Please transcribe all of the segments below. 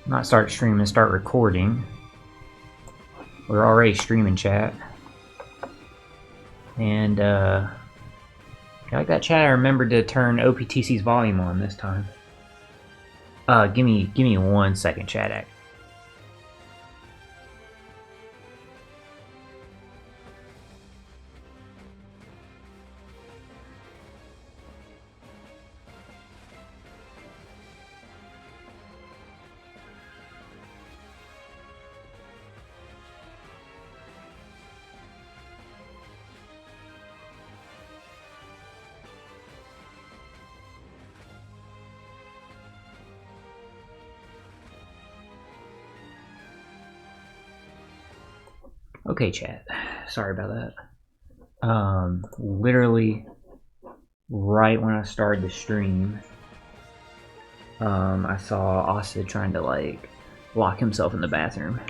Not start streaming, start recording. We're already streaming, chat. And like that, chat. I remembered to turn OPTC's volume on this time. Give me 1 second, chat. Okay, chat. Sorry about that. Literally right when I started the stream, I saw Asta trying to like lock himself in the bathroom,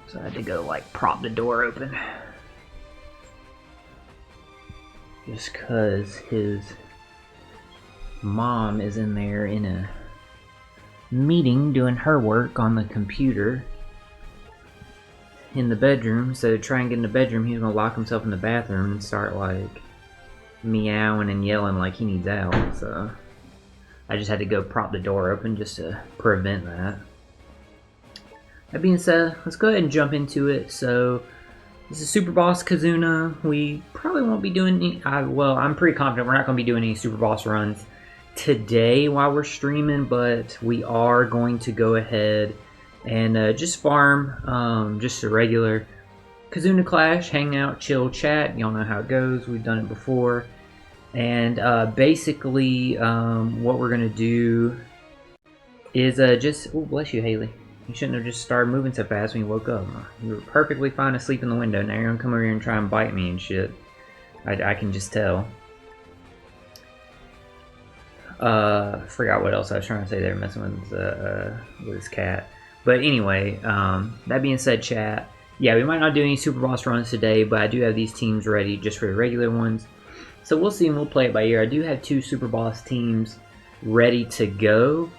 so I had to go like prop the door open, just cause his mom is in there in a meeting doing her work on the computer in the bedroom. So to try and get in the bedroom, he's gonna lock himself in the bathroom and start like meowing and yelling like he needs out. So I just had to go prop the door open just to prevent that. That being said, let's go ahead and jump into it. So this is Super Boss Kazuna. We probably won't be doing any, well, I'm pretty confident we're not going to be doing any Super Boss runs today while we're streaming, but we are going to go ahead and just farm just a regular Kazuna Clash, hang out, chill, chat. Y'all know how it goes. We've done it before. And basically what we're going to do is just... Oh, bless you, Haley. You shouldn't have just started moving so fast when you woke up. You were perfectly fine asleep in the window. Now you're going to come over here and try and bite me and shit. I can just tell. Forgot what else I was trying to say there, messing with his cat. But anyway, that being said, chat, yeah, we might not do any Super Boss runs today, but I do have these teams ready just for the regular ones. So we'll see and we'll play it by ear. I do have 2 Super Boss teams ready to go,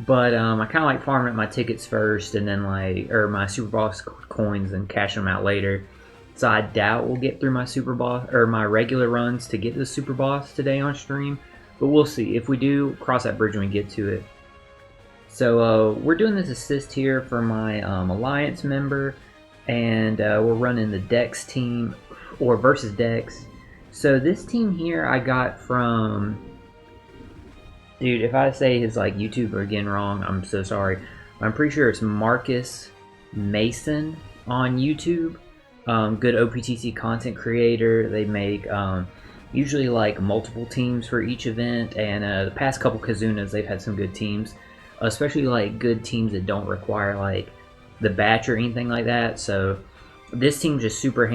but I kind of like farming up my tickets first and then or my Super Boss coins and cashing them out later. So I doubt we'll get through my Super Boss or my regular runs to get to the Super Boss today on stream, but we'll see. If we do, cross that bridge when we get to it. So we're doing this assist here for my Alliance member, and we're running the Dex team, or versus Dex. So this team here I got from, dude, if I say his like YouTube again wrong, I'm so sorry. I'm pretty sure it's Marcus Mason on YouTube. Good OPTC content creator. They make usually like multiple teams for each event, and the past couple Kazunas they've had some good teams. Especially like good teams that don't require like the batch or anything like that. So this team's just super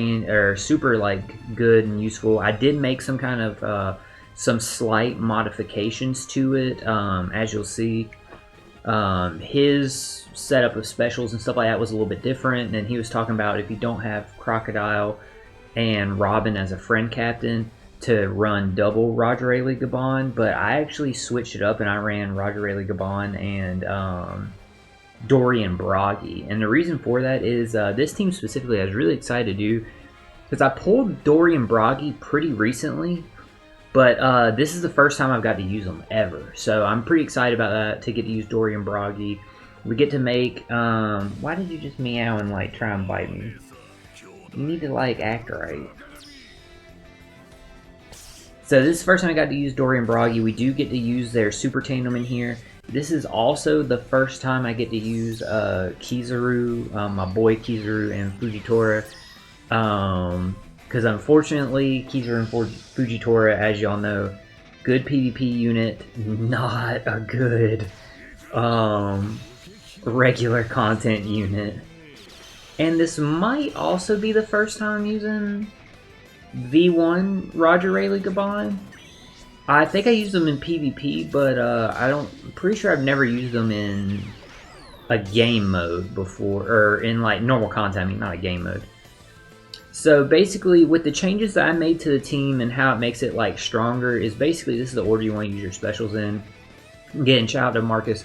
like good and useful. I did make some kind of some slight modifications to it, as you'll see. His setup of specials and stuff like that was a little bit different, and he was talking about if you don't have Crocodile and Robin as a friend captain, to run double Roger Rayleigh Gabon, but I actually switched it up and I ran Roger Rayleigh Gabon and Dorian Bragi. And the reason for that is this team specifically I was really excited to do, because I pulled Dorian Bragi pretty recently, but this is the first time I've got to use them ever. So I'm pretty excited about that, to get to use Dorian Bragi. We get to make... why did you just meow and like try and bite me? You need to like act right. So this is the first time I got to use Dorian Bragi. We do get to use their Super Tandem in here. This is also the first time I get to use Kizuru, my boy Kizuru and Fujitora. Because unfortunately, Kizuru and Fujitora, as y'all know, good PvP unit, not a good regular content unit. And this might also be the first time I'm using V1 Roger Rayleigh Gabon. I think I used them in PvP, but I'm pretty sure I've never used them in a game mode before, or in like normal content, I mean not a game mode. So basically with the changes that I made to the team and how it makes it like stronger is basically this is the order you want to use your specials in. Again, shout out to Marcus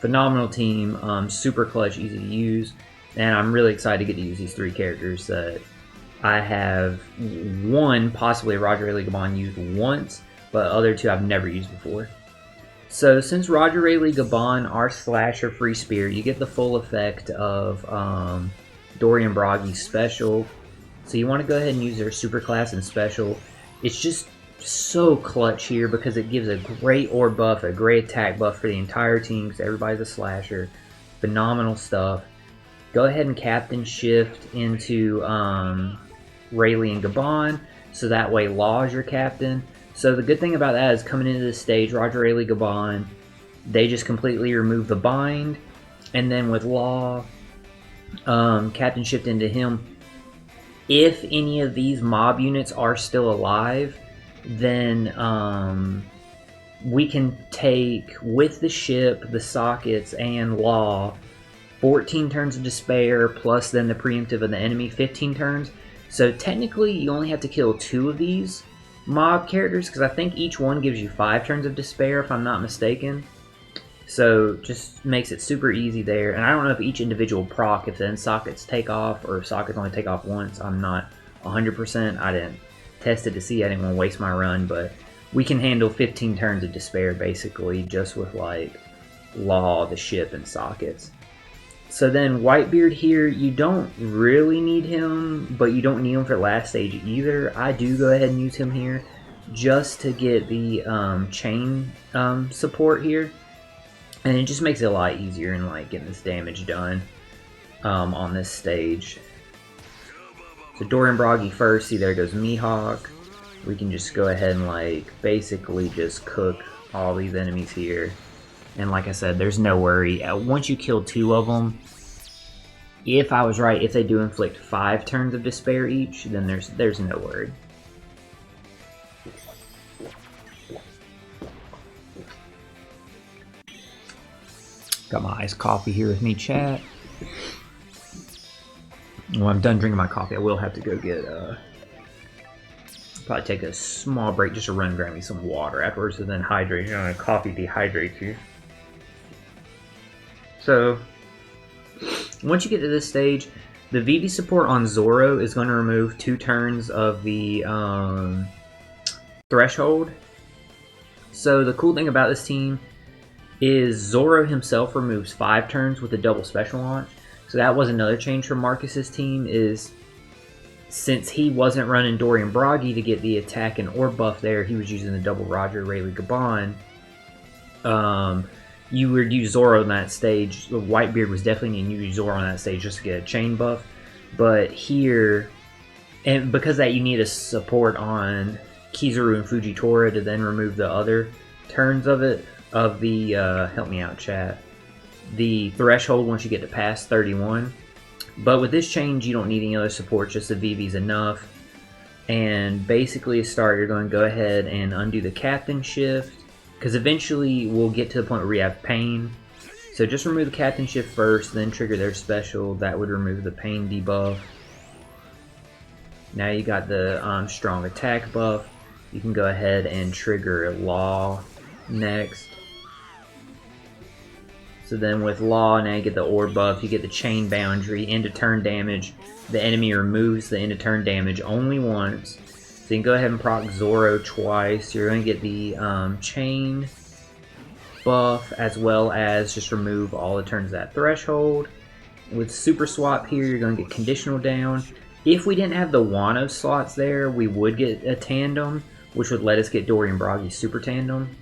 phenomenal team, super clutch, easy to use, and I'm really excited to get to use these 3 characters that I have one, possibly Roger Rayleigh Gabon, used once, but other 2 I've never used before. So since Roger Rayleigh Gabon are slasher free spear, you get the full effect of Dorian Bragi's special. So you want to go ahead and use their super class and special. It's just so clutch here because it gives a great orb buff, a great attack buff for the entire team because everybody's a slasher. Phenomenal stuff. Go ahead and captain shift into Rayleigh and Gabon, so that way Law is your captain. So the good thing about that is coming into this stage, Roger Rayleigh Gabon, they just completely remove the bind, and then with Law, captain shift into him. If any of these mob units are still alive, then we can take, with the ship, the sockets, and Law, 14 turns of despair, plus then the preemptive of the enemy, 15 turns. So technically, you only have to kill 2 of these mob characters, because I think each one gives you 5 turns of despair, if I'm not mistaken. So just makes it super easy there. And I don't know if each individual proc, if then sockets take off, or if sockets only take off once. I'm not 100%. I didn't test it to see. I didn't want to waste my run, but we can handle 15 turns of despair, basically, just with, like, Law, the ship, and sockets. So then Whitebeard here, you don't really need him, but you don't need him for last stage either. I do go ahead and use him here just to get the chain support here. And it just makes it a lot easier in like getting this damage done on this stage. So Dorian Bragi first, see there goes Mihawk. We can just go ahead and like basically just cook all these enemies here. And like I said, there's no worry. Once you kill 2 of them, if I was right, if they do inflict 5 turns of despair each, then there's no worry. Got my iced coffee here with me, chat. When I'm done drinking my coffee, I will have to go get probably take a small break just to run and grab me some water afterwards, and then hydrate. You know, coffee dehydrates you. So once you get to this stage, the VV support on Zoro is going to remove 2 turns of the threshold. So the cool thing about this team is Zoro himself removes 5 turns with a double special launch. So that was another change from Marcus's team, is since he wasn't running Dorian Bragi to get the attack and orb buff there, he was using the double Roger Rayleigh Gabon. You would use Zoro on that stage. Whitebeard was definitely needing to use Zoro on that stage just to get a chain buff. But here, and because that you need a support on Kizuna and Fujitora to then remove the other turns of it, of the, help me out chat, the threshold once you get to past 31. But with this change, you don't need any other support, just the VV's enough. And basically to start, you're going to go ahead and undo the captain shift, because eventually we'll get to the point where we have pain. So just remove the captain shift first, then trigger their special. That would remove the pain debuff. Now you got the strong attack buff. You can go ahead and trigger Law next. So then with Law, now you get the orb buff, you get the chain boundary, end of turn damage. The enemy removes the end of turn damage only once. So you can go ahead and proc Zoro twice. You're going to get the chain buff, as well as just remove all the turns of that threshold. With Super Swap here, you're going to get conditional down. If we didn't have the Wano slots there, we would get a tandem, which would let us get Dorian Bragi Super Tandem.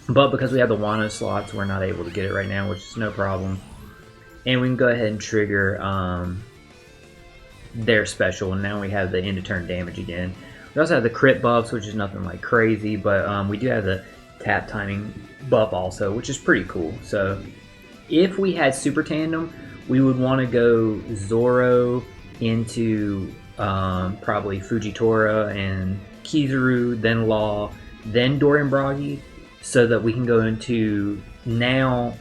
But because we have the Wano slots, we're not able to get it right now, which is no problem. And we can go ahead and trigger their special, and now we have the end of turn damage again. We also have the crit buffs, which is nothing like crazy, but we do have the tap timing buff also, which is pretty cool. So if we had Super Tandem, we would want to go Zoro into probably Fujitora and Kizuna, then Law, then Dorian Bragi, so that we can go into now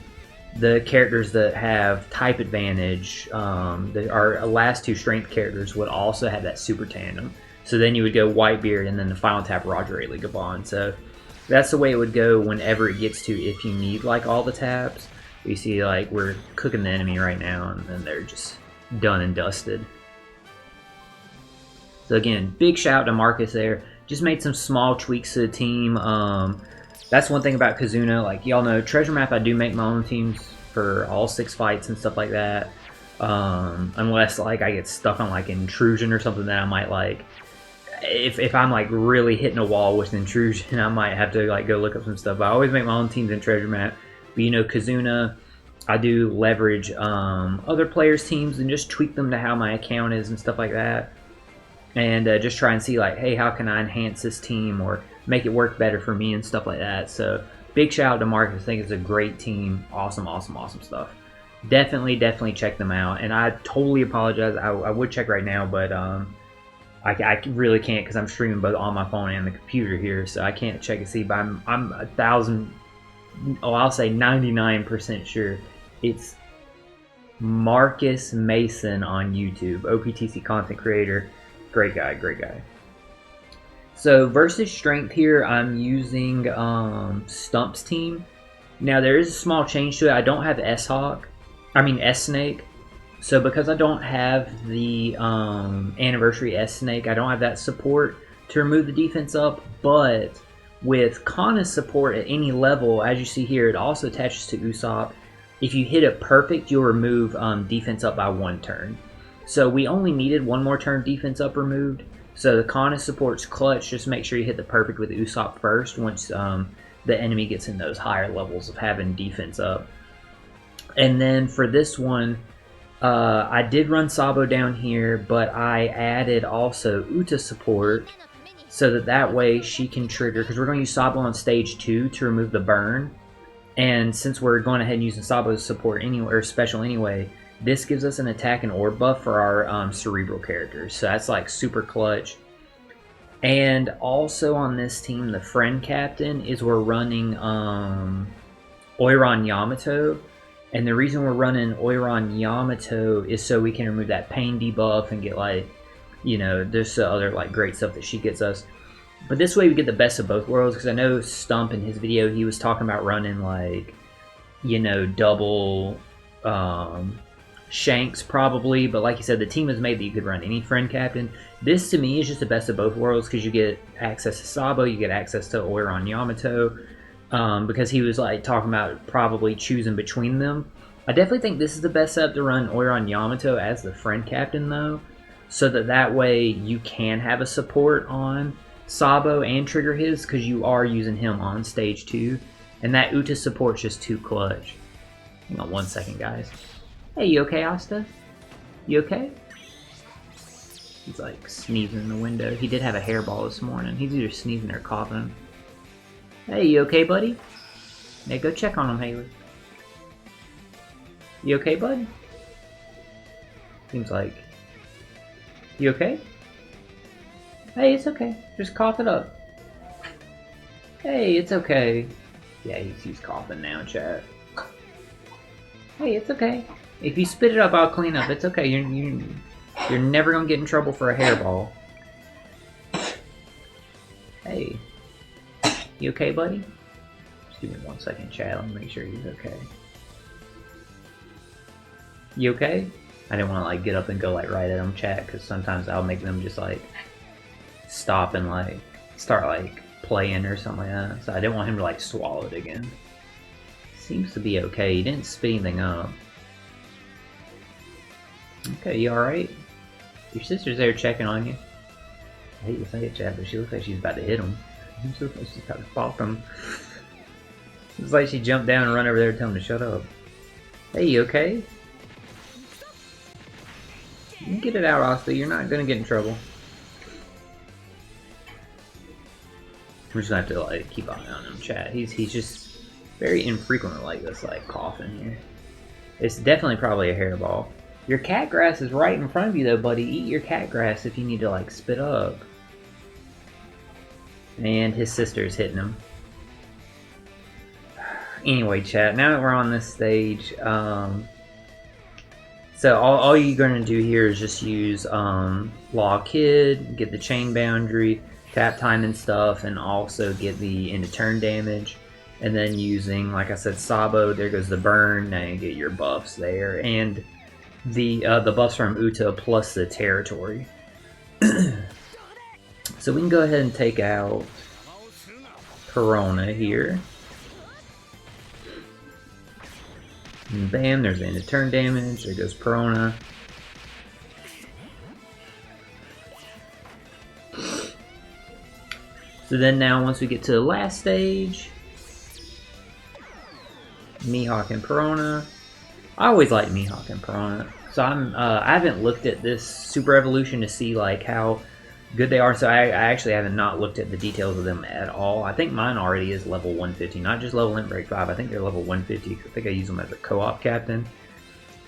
the characters that have type advantage. Our last 2 strength characters would also have that Super Tandem. So then you would go Whitebeard and then the final tap Roger Rayleigh Gabon. So that's the way it would go whenever it gets to, if you need like all the taps. You see, like, we're cooking the enemy right now, and then they're just done and dusted. So again, big shout out to Marcus there. Just made some small tweaks to the team. That's one thing about Kazuna. Like, y'all know, Treasure Map, I do make my own teams for all 6 fights and stuff like that. Unless, like, I get stuck on, like, Intrusion or something that I might, like... If I'm, like, really hitting a wall with Intrusion, I might have to, like, go look up some stuff. But I always make my own teams in Treasure Map. But, you know, Kazuna, I do leverage other players' teams and just tweak them to how my account is and stuff like that. And just try and see, like, hey, how can I enhance this team or make it work better for me and stuff like that. So, big shout out to Marcus. I think it's a great team. Awesome, awesome, awesome stuff. Definitely check them out. And I totally apologize. I would check right now, but I really can't because I'm streaming both on my phone and the computer here, so I can't check and see. But I'm 1,000, I'll say 99% sure it's Marcus Mason on YouTube, OPTC content creator. Great guy, great guy. So versus strength here, I'm using Stump's team. Now there is a small change to it. I don't have S-Snake. So because I don't have the Anniversary S-Snake, I don't have that support to remove the defense up. But with Kana's support at any level, as you see here, it also attaches to Usopp. If you hit it perfect, you'll remove defense up by 1 turn. So we only needed 1 more turn defense up removed. So the Kana support's clutch. Just make sure you hit the perfect with Usopp first once the enemy gets in those higher levels of having defense up. And then for this one, I did run Sabo down here, but I added also Uta support so that way she can trigger, because we're going to use Sabo on stage 2 to remove the burn. And since we're going ahead and using Sabo's support anyway, or special anyway, this gives us an attack and orb buff for our cerebral characters. So that's like super clutch. And also on this team, the friend captain is we're running Oiron Yamato. And the reason we're running Oiron Yamato is so we can remove that pain debuff and get, like, you know, there's other like great stuff that she gets us. But this way we get the best of both worlds, because I know Stump in his video, he was talking about running, like, you know, double Shanks probably, but like you said, the team is made that you could run any friend captain. This to me is just the best of both worlds, because you get access to Sabo, you get access to Oiron Yamato, because he was like talking about probably choosing between them. I definitely think this is the best setup to run Oiron Yamato as the friend captain though, so that way you can have a support on Sabo and trigger his, because you are using him on stage 2, and that Uta support's just too clutch. Hang on 1 second, guys. Hey, you okay, Asta? You okay? He's like sneezing in the window. He did have a hairball this morning. He's either sneezing or coughing. Hey, you okay, buddy? Yeah, go check on him, Haley. You okay, bud? Seems like... You okay? Hey, it's okay. Just cough it up. Hey, it's okay. Yeah, he's coughing now, chat. Hey, it's okay. If you spit it up, I'll clean up. It's okay. You're never gonna get in trouble for a hairball. Hey. You okay, buddy? Just give me 1 second, chat. Let me make sure he's okay. You okay? I didn't want to like get up and go like right at him, chat, because sometimes I'll make them just like stop and like start like playing or something like that. So I didn't want him to like swallow it again. Seems to be okay. He didn't spit anything up. Okay, you alright? Your sister's there checking on you. I hate to say it, chat, but she looks like she's about to hit him. She looks like she's about to pop him. Looks like she jumped down and run over there and tell him to shut up. Hey, you okay? You can get it out, Asta. You're not gonna get in trouble. We're just gonna have to like keep an eye on him, chat. He's just very infrequently like this, like coughing here. It's definitely probably a hairball. Your cat grass is right in front of you though, buddy. Eat your cat grass if you need to like spit up. And his sister's hitting him. Anyway, chat, now that we're on this stage, so all you're going to do here is just use Law Kid, get the chain boundary, tap time and stuff, and also get the end of turn damage. And then using, like I said, Sabo, there goes the burn, now you get your buffs there. And the buffs from Uta plus the territory. So we can go ahead and take out Perona here. And bam, there's the end of turn damage. There goes Perona. So then now once we get to the last stage, Mihawk and Perona. I always like Mihawk and Perona. So I haven't looked at this Super Evolution to see like how good they are. So I actually haven't not looked at the details of them at all. I think mine already is level 150, not just level Limit Break 5. I think they're level 150. I think I use them as a co-op captain.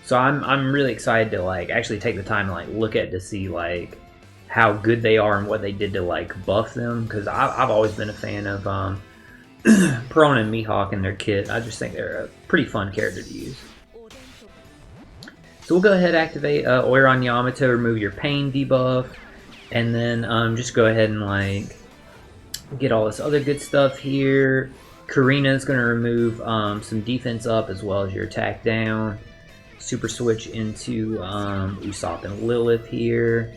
So I'm really excited to like actually take the time to like look at to see like how good they are and what they did to like buff them, because I've always been a fan of Perona and Mihawk and their kit. I just think they're a pretty fun character to use. So we'll go ahead and activate Oiron Yamato, remove your pain debuff, and then just go ahead and like get all this other good stuff here. Karina is going to remove some defense up as well as your attack down. Super switch into Usopp and Lilith here.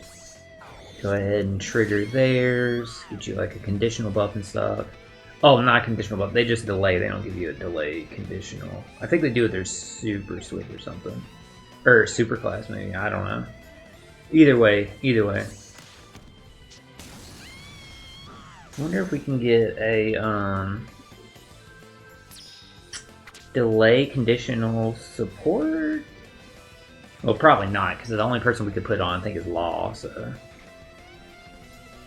Go ahead and trigger theirs. Get you like a conditional buff and stuff. Oh, not conditional buff. They just delay. They don't give you a delay conditional. I think they do with their super switch or something. Or super class maybe. I don't know. Either way. Either way. I wonder if we can get a delay conditional support? Well, probably not, because the only person we could put on I think is Law, so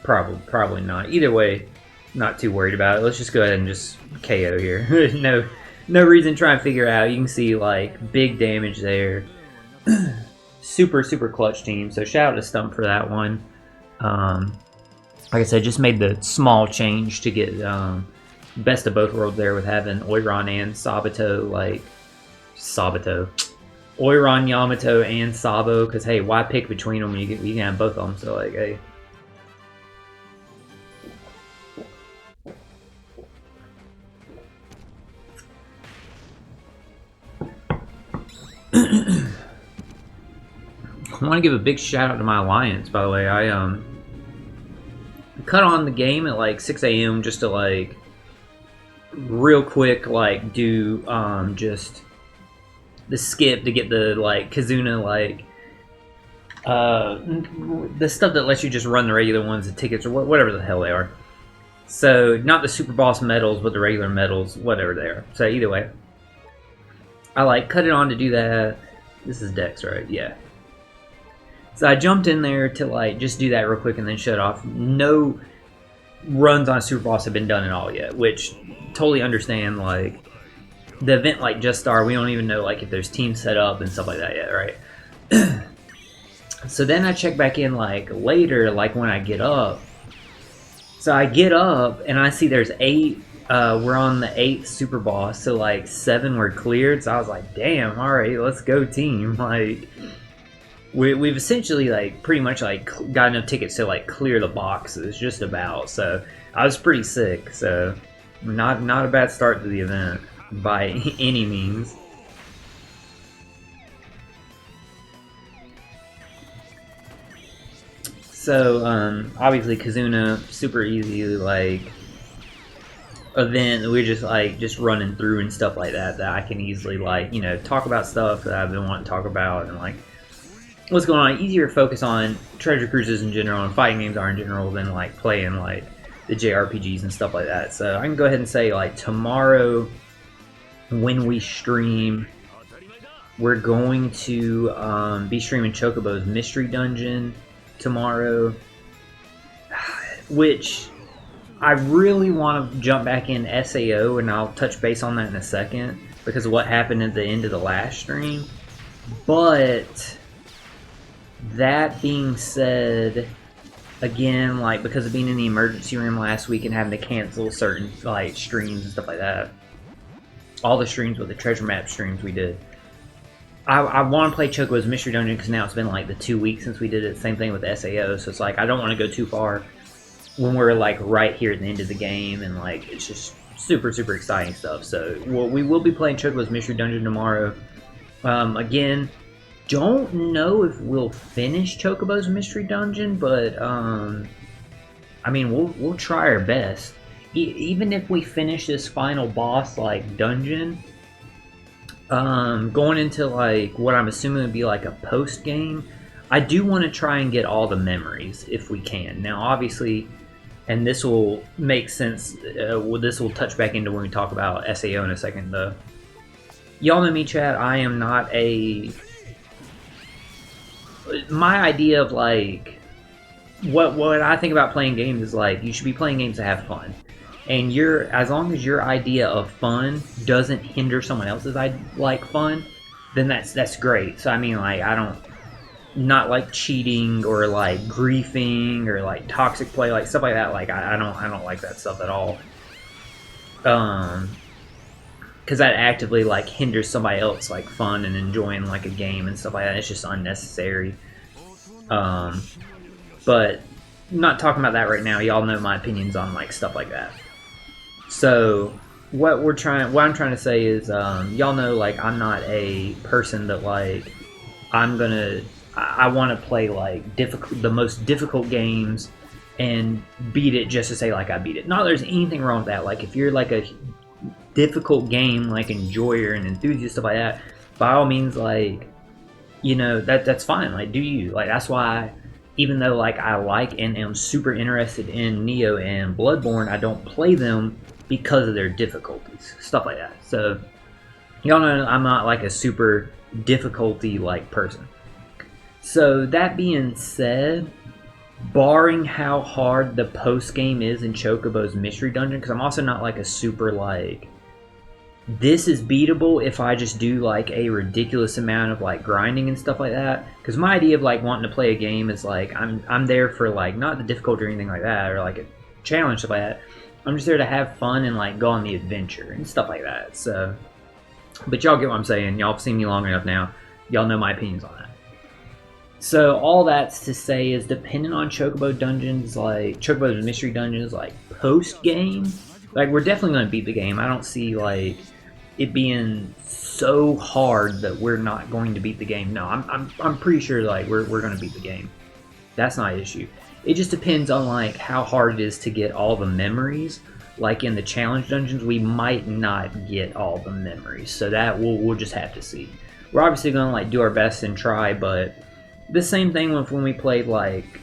probably not. Either way, not too worried about it. Let's just go ahead and just KO here. no reason to try and figure out. You can see like big damage there. super clutch team. So shout out to Stump for that one. Like I said, just made the small change to get best of both worlds there with having Oiron and Sabato, like Oiron, Yamato, and Sabo. Because hey, why pick between them? You can have both of them. So like, hey. I want to give a big shout out to my alliance, by the way. I cut on the game at like 6 a.m. just to like real quick like do just the skip to get the like Kizuna like the stuff that lets you just run the regular ones, the tickets or whatever the hell they are. So not the super boss medals, but the regular medals, whatever they are. So either way, I like cut it on to do that. This is Dex, right? Yeah. So I jumped in there to like just do that real quick and then shut off. No runs on Super Boss have been done at all yet, which totally understand. Like the event like just started, we don't even know like if there's teams set up and stuff like that yet, right? So then I check back in like later, like when I get up. So I get up and I see there's 8. We're on the 8th Super Boss, so like 7 were cleared. So I was like, damn, all right, let's go team. Like we've essentially like pretty much like got enough tickets to like clear the boxes just about. So I was pretty sick. So not a bad start to the event by any means. So obviously Kazuna, super easy like event. We're just running through and stuff like that I can easily like, you know, talk about stuff that I've been wanting to talk about and like what's going on. Easier to focus on treasure cruises in general and fighting games are in general than like playing like the JRPGs and stuff like that. So I can go ahead and say like tomorrow when we stream, we're going to be streaming Chocobo's Mystery Dungeon tomorrow, which I really want to jump back in SAO, and I'll touch base on that in a second because of what happened at the end of the last stream. But that being said, again, like because of being in the emergency room last week and having to cancel certain like streams and stuff like that, all the streams with the treasure map streams we did, I want to play Chocobo's Mystery Dungeon because now it's been like the 2 weeks since we did it. Same thing with SAO, so it's like I don't want to go too far when we're like right here at the end of the game and like it's just super exciting stuff. So we will be playing Chocobo's Mystery Dungeon tomorrow. Again, don't know if we'll finish Chocobo's Mystery Dungeon, but I mean, we'll try our best. Even if we finish this final boss like dungeon, going into like what I'm assuming would be like a post game, I do want to try and get all the memories if we can. Now, obviously, and this will make sense. This will touch back into when we talk about SAO in a second. Though, y'all know me, chat. I am not a. My idea of like what I think about playing games is like you should be playing games to have fun. And as long as your idea of fun doesn't hinder someone else's like fun, then that's great. So I mean, like I don't not like cheating or like griefing or like toxic play, like stuff like that. Like I don't like that stuff at all. Because that actively like hinders somebody else like fun and enjoying like a game and stuff like that. It's just unnecessary. But not talking about that right now. Y'all know my opinions on like stuff like that. So what I'm trying to say is, y'all know like I'm not a person that like I want to play like the most difficult games and beat it just to say like I beat it. Not that there's anything wrong with that. Like if you're like a difficult game like enjoyer and enthusiast stuff like that, by all means, like you know that's fine. Like do you like that's why. Even though like I like and am super interested in Neo and Bloodborne, I don't play them because of their difficulties, stuff like that. So y'all know I'm not like a super difficulty like person. So that being said, barring how hard the post game is in Chocobo's Mystery Dungeon, because I'm also not like a super like this is beatable if I just do like a ridiculous amount of like grinding and stuff like that. Because my idea of like wanting to play a game is like I'm there for like not the difficulty or anything like that or like a challenge stuff like that. I'm just there to have fun and like go on the adventure and stuff like that. So, but y'all get what I'm saying. Y'all have seen me long enough now. Y'all know my opinions on that. So all that's to say is depending on Chocobo Dungeons, like Chocobo's Mystery Dungeons, like post game, like we're definitely going to beat the game. I don't see like it being so hard that we're not going to beat the game. No, I'm pretty sure like we're going to beat the game. That's not an issue. It just depends on like how hard it is to get all the memories. Like in the challenge dungeons, we might not get all the memories, so that we'll just have to see. We're obviously going to like do our best and try, but the same thing with when we played like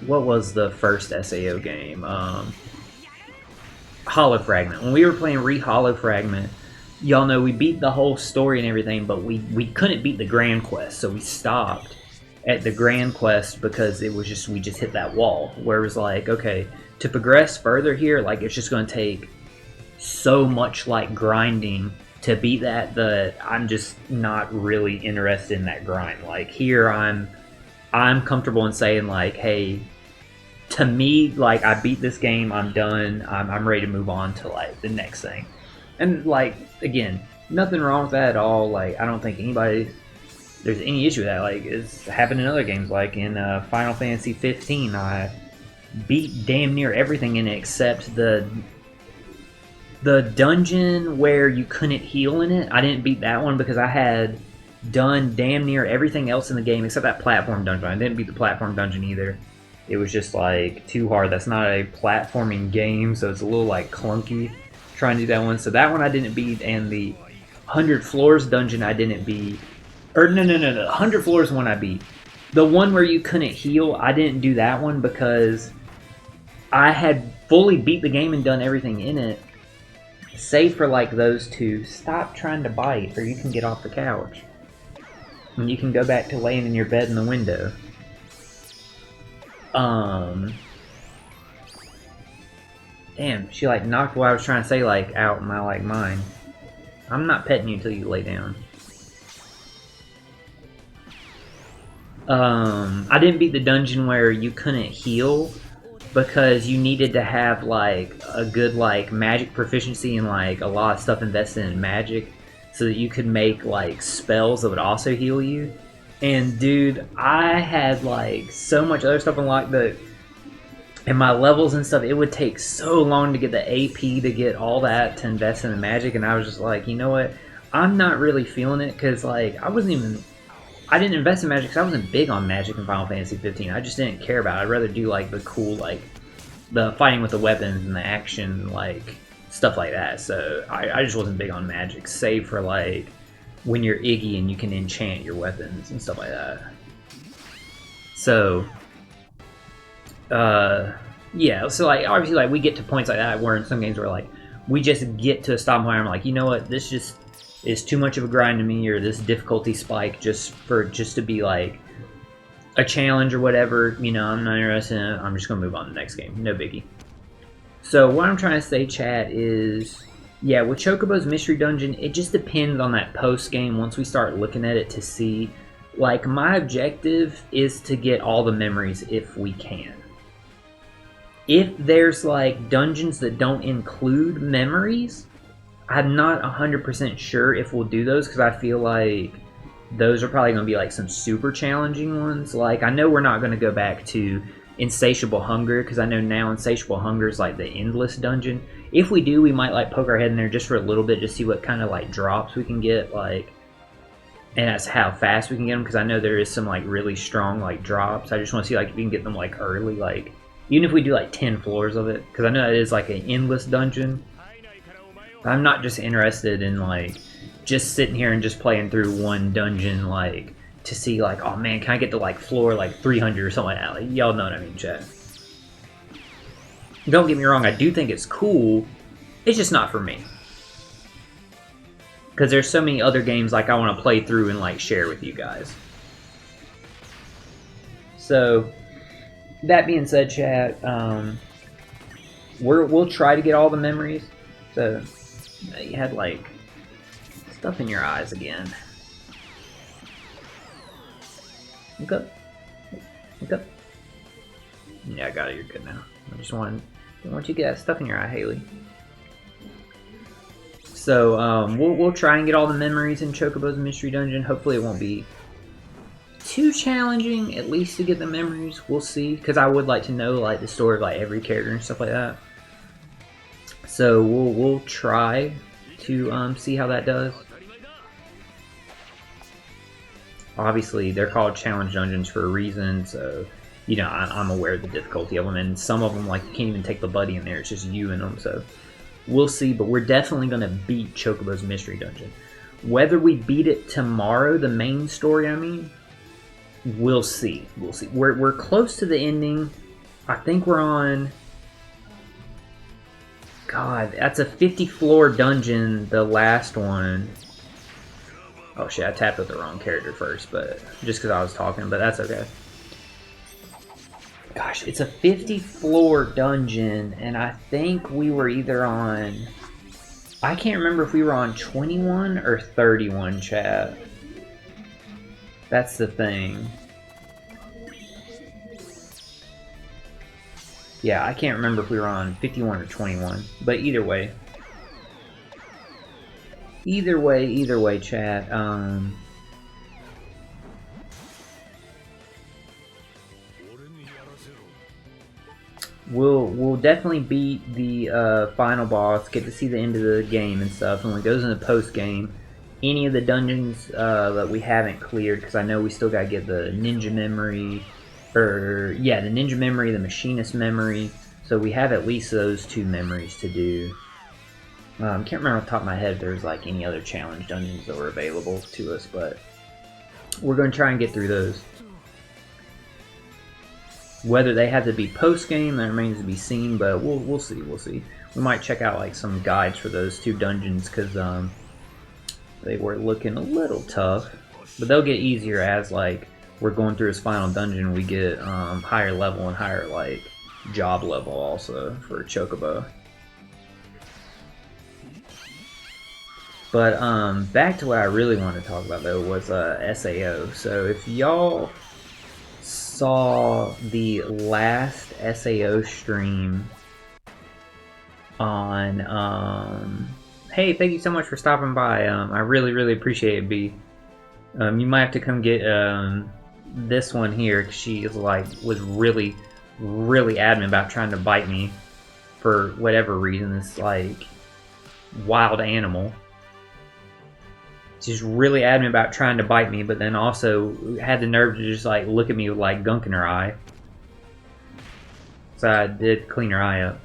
what was the first SAO game? Hollow Fragment. When we were playing Hollow Fragment, y'all know we beat the whole story and everything, but we couldn't beat the Grand Quest, so we stopped at the Grand Quest because it was just we just hit that wall where it was like, okay, to progress further here, like it's just going to take so much like grinding to beat that I'm just not really interested in that grind. Like here I'm comfortable in saying like, hey, to me, like I beat this game, I'm done, I'm ready to move on to like the next thing. And like again, nothing wrong with that at all. Like I don't think there's any issue with that. Like it's happened in other games, like in Final Fantasy 15, I beat damn near everything in it except the dungeon where you couldn't heal in it. I didn't beat that one because I had done damn near everything else in the game except that platform dungeon. I didn't beat the platform dungeon either. It was just like too hard. That's not a platforming game, so it's a little like clunky trying to do that one. So that one I didn't beat, and the 100 Floors dungeon I didn't beat. Or no, the 100 Floors one I beat. The one where you couldn't heal, I didn't do that one because I had fully beat the game and done everything in it. Save for like those two. Stop trying to bite or you can get off the couch. And you can go back to laying in your bed in the window. Damn, she like knocked what I was trying to say like out my like mind. I'm not petting you until you lay down. I didn't beat the dungeon where you couldn't heal because you needed to have like a good like magic proficiency and like a lot of stuff invested in magic so that you could make like spells that would also heal you. And dude, I had like so much other stuff unlocked that and my levels and stuff, it would take so long to get the AP to get all that to invest in the Magic, and I was just like, you know what? I'm not really feeling it, because like I didn't invest in Magic because I wasn't big on Magic in Final Fantasy 15. I just didn't care about it. I'd rather do like the cool, like the fighting with the weapons and the action, like stuff like that. So I just wasn't big on Magic, save for like when you're Iggy and you can enchant your weapons and stuff like that. So yeah, so like obviously like we get to points like that where in some games where like we just get to a stop point. I'm like, you know what, this just is too much of a grind to me, or this difficulty spike just to be like a challenge or whatever. You know, I'm not interested in it. I'm just gonna move on to the next game. No biggie. So what I'm trying to say, chat, is yeah, with Chocobo's Mystery Dungeon, it just depends on that post game once we start looking at it to see. Like, my objective is to get all the memories if we can. If there's like dungeons that don't include memories, I'm not 100% sure if we'll do those, because I feel like those are probably going to be like some super challenging ones. Like, I know we're not going to go back to Insatiable Hunger, because I know now Insatiable Hunger is like the endless dungeon. If we do, we might like poke our head in there just for a little bit to see what kind of like drops we can get, like, and that's how fast we can get them, because I know there is some like really strong like drops. I just want to see like if we can get them like early, like even if we do like 10 floors of it, because I know it is like an endless dungeon. I'm not just interested in like just sitting here and just playing through one dungeon like to see like, oh man, can I get to like floor like 300 or something like that? Like, y'all know what I mean, chat. Don't get me wrong, I do think it's cool. It's just not for me, because there's so many other games like I want to play through and like share with you guys. So that being said, chat, we'll try to get all the memories. So you had like stuff in your eyes again. Look up. Look up. Yeah, I got it. You're good now. I just didn't want you to get that stuff in your eye, Haley. So we'll try and get all the memories in Chocobo's Mystery Dungeon. Hopefully it won't be too challenging, at least to get the memories. We'll see, because I would like to know like the story of like every character and stuff like that. So we'll try to see how that does. Obviously, they're called challenge dungeons for a reason, so you know I'm aware of the difficulty of them, and some of them like you can't even take the buddy in there; it's just you in them. So we'll see, but we're definitely gonna beat Chocobo's Mystery Dungeon. Whether we beat it tomorrow, the main story, I mean, we'll see. We'll see. We're close to the ending. I think we're on. God, that's a 50-floor dungeon, the last one. Oh shit, I tapped with the wrong character first, but just because I was talking, but that's okay. Gosh, it's a 50-floor dungeon, and I think we were either on... I can't remember if we were on 21 or 31, chat. That's the thing. Yeah, I can't remember if we were on 51 or 21, but either way. Either way, chat. We'll definitely beat the final boss, get to see the end of the game and stuff, and when it goes into post game, any of the dungeons that we haven't cleared, because I know we still gotta get the ninja memory, or yeah, the ninja memory, the machinist memory. So we have at least those two memories to do. Can't remember off the top of my head if there's like any other challenge dungeons that were available to us, but we're going to try and get through those. Whether they have to be post game, that remains to be seen, but we'll see. We'll see. We might check out like some guides for those two dungeons, because they were looking a little tough, but they'll get easier as like we're going through this final dungeon. We get higher level and higher like job level also for Chocobo. But back to what I really wanted to talk about though was SAO. So if y'all saw the last SAO stream on hey, thank you so much for stopping by. I really appreciate it, B. You might have to come get this one here, 'cause she is like was really really adamant about trying to bite me for whatever reason. This like wild animal. She's really adamant about trying to bite me, but then also had the nerve to just like look at me with like gunk in her eye. So I did clean her eye up.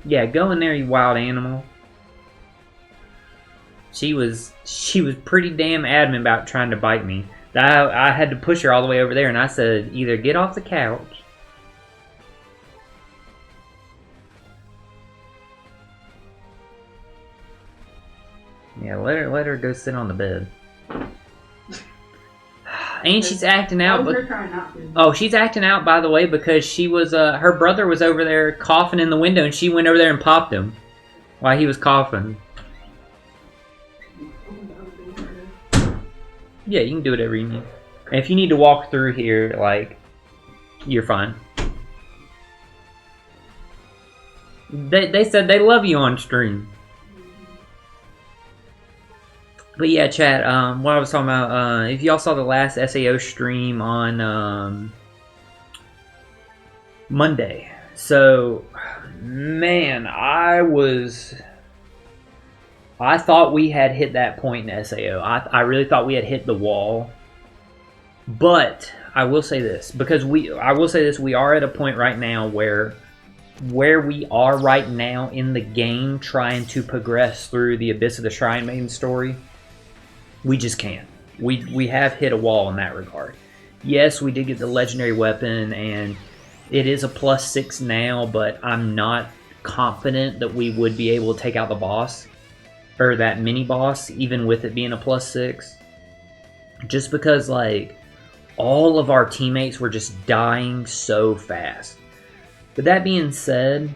Yeah, go in there, you wild animal. She was pretty damn adamant about trying to bite me. I had to push her all the way over there, and I said, either get off the couch. Yeah, let her go sit on the bed. And she's acting out. But oh, she's acting out, by the way, because she was her brother was over there coughing in the window, and she went over there and popped him while he was coughing. Yeah, you can do whatever you need. And if you need to walk through here, like, you're fine. They said they love you on stream. But yeah, chat, what I was talking about, if y'all saw the last SAO stream on Monday. So, man, I thought we had hit that point in SAO. I really thought we had hit the wall. But I will say this, because we are at a point right now where we are right now in the game trying to progress through the Abyss of the Shrine Maiden story. We just can't. We have hit a wall in that regard. Yes, we did get the legendary weapon, and it is a +6 now, but I'm not confident that we would be able to take out the boss, or that mini boss, even with it being a +6. Just because, like, all of our teammates were just dying so fast. But that being said,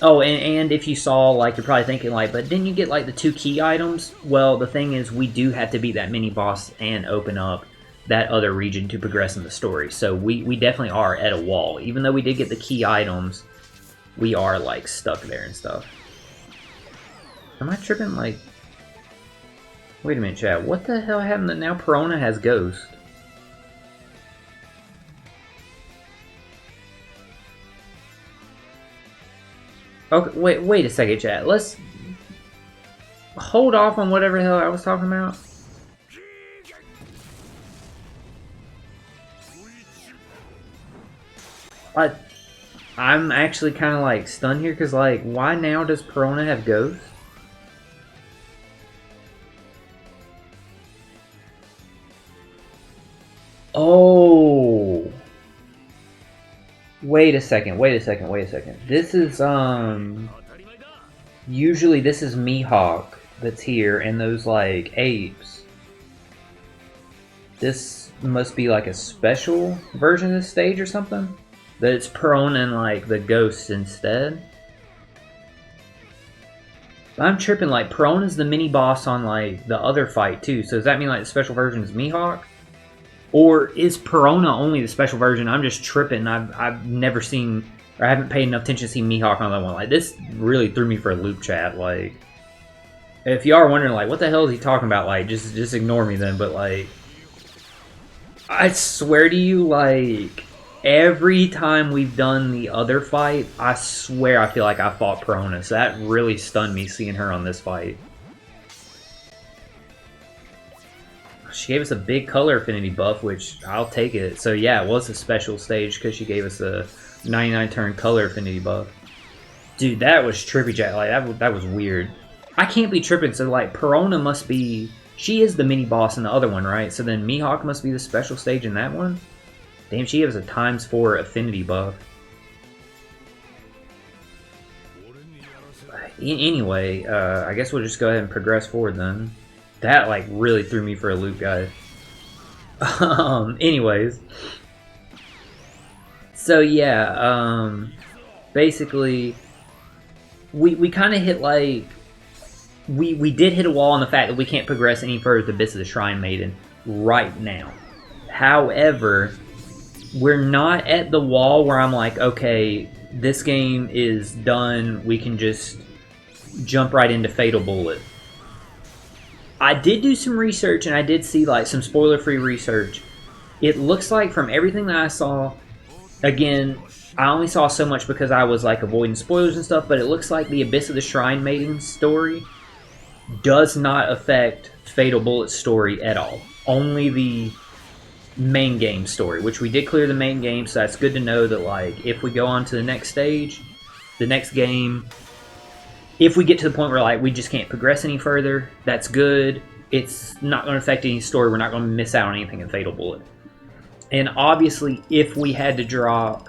oh, and if you saw, like, you're probably thinking, like, but didn't you get, like, the 2 key items? Well, the thing is, we do have to beat that mini-boss and open up that other region to progress in the story. So we definitely are at a wall. Even though we did get the key items, we are, like, stuck there and stuff. Am I tripping? Like, wait a minute, chat. What the hell happened that now Perona has Ghost? Okay, wait a second, chat. Let's hold off on whatever the hell I was talking about. I'm actually kind of like stunned here because, like, why now does Perona have Ghost? Oh. Wait a second. This is, usually this is Mihawk that's here, and those, like, apes. This must be, like, a special version of this stage or something? That it's Perona and, like, the ghosts instead? I'm tripping, like, Perona's the mini-boss on, like, the other fight, too. So does that mean, like, the special version is Mihawk? Or is Perona only the special version? I'm just tripping. I've never seen, or I haven't paid enough attention to see Mihawk on that one. Like, this really threw me for a loop, chat. Like, if you are wondering, like, what the hell is he talking about? Like, just ignore me then. But, like, I swear to you, like, every time we've done the other fight, I swear I feel like I fought Perona. So that really stunned me seeing her on this fight. She gave us a big color affinity buff, which I'll take it. So yeah, it was a special stage because she gave us a 99 turn color affinity buff. Dude, that was trippy, chat. Like, that was weird. I can't be tripping. So, like, Perona must be... She is the mini-boss in the other one, right? So then Mihawk must be the special stage in that one? Damn, she gives a ×4 affinity buff. Anyway, I guess we'll just go ahead and progress forward then. That, like, really threw me for a loop, guys. Anyways. So, yeah, basically, we kind of hit, like, we did hit a wall on the fact that we can't progress any further to Abyss of the Shrine Maiden right now. However, we're not at the wall where I'm like, okay, this game is done, we can just jump right into Fatal Bullet. I did do some research, and I did see, like, some spoiler-free research. It looks like, from everything that I saw, again, I only saw so much because I was like avoiding spoilers and stuff, but it looks like the Abyss of the Shrine Maiden story does not affect Fatal Bullet's story at all. Only the main game story, which we did clear the main game, so that's good to know that like if we go on to the next stage, the next game, if we get to the point where like we just can't progress any further, that's good. It's not going to affect any story. We're not going to miss out on anything in Fatal Bullet. And obviously, if we had to drop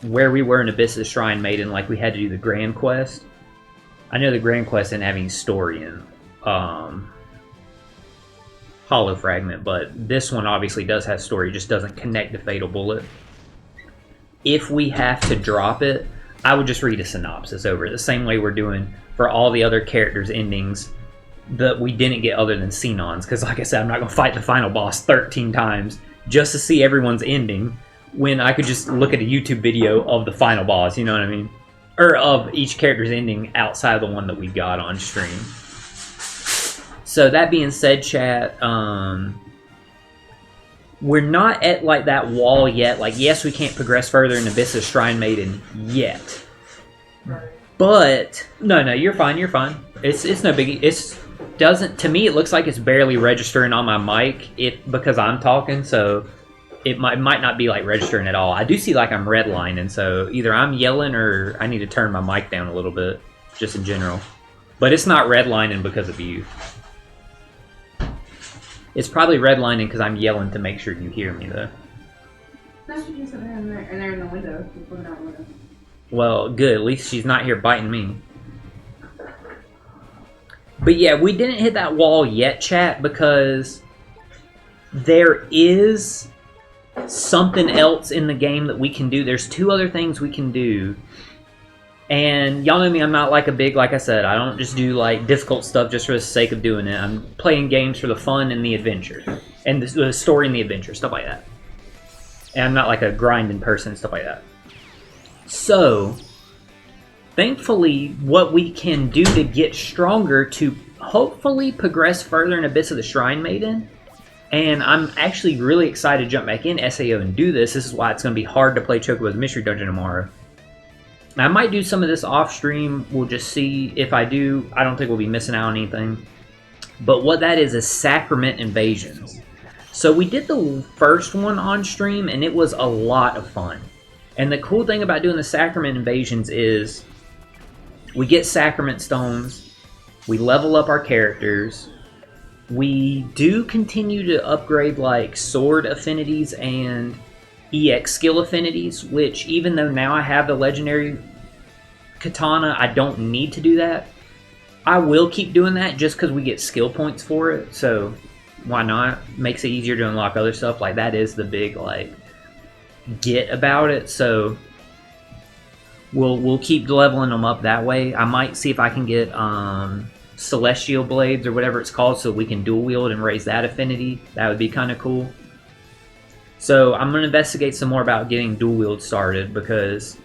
where we were in Abyss of the Shrine Maiden, like we had to do the Grand Quest, I know the Grand Quest didn't have any story in Hollow Fragment, but this one obviously does have story, just doesn't connect to Fatal Bullet. If we have to drop it, I would just read a synopsis over it, the same way we're doing for all the other characters' endings that we didn't get other than Xenon's, because like I said, I'm not going to fight the final boss 13 times just to see everyone's ending, when I could just look at a YouTube video of the final boss, you know what I mean? Or of each character's ending outside of the one that we got on stream. So that being said, chat, we're not at like that wall yet. Like, yes, we can't progress further in Abyss of Shrine Maiden yet. But no, you're fine. You're fine. It's no biggie. To me, it looks like it's barely registering on my mic because I'm talking. So it might not be like registering at all. I do see like I'm redlining. So either I'm yelling or I need to turn my mic down a little bit, just in general. But it's not redlining because of you. It's probably redlining because I'm yelling to make sure you hear me, though. That's what you said and they're in the window. Well, good. At least she's not here biting me. But yeah, we didn't hit that wall yet, chat, because there is something else in the game that we can do. There's 2 other things we can do. And y'all know me, I'm not like a big, like I said, I don't just do like difficult stuff just for the sake of doing it. I'm playing games for the fun and the adventure. And the story and the adventure, stuff like that. And I'm not like a grinding person, stuff like that. So, thankfully, what we can do to get stronger to hopefully progress further in Abyss of the Shrine Maiden, and I'm actually really excited to jump back in SAO and do this. This is why it's going to be hard to play Chocobo's Mystery Dungeon tomorrow. I might do some of this off stream. We'll just see. If I do, I don't think we'll be missing out on anything. But what that is Sacrament Invasions. So we did the first one on stream, and it was a lot of fun. And the cool thing about doing the Sacrament Invasions is we get Sacrament Stones, we level up our characters, we do continue to upgrade like sword affinities and EX skill affinities, which even though now I have the legendary katana, I don't need to do that. I will keep doing that just because we get skill points for it, so why not? Makes it easier to unlock other stuff. Like, that is the big like get about it, so we'll keep leveling them up that way. I might see if I can get celestial blades or whatever it's called so we can dual wield and raise that affinity. That would be kind of cool. So I'm going to investigate some more about getting dual wield started, because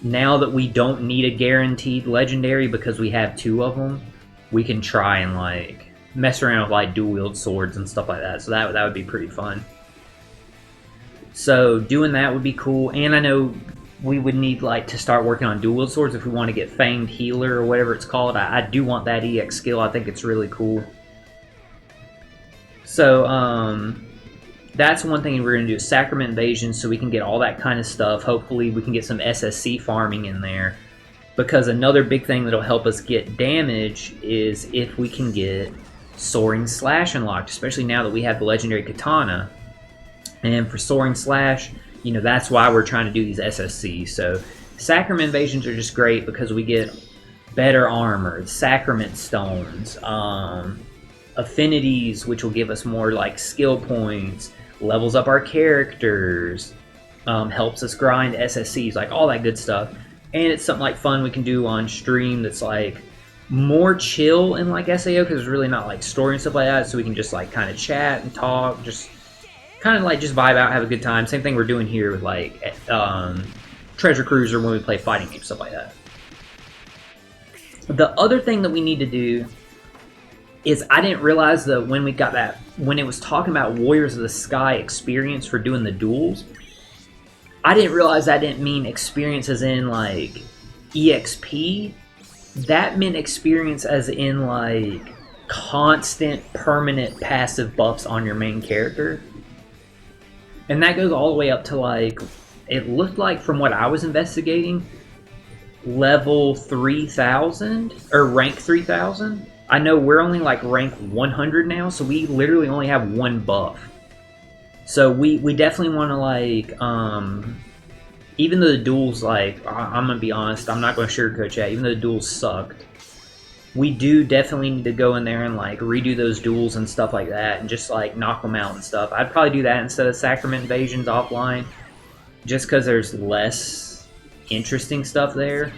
now that we don't need a guaranteed legendary because we have 2 of them, we can try and like mess around with like dual wield swords and stuff like that. So that would be pretty fun. So doing that would be cool. And I know we would need like to start working on dual wield swords if we want to get Fanged Healer or whatever it's called. I do want that EX skill. I think it's really cool. So that's one thing we're going to do, Sacrament Invasion, so we can get all that kind of stuff. Hopefully we can get some SSC farming in there. Because another big thing that'll help us get damage is if we can get Soaring Slash unlocked, especially now that we have the legendary katana. And for Soaring Slash, you know, that's why we're trying to do these SSCs. So Sacrament Invasions are just great because we get better armor, Sacrament Stones, affinities, which will give us more like skill points, levels up our characters, helps us grind SSCs, like all that good stuff. And it's something like fun we can do on stream that's like more chill in like SAO, because it's really not like story and stuff like that, so we can just like kind of chat and talk, just kind of like just vibe out, have a good time. Same thing we're doing here with like Treasure Cruiser when we play fighting games, stuff like that. The other thing that we need to do is, I didn't realize that when we got that, when it was talking about Warriors of the Sky experience for doing the duels, I didn't realize that didn't mean experience as in like EXP. That meant experience as in like constant, permanent, passive buffs on your main character. And that goes all the way up to like, it looked like from what I was investigating, level 3000 or rank 3000. I know we're only like rank 100 now, so we literally only have one buff. So we definitely want to like, even though the duels, like, I'm gonna be honest, I'm not gonna sugarcoat you, even though the duels sucked, we do definitely need to go in there and like redo those duels and stuff like that and just like knock them out and stuff. I'd probably do that instead of Sacrament Invasions offline, just because there's less interesting stuff there.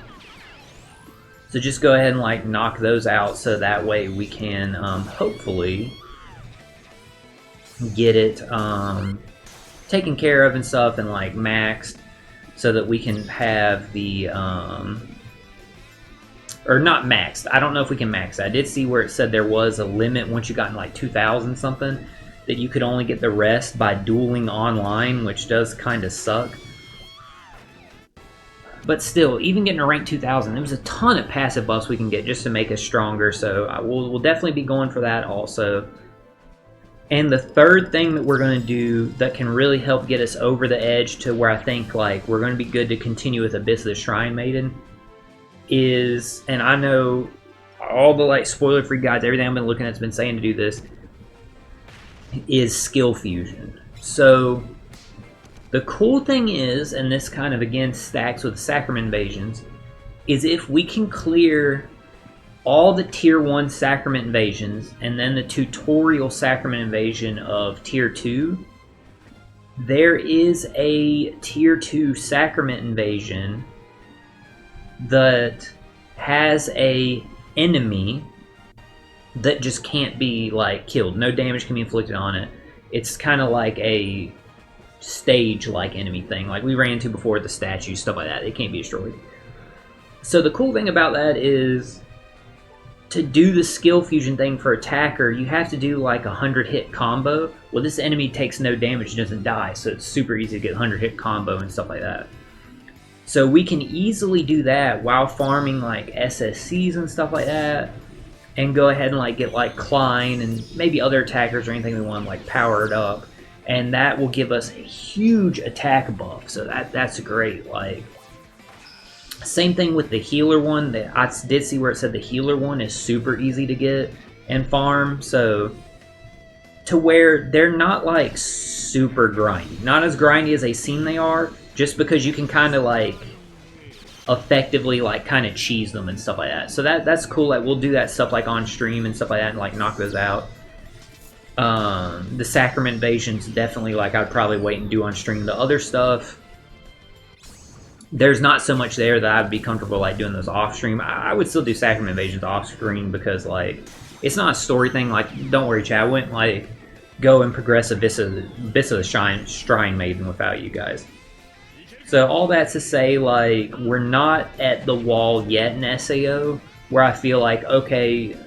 So just go ahead and like knock those out so that way we can hopefully get it taken care of and stuff and like maxed so that we can have the or not maxed. I don't know if we can max it. I did see where it said there was a limit once you got in like 2000 something that you could only get the rest by dueling online, which does kind of suck. But still, even getting to rank 2000, there was a ton of passive buffs we can get just to make us stronger, so we'll definitely be going for that also. And the third thing that we're going to do that can really help get us over the edge to where I think like we're going to be good to continue with Abyss of the Shrine Maiden is, and I know all the like spoiler-free guides, everything I've been looking at has been saying to do this, is skill fusion. So the cool thing is, and this kind of again stacks with Sacrament Invasions, is if we can clear all the Tier 1 Sacrament Invasions and then the tutorial Sacrament Invasion of Tier 2, there is a Tier 2 Sacrament Invasion that has a enemy that just can't be like killed. No damage can be inflicted on it. It's kind of like a stage-like enemy thing, like we ran into before, the statues, stuff like that. It can't be destroyed. So the cool thing about that is, to do the skill fusion thing for attacker, you have to do like a 100-hit combo. Well, this enemy takes no damage, doesn't die, so it's super easy to get 100-hit combo and stuff like that. So we can easily do that while farming like SSCs and stuff like that, and go ahead and like get like Klein and maybe other attackers or anything we want like powered up, and that will give us a huge attack buff. So that's great. Like, same thing with the healer one. That I did see where it said the healer one is super easy to get and farm, so to where they're not like super grindy, not as grindy as they seem they are, just because you can kind of like effectively like kind of cheese them and stuff like that. So that's cool. Like we'll do that stuff like on stream and stuff like that and like knock those out. The Sacrament Invasions definitely like I'd probably wait and do on stream. The other stuff, there's not so much there that I'd be comfortable like doing those off stream. I would still do Sacrament Invasions off screen because like it's not a story thing. Like don't worry, chat, I wouldn't like go and progress Abyss of the Shrine Maiden without you guys. So all that's to say, like, we're not at the wall yet in SAO where I feel like, okay,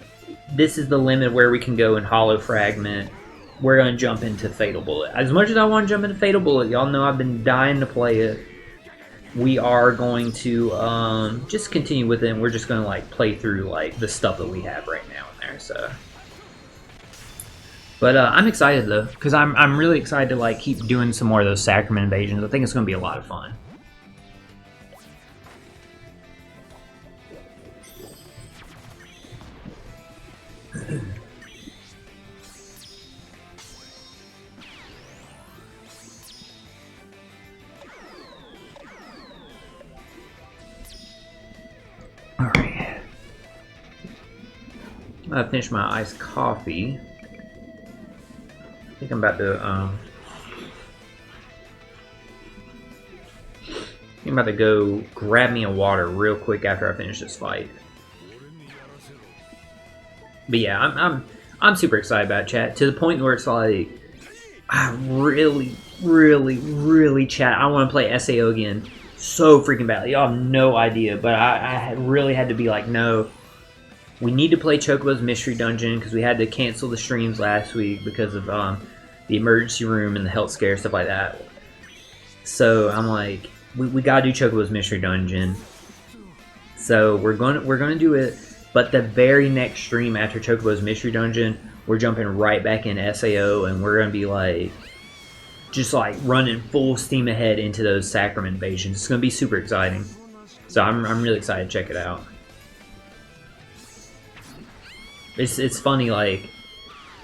this is the limit where we can go in Hollow Fragment. We're going to jump into Fatal Bullet. As much as I want to jump into Fatal Bullet, y'all know I've been dying to play it. We are going to just continue with it, and we're just going to, like, play through, like, the stuff that we have right now in there, so. But I'm excited though, because I'm really excited to like keep doing some more of those Sacrament Invasions. I think it's going to be a lot of fun. All right, I finished my iced coffee. I think I'm about to go grab me a water real quick after I finish this fight. But yeah, I'm super excited about chat, to the point where it's like I really chat. I want to play SAO again so freaking badly. Y'all have no idea, but I really had to be like, no. We need to play Chocobo's Mystery Dungeon because we had to cancel the streams last week because of the emergency room and the health scare, stuff like that. So I'm like, we gotta do Chocobo's Mystery Dungeon. So we're gonna do it, but the very next stream after Chocobo's Mystery Dungeon, we're jumping right back in SAO, and we're gonna be like, just like running full steam ahead into those Sacrament invasions. It's gonna be super exciting. So I'm really excited to check it out. It's funny, like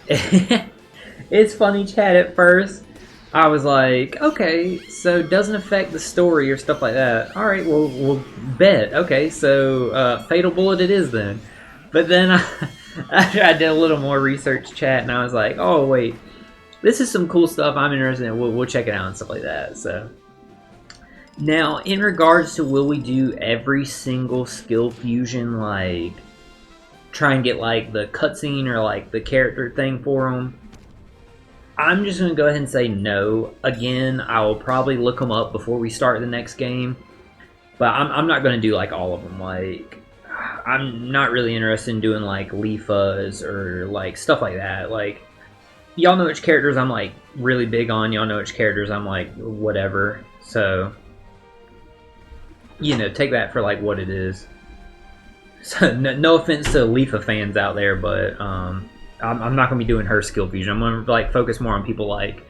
it's funny, chat. At first I was like, okay, so it doesn't affect the story or stuff like that. All right, well, we'll bet. Okay, so Fatal Bullet it is then. But then I did a little more research, chat, and I was like, oh wait, this is some cool stuff I'm interested in. We'll check it out and stuff like that. So now, in regards to will we do every single skill fusion, like try and get like the cutscene or like the character thing for them, I'm just going to go ahead and say no. Again, I will probably look them up before we start the next game. But I'm not going to do like all of them. Like, I'm not really interested in doing like Leafas or like stuff like that. Like, y'all know which characters I'm like really big on. Y'all know which characters I'm like whatever. So, you know, take that for like what it is. So, no offense to Leafa fans out there, but I'm not going to be doing her skill fusion. I'm going to like focus more on people like,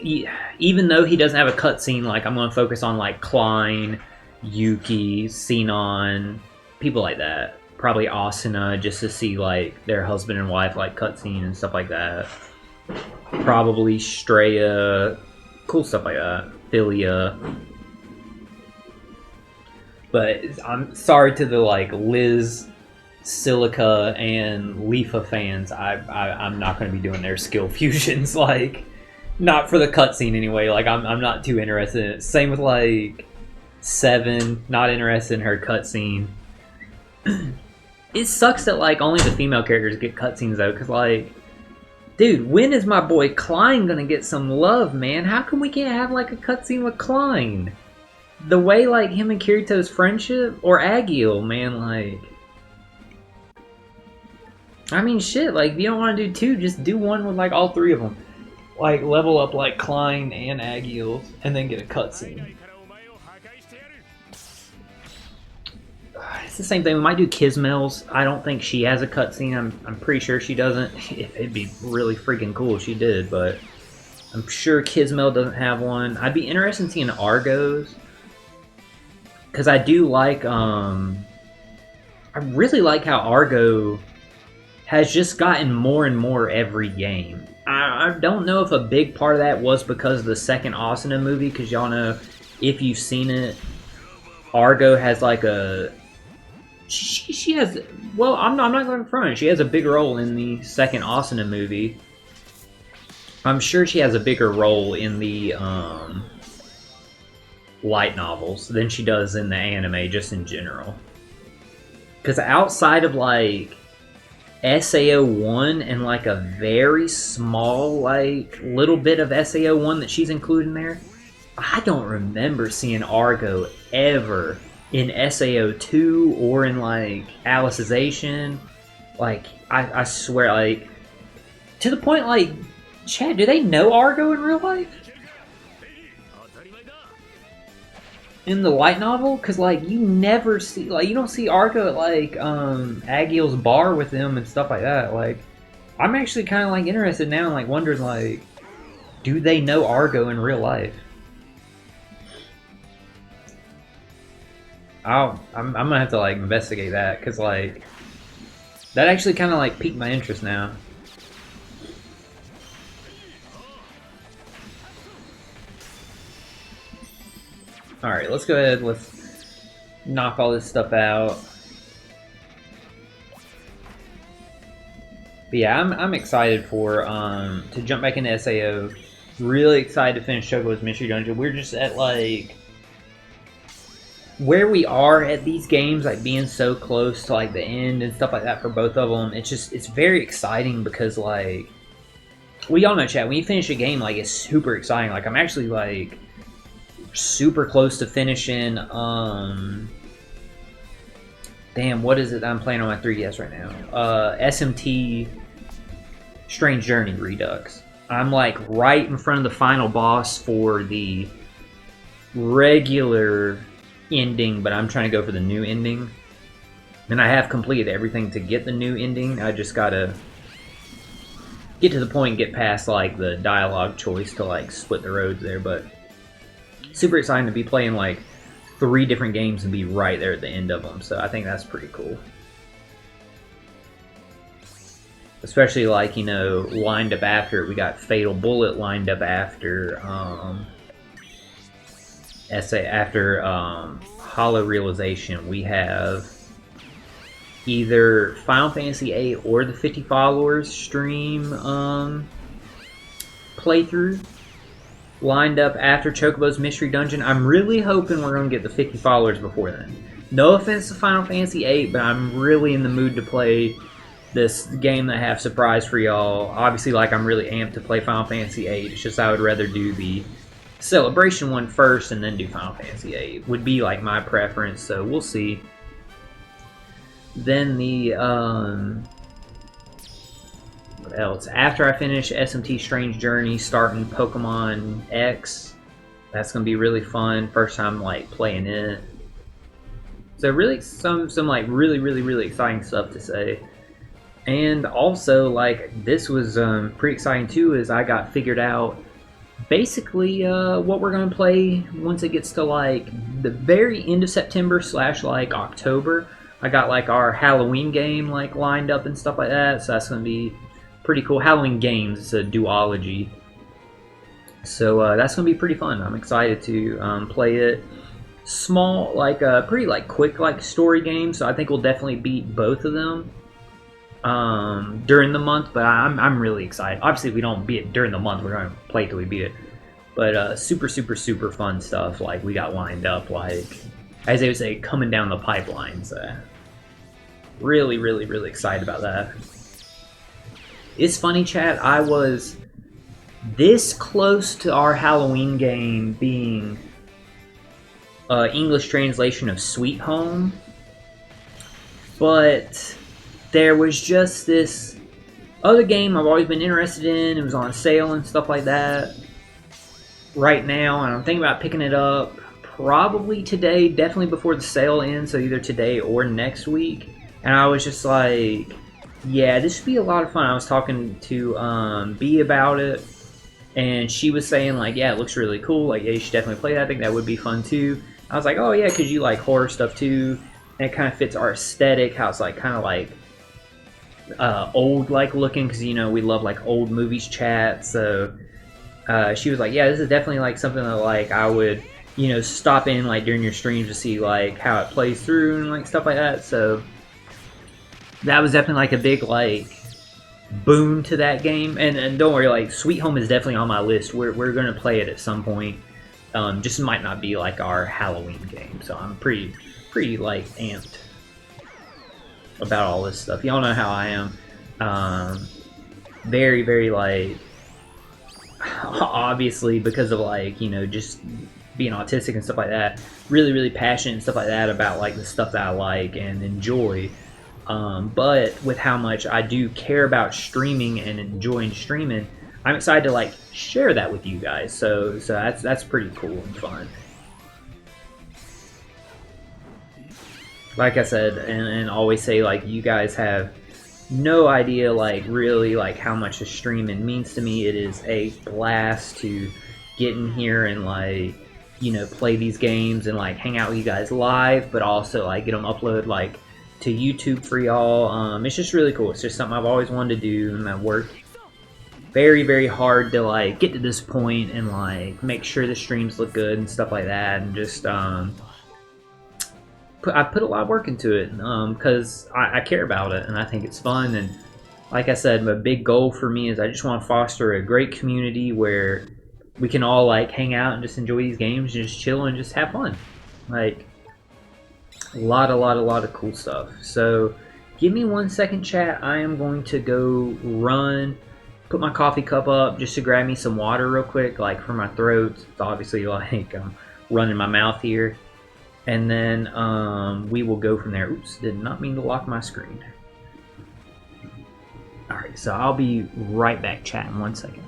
even though he doesn't have a cutscene, like I'm going to focus on like Klein, Yuki, Sinon, people like that. Probably Asuna, just to see like their husband and wife like cutscene and stuff like that. Probably Straya, cool stuff like that. Philia. But I'm sorry to the like Liz, Silica, and Leafa fans. I'm not going to be doing their skill fusions. Like, not for the cutscene anyway. Like, I'm not too interested in it. Same with like Seven. Not interested in her cutscene. It sucks that like only the female characters get cutscenes though, because like, dude, when is my boy Klein gonna get some love, man? How come we can't have like a cutscene with Klein? The way like him and Kirito's friendship, or Agiel, man, like, I mean, shit, like, if you don't want to do two, just do one with like all three of them. Like, level up like Klein and Agiel, and then get a cutscene. It's the same thing. We might do Kismel's. I don't think she has a cutscene. I'm pretty sure she doesn't. It'd be really freaking cool if she did, but I'm sure Kismel doesn't have one. I'd be interested in seeing Argo's, because I do like, I really like how Argo has just gotten more and more every game. I don't know if a big part of that was because of the second Asuna movie, because y'all know, if you've seen it, Argo has like a... She has... Well, I'm not going to front. She has a big role in the second Asuna movie. I'm sure she has a bigger role in the light novels than she does in the anime, just in general. Because outside of like SAO1 and like a very small like little bit of SAO1 that she's included in there, I don't remember seeing Argo ever in SAO2 or in like Alicization. Like, I swear, like, to the point, like, Chad, do they know Argo in real life? In the light novel? Because, like, you never see, like, you don't see Argo at, like, Agiel's bar with them and stuff like that. Like, I'm actually kind of, like, interested now and, like, wondering, like, do they know Argo in real life? I'm gonna have to, like, investigate that, because, like, that actually kind of, like, piqued my interest now. Alright, let's go ahead, let's knock all this stuff out. But yeah, I'm excited for, to jump back into SAO. Really excited to finish Chocobo's Mystery Dungeon. We're just at, like, where we are at these games, like, being so close to, like, the end and stuff like that for both of them. It's just, it's very exciting because, like, we all know, chat, when you finish a game, like, it's super exciting. Like, I'm actually, like, super close to finishing, damn, what is it that I'm playing on my 3DS right now? SMT Strange Journey Redux. I'm like right in front of the final boss for the regular ending, but I'm trying to go for the new ending. And I have completed everything to get the new ending. I just gotta get to the point and get past like the dialogue choice to like split the roads there. But super exciting to be playing like 3 different games and be right there at the end of them. So I think that's pretty cool. Especially like, you know, lined up after we got Fatal Bullet lined up after Hollow Realization. We have either Final Fantasy VIII or the 50 Followers stream playthrough lined up after Chocobo's Mystery Dungeon. I'm really hoping we're going to get the 50 Followers before then. No offense to Final Fantasy VIII, but I'm really in the mood to play this game that I have surprise for y'all. Obviously, like, I'm really amped to play Final Fantasy VIII. It's just I would rather do the Celebration one first and then do Final Fantasy VIII. Would be like my preference, so we'll see. Then the what else? After I finish SMT Strange Journey, starting Pokemon X. That's gonna be really fun. First time like playing it. So really some like really exciting stuff to say. And also like this was pretty exciting too, is I got figured out basically what we're gonna play once it gets to like the very end of September / like October. I got like our Halloween game like lined up and stuff like that, so that's gonna be pretty cool. Halloween games, it's a duology, so that's gonna be pretty fun. I'm excited to play it. Small, like pretty like quick like story game, so I think we'll definitely beat both of them during the month. But I'm really excited. Obviously, if we don't beat it during the month, we're gonna play till we beat it. But super fun stuff like we got lined up, like as they would say, coming down the pipeline. So really excited about that. It's funny, chat, I was this close to our Halloween game being English translation of Sweet Home, but there was just this other game I've always been interested in. It was on sale and stuff like that right now, and I'm thinking about picking it up probably today, definitely before the sale ends, so either today or next week. And I was just like, yeah, this would be a lot of fun. I was talking to B about it, and she was saying like, yeah, it looks really cool, like, yeah, you should definitely play that. I think that would be fun too. I was like, oh yeah, because you like horror stuff too, and it kind of fits our aesthetic, how it's like kind of like old like looking, because you know we love like old movies chat. So she was like, yeah, this is definitely like something that like I would, you know, stop in like during your streams to see like how it plays through and like stuff like that. So that was definitely like a big like boon to that game. And don't worry, like Sweet Home is definitely on my list. We're gonna play it at some point. Just might not be like our Halloween game. So I'm pretty like amped about all this stuff. Y'all know how I am. Very like, obviously because of like, you know, just being autistic and stuff like that, really passionate and stuff like that about like the stuff that I like and enjoy. But with how much I do care about streaming and enjoying streaming, I'm excited to like share that with you guys. So that's pretty cool and fun. Like I said, and always say, like, you guys have no idea, like, really, like, how much the streaming means to me. It is a blast to get in here and, like, you know, play these games and, like, hang out with you guys live, but also, like, get them uploaded, like, to YouTube for y'all. It's just really cool. It's just something I've always wanted to do, and I've worked very hard to, like, get to this point and, like, make sure the streams look good and stuff like that, and just, I put a lot of work into it because I care about it and I think it's fun. And like I said, a big goal for me is I just want to foster a great community where we can all like hang out and just enjoy these games and just chill and just have fun. Like a lot of cool stuff. So give me 1 second, chat. I am going to go run, put my coffee cup up just to grab me some water real quick, like for my throat. It's obviously like I'm running my mouth here. And then we will go from there. Oops, did not mean to lock my screen. Alright, so I'll be right back, chat, in 1 second.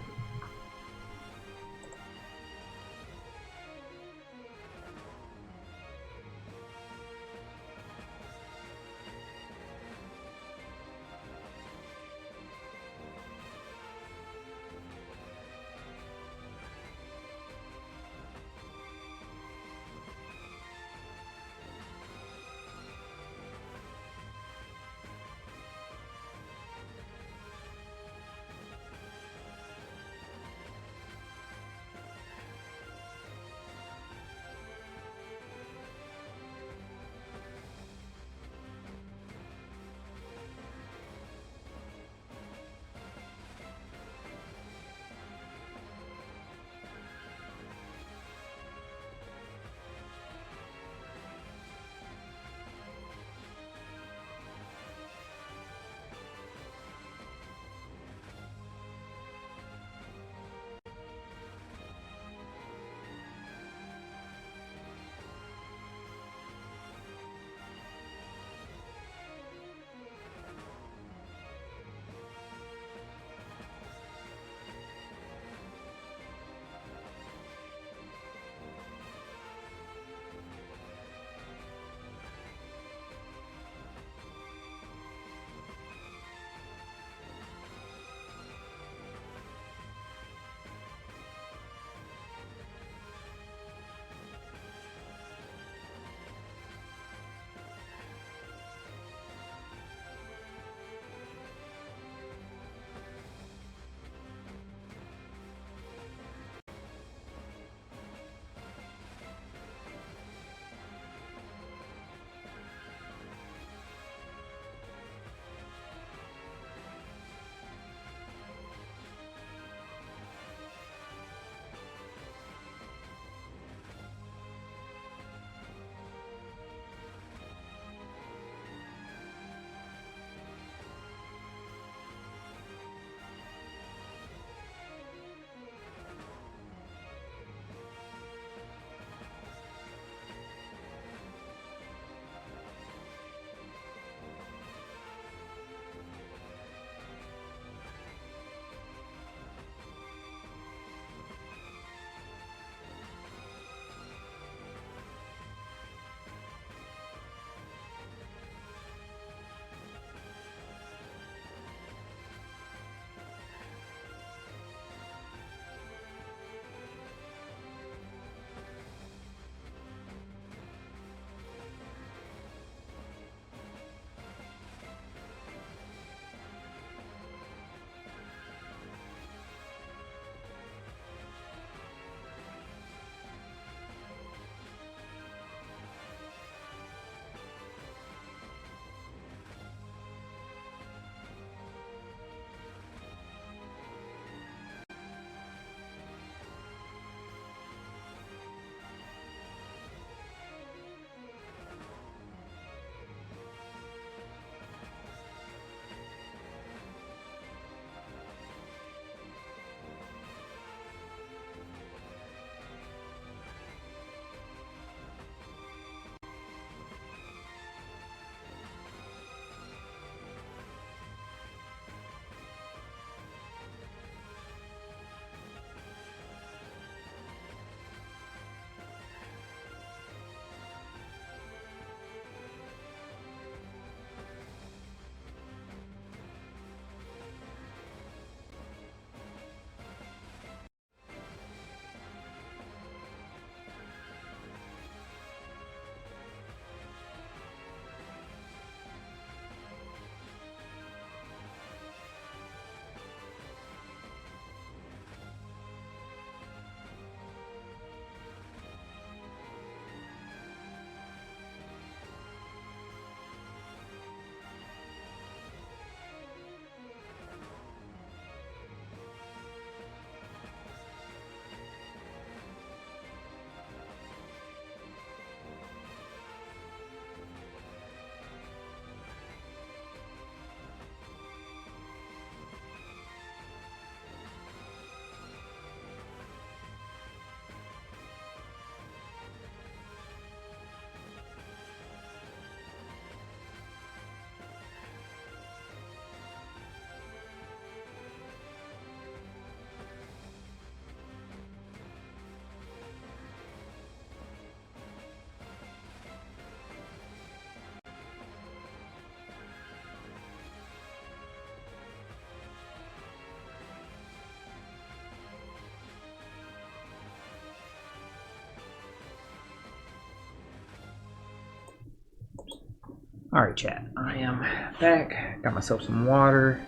Alright, chat. I am back. Got myself some water.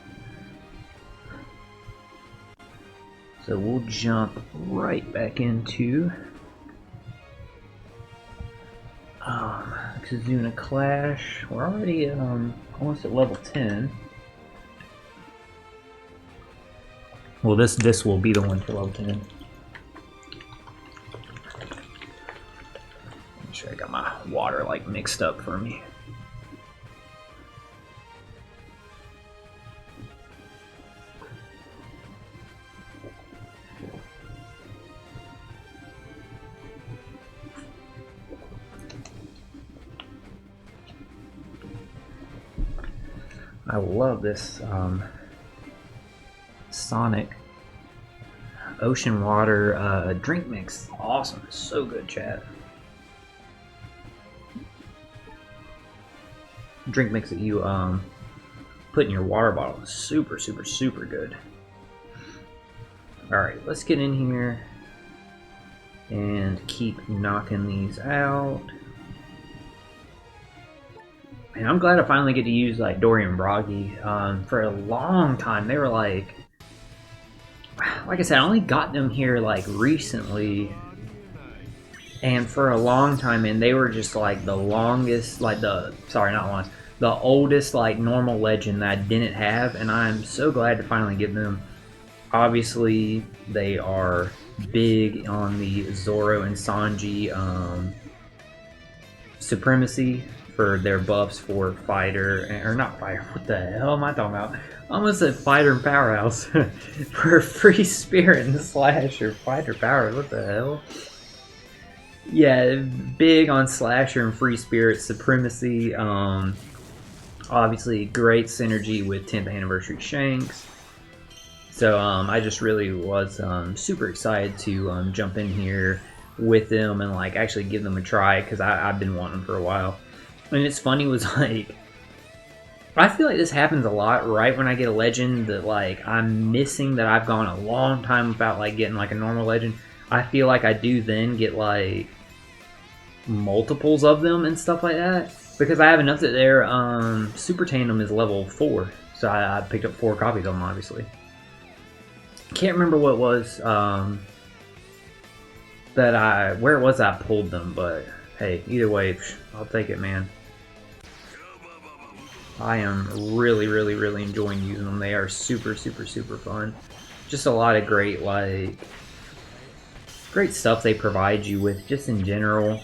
So we'll jump right back into Kazuna Clash. We're already almost at level 10. Well, this will be the one for level 10. Make sure I got my water like mixed up for me. I love this Sonic Ocean Water drink mix. Awesome. So good, chat. Drink mix that you put in your water bottle is super, super, super good. Alright, let's get in here and keep knocking these out. And I'm glad I finally get to use like Dorian Bragi. For a long time, they were like I said, I only got them here like recently, and for a long time, and they were just like the longest, like the oldest like normal legend that I didn't have, and I'm so glad to finally get them. Obviously, they are big on the Zoro and Sanji supremacy for their buffs for fighter, or not fighter, what the hell am I talking about? I almost said fighter and powerhouse. For free spirit and slasher, fighter power, what the hell? Yeah, big on slasher and free spirit supremacy. Obviously great synergy with 10th anniversary Shanks. So I just really was super excited to jump in here with them and like actually give them a try, because I've been wanting them for a while. And it's funny, was like, I feel like this happens a lot right when I get a legend that like I'm missing, that I've gone a long time without like getting like a normal legend. I feel like I do then get like multiples of them and stuff like that, because I have enough that their Super Tandem is level 4, so I picked up 4 copies of them. Obviously, can't remember what it was where it was I pulled them, but hey, either way, I'll take it, man. I am really, really, really enjoying using them. They are super, super, super fun. Just a lot of great, like, great stuff they provide you with, just in general.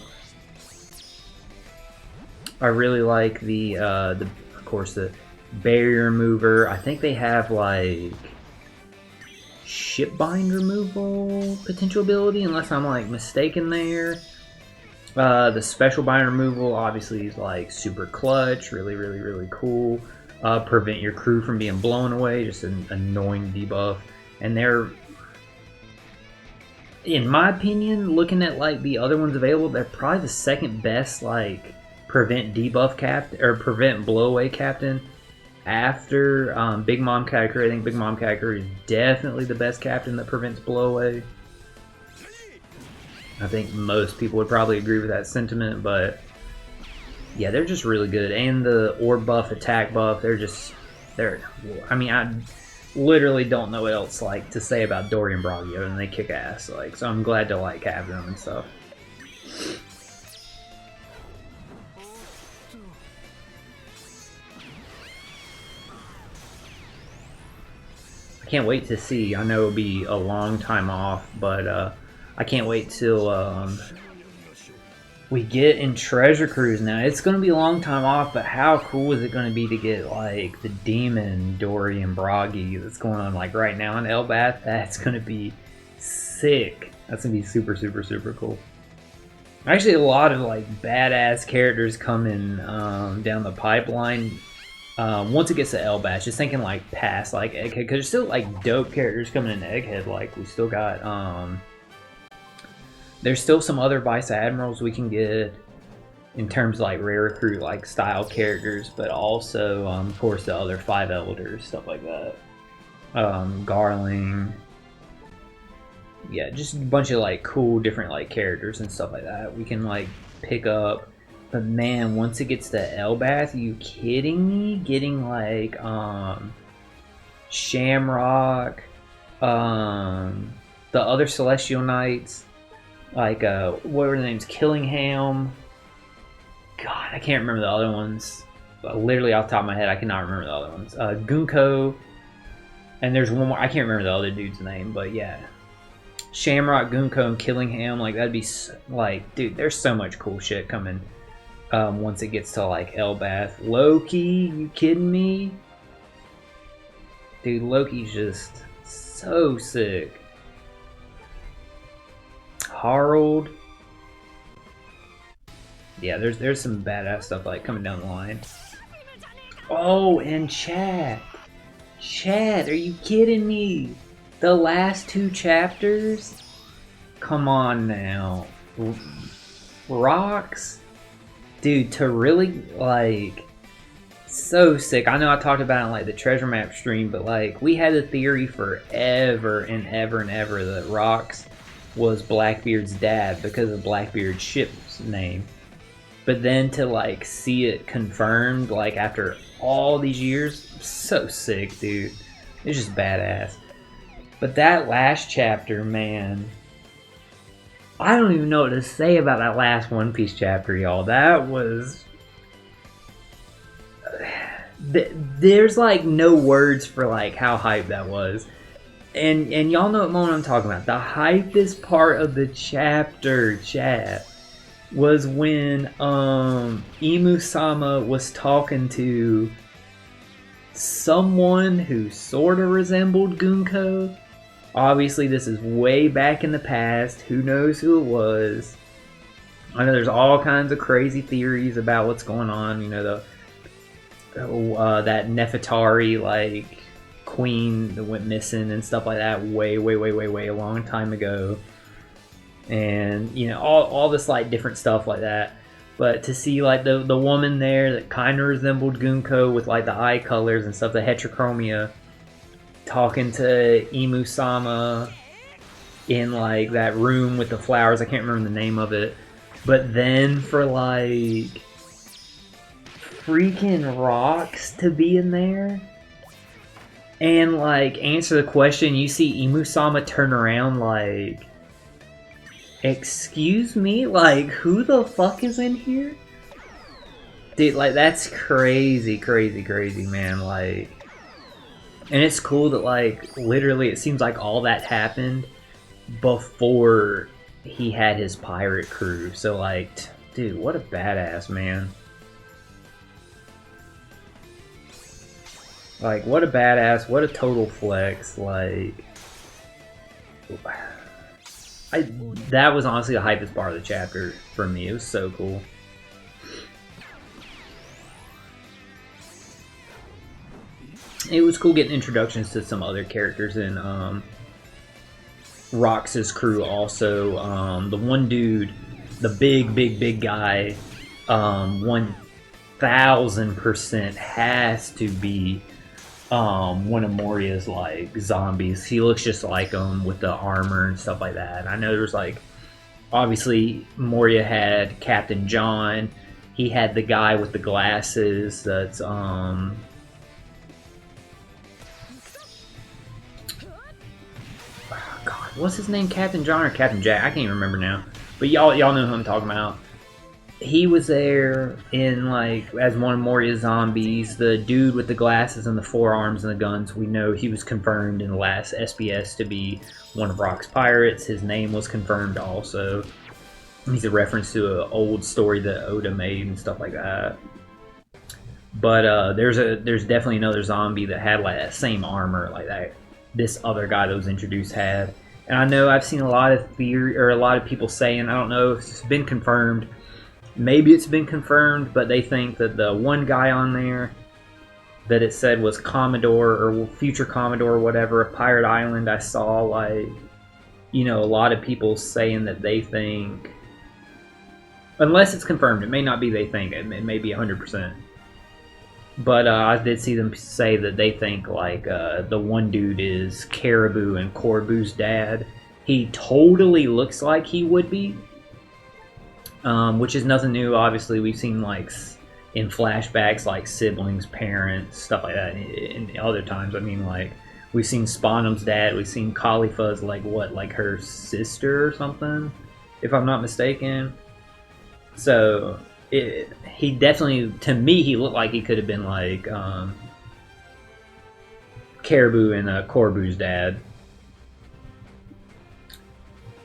I really like the of course, the barrier remover. I think they have, like, ship bind removal potential ability, unless I'm, like, mistaken there. The special bind removal obviously is like super clutch, really, really, really cool. Prevent your crew from being blown away, just an annoying debuff. And they're, in my opinion, looking at like the other ones available, they're probably the second best like prevent debuff captain, or prevent blowaway captain, after Big Mom Katakuri. I think Big Mom Katakuri is definitely the best captain that prevents blowaway. I think most people would probably agree with that sentiment, but yeah, they're just really good. And the orb buff, attack buff, I mean, I literally don't know what else like to say about Dorian Bragi, and they kick ass. Like, so I'm glad to like have them and stuff. I can't wait to see. I know it'll be a long time off, but I can't wait till we get in Treasure Cruise. Now, it's going to be a long time off, but how cool is it going to be to get, like, the Demon Dorian Bragi that's going on, like, right now in Elbath? That's going to be sick. That's going to be super, super, super cool. Actually, a lot of, like, badass characters coming down the pipeline once it gets to Elbath. Just thinking, like, past, like, Egghead, because there's still, like, dope characters coming in Egghead. Like, we still got, there's still some other Vice Admirals we can get in terms of like rare recruit like style characters, but also of course the other 5 elders, stuff like that. Garling, yeah, just a bunch of like cool different like characters and stuff like that we can like pick up. But man, once it gets to Elbath, are you kidding me? Getting like Shamrock, the other Celestial Knights, like what were the names? Killingham. God, I can't remember the other ones. Literally off the top of my head, I cannot remember the other ones. Gunko, and there's one more. I can't remember the other dude's name, but yeah. Shamrock, Gunko, and Killingham, like that'd be like, dude, there's so much cool shit coming once it gets to like Elbath. Loki, you kidding me? Dude, Loki's just so sick. Harold. Yeah, there's some badass stuff like coming down the line. Oh, and Chat. Chat, are you kidding me? The last 2 chapters? Come on now. Rocks? Dude, to really, like, so sick. I know I talked about it in, like, the treasure map stream, but, like, we had a theory forever and ever and ever that Rocks was Blackbeard's dad because of Blackbeard's ship's name. But then to, like, see it confirmed, like, after all these years, so sick, dude. It's just badass. But that last chapter, man, I don't even know what to say about that last One Piece chapter, y'all. That was... There's, like, no words for, like, how hype that was. And y'all know what moment I'm talking about. The hypest part of the chapter, chat, was when Imu-sama was talking to someone who sort of resembled Gunko. Obviously, this is way back in the past. Who knows who it was? I know there's all kinds of crazy theories about what's going on. You know, that Nefertari, like, queen that went missing and stuff like that way a long time ago. And, you know, all this, like, different stuff like that. But to see, like, the woman there that kind of resembled Gunko with, like, the eye colors and stuff, the heterochromia, talking to Imu-sama in, like, that room with the flowers. I can't remember the name of it. But then for, like, freaking Rocks to be in there and, like, answer the question, you see Imu-sama turn around, like, excuse me? Like, who the fuck is in here? Dude, like, that's crazy, man. Like, and it's cool that, like, literally it seems like all that happened before he had his pirate crew. So, like, dude, what a badass, man. Like, what a badass, what a total flex. Like, that was honestly the hypest part of the chapter for me. It was so cool. It was cool getting introductions to some other characters in Rox's crew also. The one dude, the big guy, 1000% has to be one of Moria's, like, zombies. He looks just like him with the armor and stuff like that. I know there's, like, obviously Moria had Captain John. He had the guy with the glasses that's God, what's his name? Captain John or Captain Jack? I can't even remember now. But y'all know who I'm talking about. He was there in, like, as one of Moria's zombies. The dude with the glasses and the forearms and the guns, we know he was confirmed in the last SBS to be one of Rock's pirates. His name was confirmed also. He's a reference to an old story that Oda made and stuff like that. But there's definitely another zombie that had, like, that same armor like that this other guy that was introduced had. And I know I've seen a lot of theory, or a lot of people saying, I don't know if it's been confirmed, maybe it's been confirmed, but they think that the one guy on there that it said was Commodore or future Commodore or whatever, of Pirate Island, I saw, like, you know, a lot of people saying that they think, unless it's confirmed, it may not be they think, it may be 100%. But I did see them say that they think, like, the one dude is Caribou and Corbu's dad. He totally looks like he would be. which is nothing new. Obviously, we've seen like in flashbacks like siblings, parents, stuff like that. In other times, I mean, like we've seen Spanum's dad, we've seen Khalifa's like what, like her sister or something, if I'm not mistaken. So he definitely, to me, he looked like he could have been like Caribou and Corbu's dad,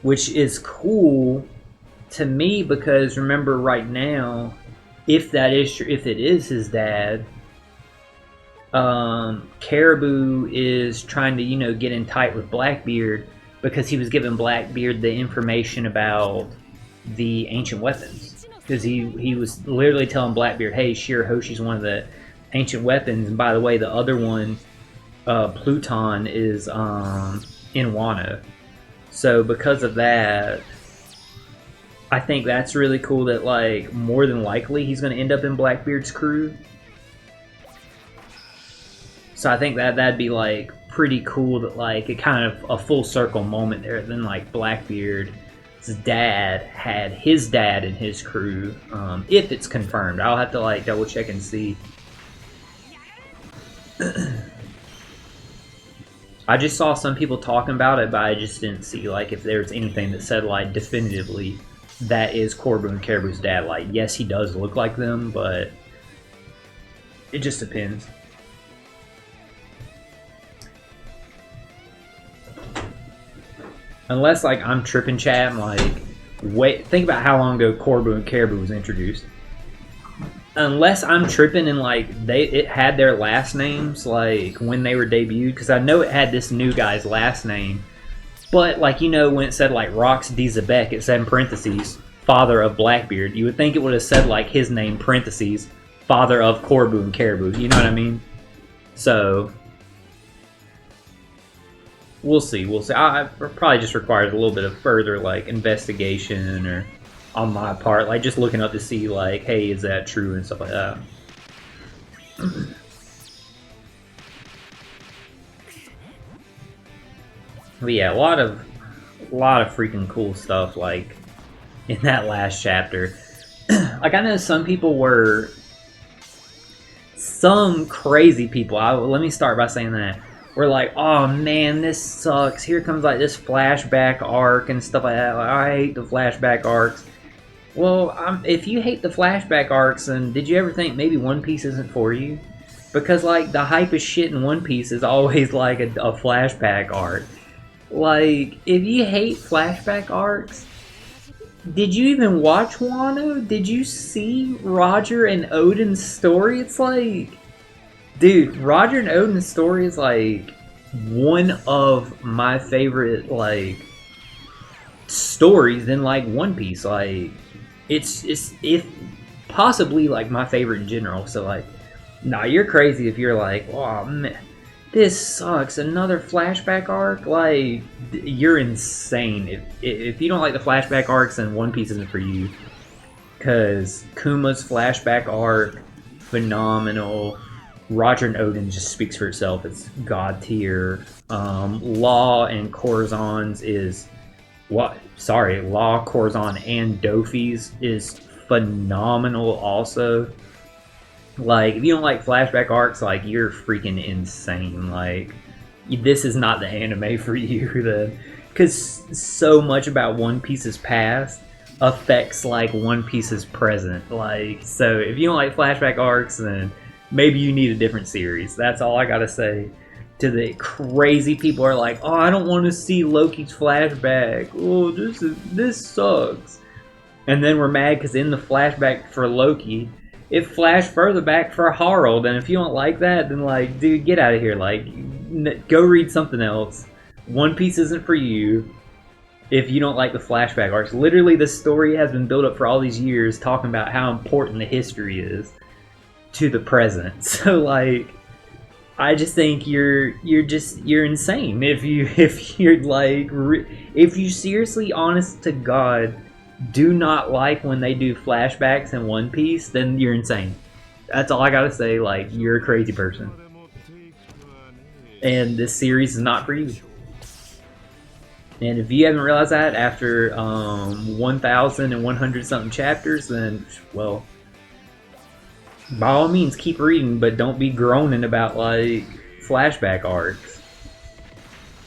which is cool to me because remember, right now, if that is true, if it is his dad, Caribou is trying to, you know, get in tight with Blackbeard because he was giving Blackbeard the information about the ancient weapons. Because he was literally telling Blackbeard, hey, Shirahoshi's one of the ancient weapons, and by the way, the other one, Pluton, is in Wano. So because of that, I think that's really cool that, like, more than likely he's going to end up in Blackbeard's crew. So I think that'd be, like, pretty cool that, like, it kind of a full circle moment there. Then, like, Blackbeard's dad had his dad in his crew, if it's confirmed. I'll have to, like, double check and see. I just saw some people talking about it, but I just didn't see, like, if there's anything that said, like, definitively that is Corbu and Caribou's dad. Like, yes, he does look like them, but it just depends. Unless, like, I'm tripping, chat, and, like, wait, think about how long ago Corbu and Caribou was introduced. Unless I'm tripping and, like, it had their last names, like, when they were debuted, because I know it had this new guy's last name, but, like, you know, when it said, like, Rox D. Zebek, it said in parentheses, father of Blackbeard. You would think it would have said, like, his name, parentheses, father of Corbu and Caribou. You know what I mean? So we'll see. We'll see. It probably just requires a little bit of further, like, investigation or on my part, like, just looking up to see, like, hey, is that true and stuff like that. But yeah, a lot of freaking cool stuff, like, in that last chapter. Like, I know some people were, some crazy people, let me start by saying that, were like, oh man, this sucks, here comes, like, this flashback arc and stuff like that. Like, I hate the flashback arcs. Well, if you hate the flashback arcs, then did you ever think maybe One Piece isn't for you? Because, like, the hypest shit in One Piece is always, like, a flashback arc. Like, if you hate flashback arcs, did you even watch Wano? Did you see Roger and Odin's story? It's like, dude, Roger and Odin's story is, like, one of my favorite, like, stories in, like, One Piece. Like, it's if possibly, like, my favorite in general. So, like, nah, you're crazy if you're like, oh man, this sucks, another flashback arc. Like, you're insane. If you don't like the flashback arcs, then One Piece isn't for you. Because Kuma's flashback arc, phenomenal. Roger and Odin just speaks for itself. It's god tier. Law and Corazon's is what? Sorry, Law, Corazon, and Dofi's is phenomenal also. Like, if you don't like flashback arcs, like, you're freaking insane. Like, this is not the anime for you then. Because so much about One Piece's past affects, like, One Piece's present. Like, so if you don't like flashback arcs, then maybe you need a different series. That's all I gotta say. To the crazy people who are like, oh, I don't want to see Loki's flashback. Oh, this sucks. And then we're mad because in the flashback for Loki, it flashed further back for Harold. And if you don't like that, then, like, dude, get out of here. Like, go read something else. One Piece isn't for you if you don't like the flashback arcs. Literally, the story has been built up for all these years talking about how important the history is to the present. So, like, I just think you're insane if you're like, if you seriously, honest to God, do not like when they do flashbacks in One Piece, then you're insane. That's all I gotta say. Like, you're a crazy person, and this series is not for you. And if you haven't realized that after 1,100 something chapters, then, well, by all means keep reading, but don't be groaning about, like, flashback arcs.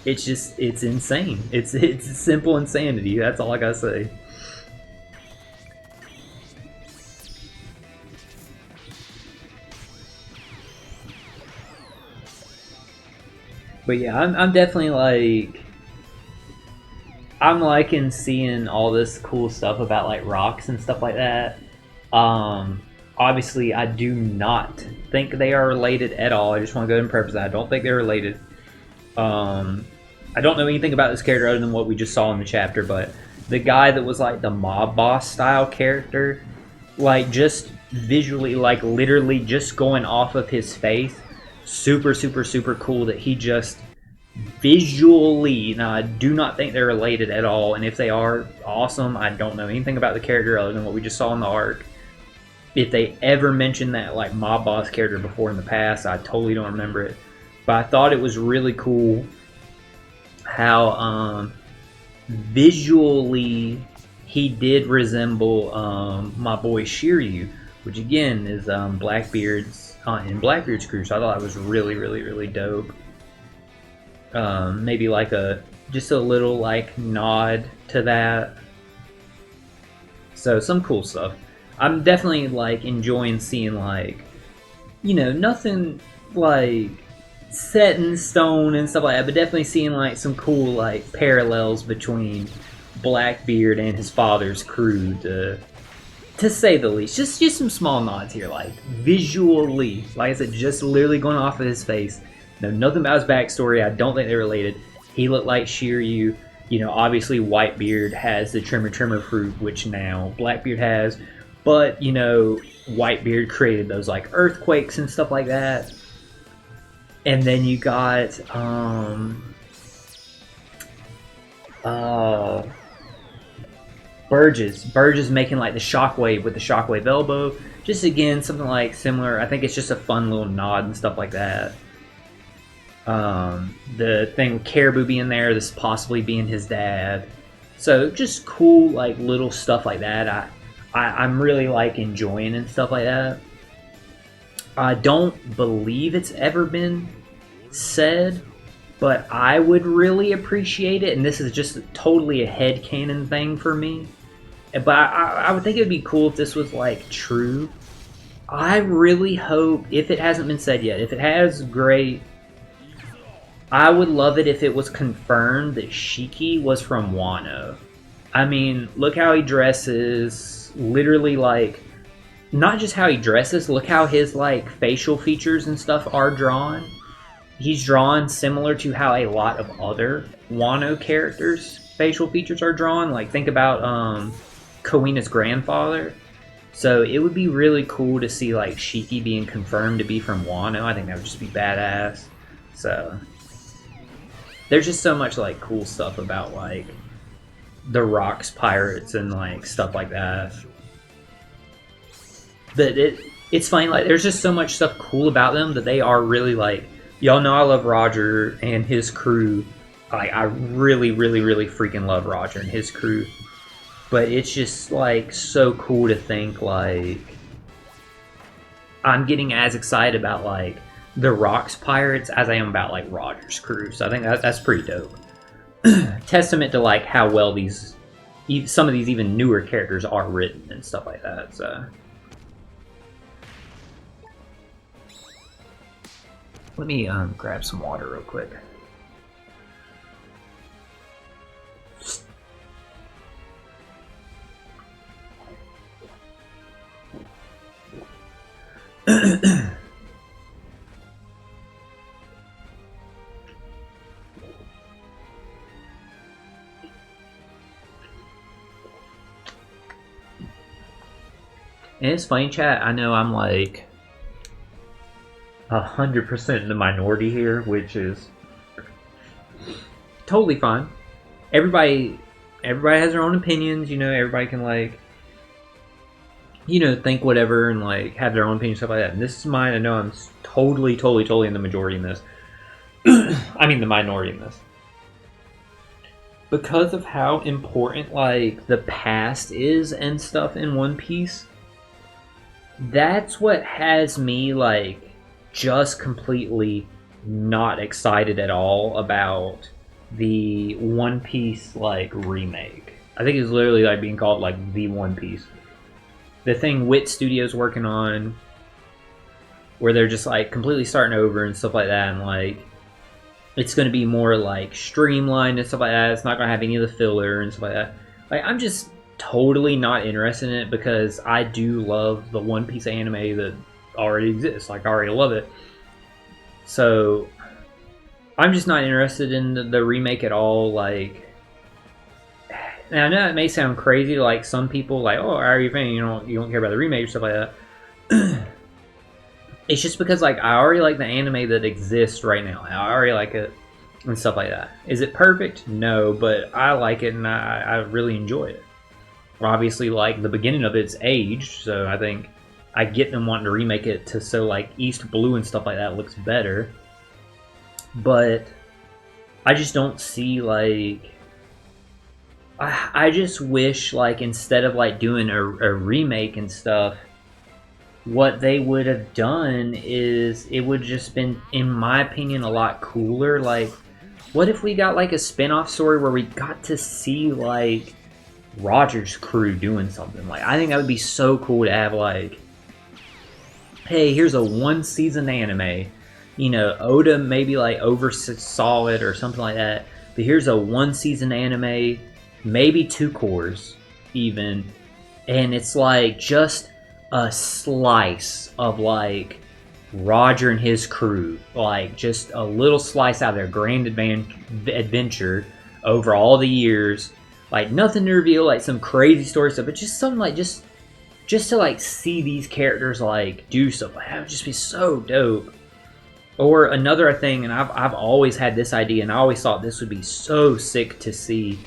It's just, it's insane. It's simple insanity. That's all I gotta say. But yeah, I'm definitely like, I'm liking seeing all this cool stuff about like rocks and stuff like that. Obviously, I do not think they are related at all. I just want to go ahead and preface that. I don't think they're related. I don't know anything about this character other than what we just saw in the chapter, but the guy that was like the mob boss style character, like just visually, like literally just going off of his face, super, super, super cool that he just visually, now I do not think they're related at all, and if they are, awesome. I don't know anything about the character other than what we just saw in the arc. If they ever mentioned that like mob boss character before in the past, I totally don't remember it. But I thought it was really cool how visually he did resemble my boy Shiryu, which again is Blackbeard's in Blackbeard's crew. So I thought it was really, really, really dope. Maybe like just a little like nod to that. So some cool stuff. I'm definitely like enjoying seeing like, you know, nothing like set in stone and stuff like that, but definitely seeing like some cool like parallels between Blackbeard and his father's crew, to say the least. Just some small nods here, like visually, like I said, just literally going off of his face. Know nothing about his backstory. I don't think they're related. He looked like Shiryu. You know, obviously Whitebeard has the Tremor fruit, which now Blackbeard has. But, you know, Whitebeard created those, like, earthquakes and stuff like that. And then you got, Burgess making, like, the shockwave with the shockwave elbow. Just, again, something, like, similar. I think it's just a fun little nod and stuff like that. The thing with Caribou being there, this possibly being his dad. So, just cool, like, little stuff like that. I'm really like enjoying and stuff like that. I don't believe it's ever been said, but I would really appreciate it, and this is just totally a headcanon thing for me. But I would think it would be cool if this was like true. I really hope, if it hasn't been said yet, if it has, great. I would love it if it was confirmed that Shiki was from Wano. I mean, look how he dresses. Literally, like, not just how he dresses, look how his, like, facial features and stuff are drawn. He's drawn similar to how a lot of other Wano characters' facial features are drawn. Like, think about Kawina's grandfather. So it would be really cool to see, like, Shiki being confirmed to be from Wano. I think that would just be badass. So there's just so much, like, cool stuff about, like, the Rocks pirates and like stuff like that. But it's funny, like there's just so much stuff cool about them that they are really like, y'all know I love Roger and his crew. Like I really, really, really freaking love Roger and his crew. But it's just like so cool to think like I'm getting as excited about like the Rocks pirates as I am about like Roger's crew. So I think that's pretty dope. Testament to like how well these some of these even newer characters are written and stuff like that. So let me grab some water real quick. And it's funny, chat. I know I'm like 100% in the minority here, which is totally fine. Everybody has their own opinions. You know, everybody can like, you know, think whatever and like have their own opinion, stuff like that. And this is mine. I know I'm totally in the majority in this. I mean, the minority in this. because of how important like the past is and stuff in One Piece, that's what has me like just completely not excited at all about the One Piece like remake. I think it's literally like being called like the One Piece. The thing Wit Studios working on, where they're just like completely starting over and stuff like that, and like it's going to be more like streamlined and stuff like that. It's not going to have any of the filler and stuff like that. Like, I'm just totally not interested in it because I do love the One Piece anime that already exists. Like, I already love it. So I'm just not interested in the remake at all. Like, now I know it may sound crazy to like some people, like, oh, are you fan? You don't care about the remake or stuff like that. It's just because like I already like the anime that exists right now. I already like it and stuff like that. Is it perfect? No, but I like it and I really enjoy it. Obviously, like the beginning of it's aged, so I think I get them wanting to remake it to so like East Blue and stuff like that looks better. But I just don't see like. I just wish like instead of like doing a remake and stuff, what they would have done is it would just been, in my opinion, a lot cooler. Like, what if we got like a spin-off story where we got to see like Roger's crew doing something? Like, I think that would be so cool to have like, hey, here's a one-season anime. You know, Oda maybe like oversaw it or something like that. But here's a one-season anime, maybe 2 cours even, and it's like just a slice of like Roger and his crew, like just a little slice out of their grand adventure over all the years. Like nothing to reveal, like some crazy story stuff, but just something like just to like see these characters like do stuff. Like that would just be so dope. Or another thing, and I've always had this idea, and I always thought this would be so sick to see.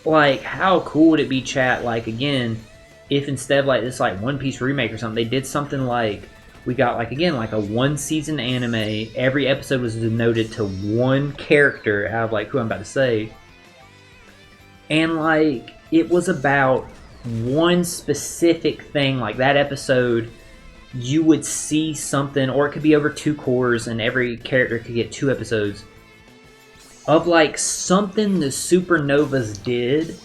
Like how cool would it be, chat? Like again, if instead of like this like One Piece remake or something, they did something like we got like again like a 1-season anime. Every episode was devoted to one character out of like who I'm about to say, and like it was about one specific thing. Like that episode, you would see something, or it could be over 2 cours, and every character could get 2 episodes of like something the Supernovas did.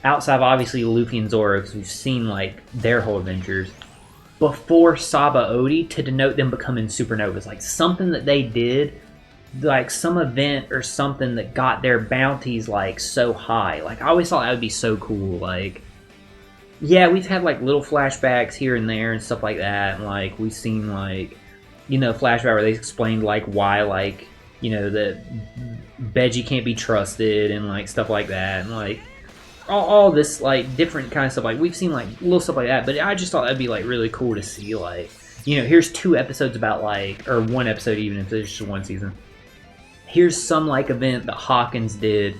Outside of obviously Luffy and Zoro, because we've seen like their whole adventures before Saba Odi, to denote them becoming supernovas. Like something that they did, like some event or something that got their bounties like so high. Like I always thought that would be so cool. Like, yeah, we've had like little flashbacks here and there and stuff like that, and like we've seen like, you know, flashback where they explained like why like, you know, that Beji can't be trusted and like stuff like that, and like all this like different kind of stuff. Like we've seen like little stuff like that, but I just thought that'd be like really cool to see. Like, you know, here's 2 episodes about like, or 1 episode even if it's just 1 season. Here's some like event that Hawkins did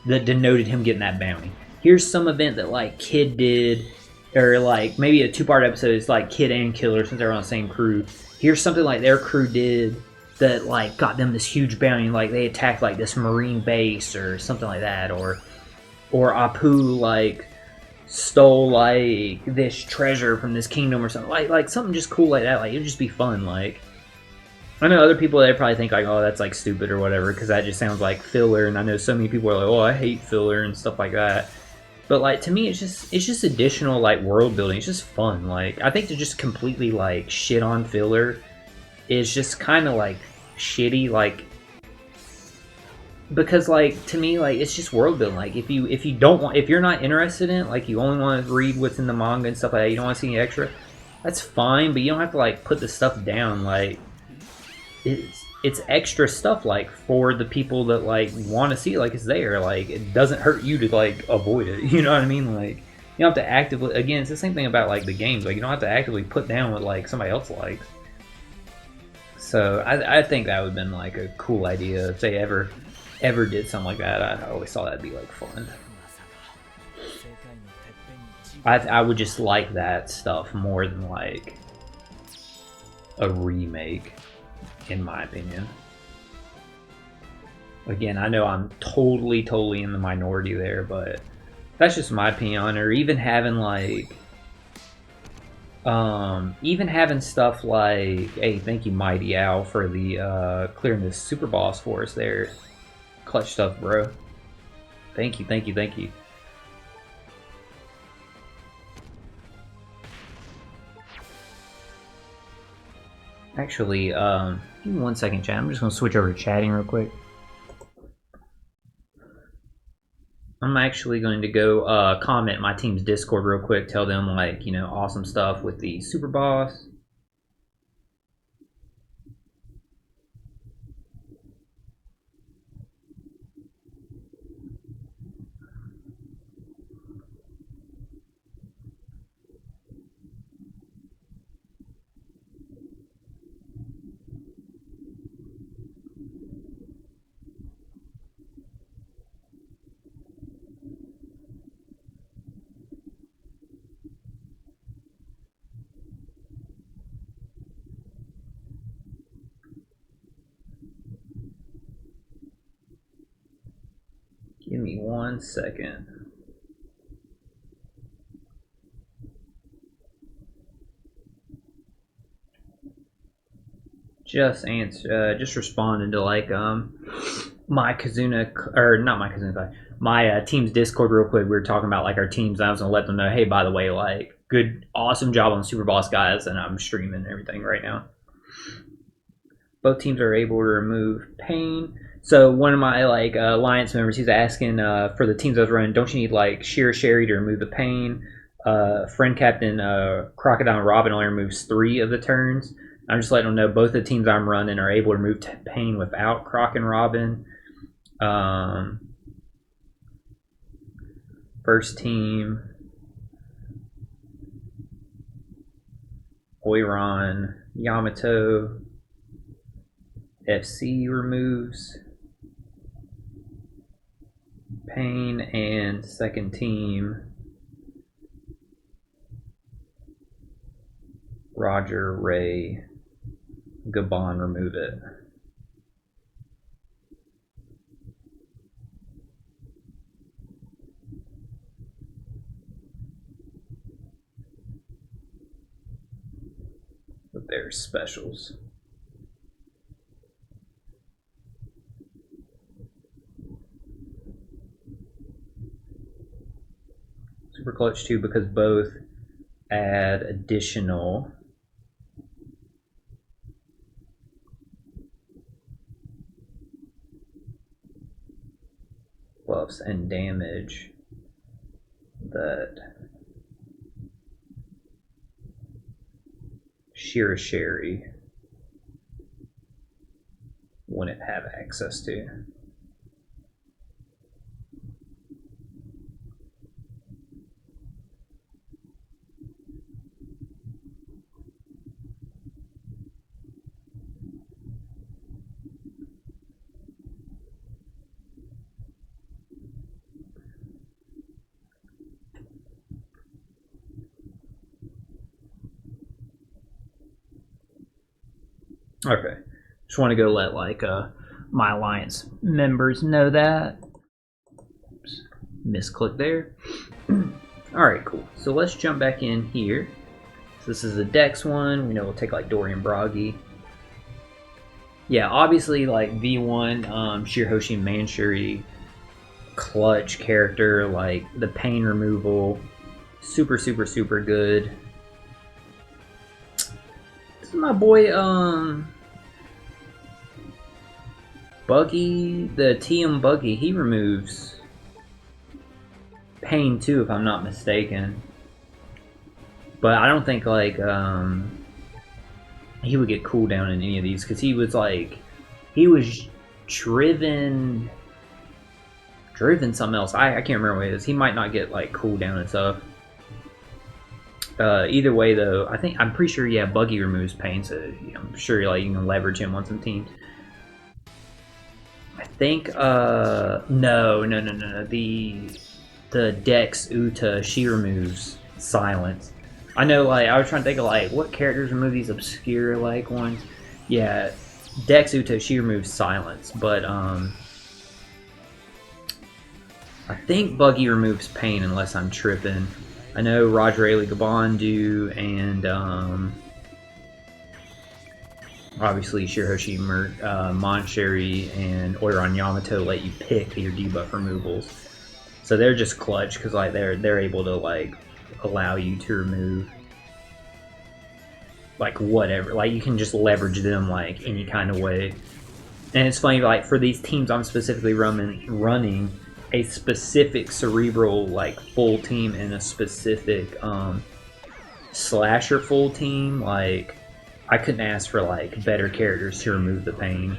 that denoted him getting that bounty. Here's some event that like Kid did, or like maybe a 2-part episode is like Kid and Killer since they're on the same crew. Here's something like their crew did that like got them this huge bounty. Like they attacked like this marine base or something like that, or Apu like stole like this treasure from this kingdom or something, like something just cool like that. Like it'd just be fun. Like I know other people, they probably think like, oh, that's like stupid or whatever, because that just sounds like filler, and I know so many people are like, oh, I hate filler and stuff like that. But like to me, it's just additional like world building. It's just fun. Like I think to just completely like shit on filler is just kind of like shitty. Like, because like to me, like it's just world building. Like if you don't want, if you're not interested in it, like you only want to read what's in the manga and stuff like that, you don't want to see any extra, that's fine, but you don't have to like put the stuff down. Like it's extra stuff like for the people that like want to see it. Like it's there. Like it doesn't hurt you to like avoid it. You know what I mean? Like you don't have to actively, again, it's the same thing about like the games. Like you don't have to actively put down what like somebody else likes. So I think that would have been like a cool idea if they ever did something like that. I always thought that'd be like fun. I would just like that stuff more than like a remake, in my opinion. Again, I know I'm totally in the minority there, but that's just my opinion on it. Or even having like, even having stuff like, hey, thank you, Mighty Owl, for the clearing this super boss for us there. Clutch stuff, bro. Thank you, thank you, thank you. Actually, give me 1 second, chat. I'm just gonna switch over to chatting real quick. I'm actually going to go comment my team's Discord real quick, tell them like, you know, awesome stuff with the super boss. Give me 1 second. Just responding to like my Kazuna, or not my Kazuna, my team's Discord real quick. We were talking about like our teams. And I was gonna let them know, hey, by the way, like good, awesome job on Super Boss, guys, and I'm streaming everything right now. Both teams are able to remove pain. So one of my like alliance members, he's asking for the teams I was running, don't you need like Sheer Sherry to remove the pain? Friend Captain Crocodile Robin only removes 3 of the turns. I'm just letting them know both the teams I'm running are able to remove pain without Croc and Robin. First team, Oiron, Yamato, FC removes pain, and second team, Roger, Ray, Gabon remove it. With their specials. Super clutch too, because both add additional buffs and damage that Sheer Sherry wouldn't have access to. Okay, just want to go let like my alliance members know that. Oops, misclick there. All right, cool. So let's jump back in here. So this is the Dex one. We know we'll take like Dorian Bragi. Yeah, obviously like V1, Sheer Hoshi Manshuri, clutch character, like the pain removal, super good. This is my boy Buggy, the TM Buggy. He removes pain too, if I'm not mistaken. But I don't think like he would get cooldown in any of these, because he was like, he was driven something else. I can't remember what it is. He might not get like cooldown and stuff. Either way though, I'm pretty sure, yeah, Buggy removes pain, so I'm sure like you can leverage him on some teams. I think no. The Dex Uta, she removes silence. I know, like, I was trying to think of like what characters remove these obscure like ones. Yeah, Dex Uta, she removes silence, but I think Buggy removes pain unless I'm tripping. I know Roger Ailey Gabon do, and obviously Shirahoshi Monastery and Oiran Yamato let you pick your debuff removals. So they're just clutch because like they're able to like allow you to remove like whatever. Like you can just leverage them like any kind of way. And it's funny, like for these teams I'm specifically running a specific cerebral like full team and a specific slasher full team. Like I couldn't ask for like better characters to remove the pain.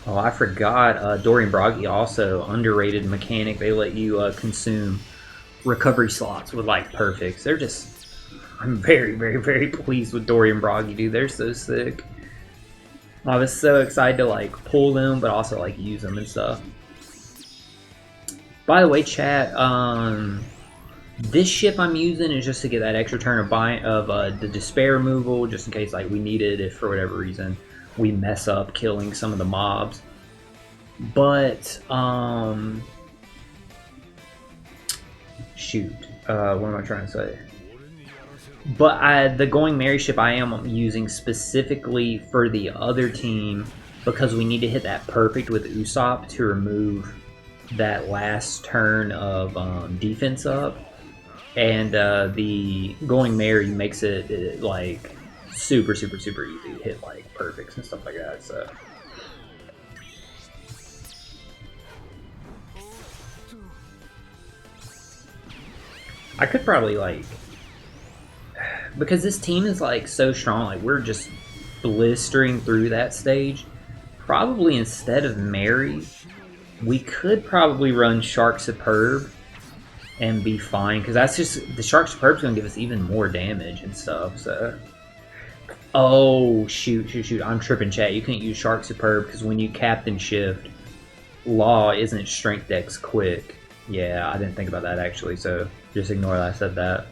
Oh, I forgot. Dorian Broggy also underrated mechanic. They let you consume recovery slots with like perfects. They're just, I'm very, very, very pleased with Dorian Broggy, dude. They're so sick. I was so excited to like pull them, but also like use them and stuff. By the way, chat, this ship I'm using is just to get that extra turn of the despair removal, just in case like we need it if for whatever reason we mess up killing some of the mobs. But shoot, what am I trying to say? But the Going Merry ship I am using specifically for the other team because we need to hit that perfect with Usopp to remove that last turn of defense up. And the Going Merry makes it like super, super, super easy to hit like perfects and stuff like that. So I could probably like, because this team is like so strong, like we're just blistering through that stage. Probably instead of Mary, we could probably run Shark Superb and be fine, because that's just, the Shark Superb's gonna give us even more damage and stuff. So oh shoot, I'm tripping, chat. You can't use Shark Superb because when you Captain Shift, Law isn't Strength Dex quick. Yeah, I didn't think about that actually, so just ignore that I said that.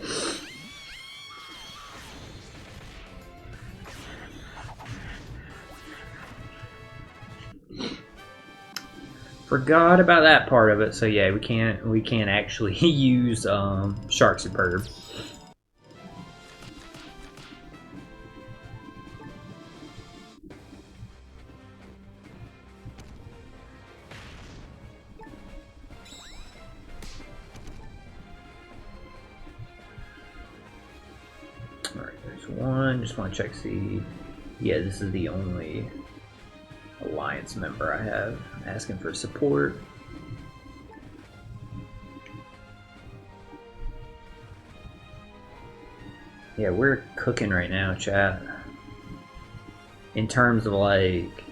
Forgot about that part of it, so yeah, we can't actually use Shark Superb. Alright, there's one. Just want to check, see. Yeah, this is the only Alliance member I have asking for support. Yeah, we're cooking right now, chat. In terms of like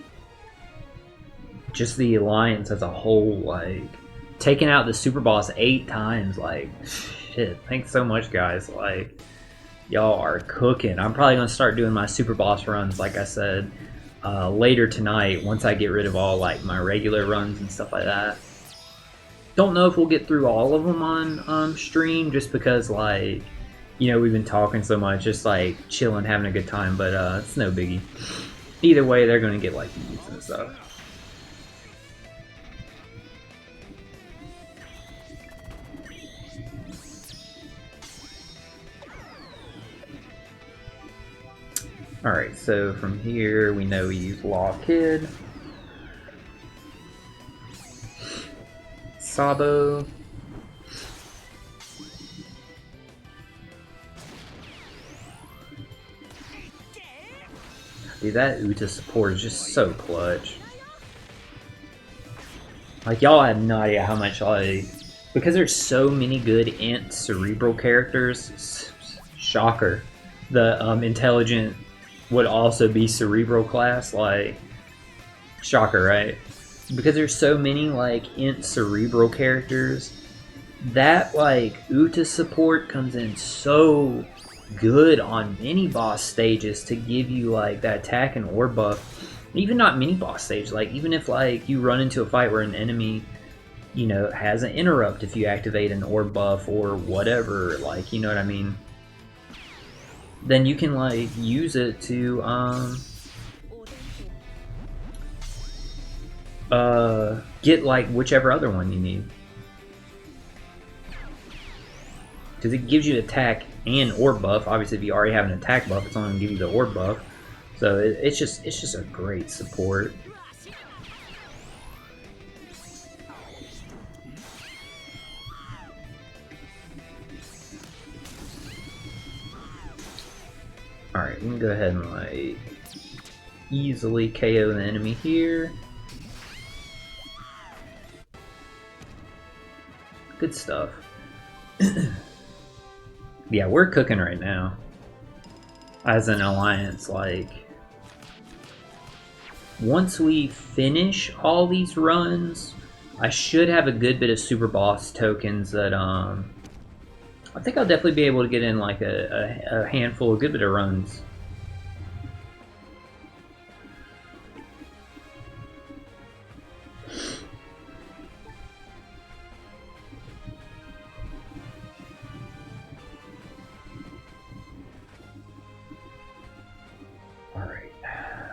just the Alliance as a whole, like taking out the Super Boss 8 times, like shit. Thanks so much, guys. Like y'all are cooking. I'm probably gonna start doing my Super Boss runs, like I said, later tonight once I get rid of all like my regular runs and stuff like that. Don't know if we'll get through all of them on stream, just because like, you know, we've been talking so much, just like chilling, having a good time, but it's no biggie. Either way, they're gonna get like views and stuff. Alright, so from here we know we use Law Kid, Sabo, dude, that Uta support is just so clutch. Like y'all have no idea how much like, because there's so many good int cerebral characters. Shocker, the intelligent would also be cerebral class, like shocker, right? Because there's so many like int cerebral characters, that like Uta support comes in so good on mini boss stages to give you like that attack and orb buff. Even not mini boss stage, like even if like you run into a fight where an enemy you know, has an interrupt if you activate an orb buff or whatever, like, you know what I mean? Then you can, like, use it to, get, like, whichever other one you need. Because it gives you attack and orb buff. Obviously, if you already have an attack buff, it's only going to give you the orb buff. So it's just a great support. Alright, we can go ahead and like easily KO the enemy here. Good stuff. Yeah, we're cooking right now. As an alliance, like, once we finish all these runs, I should have a good bit of super boss tokens that I think I'll definitely be able to get in like a handful, a good bit of runs.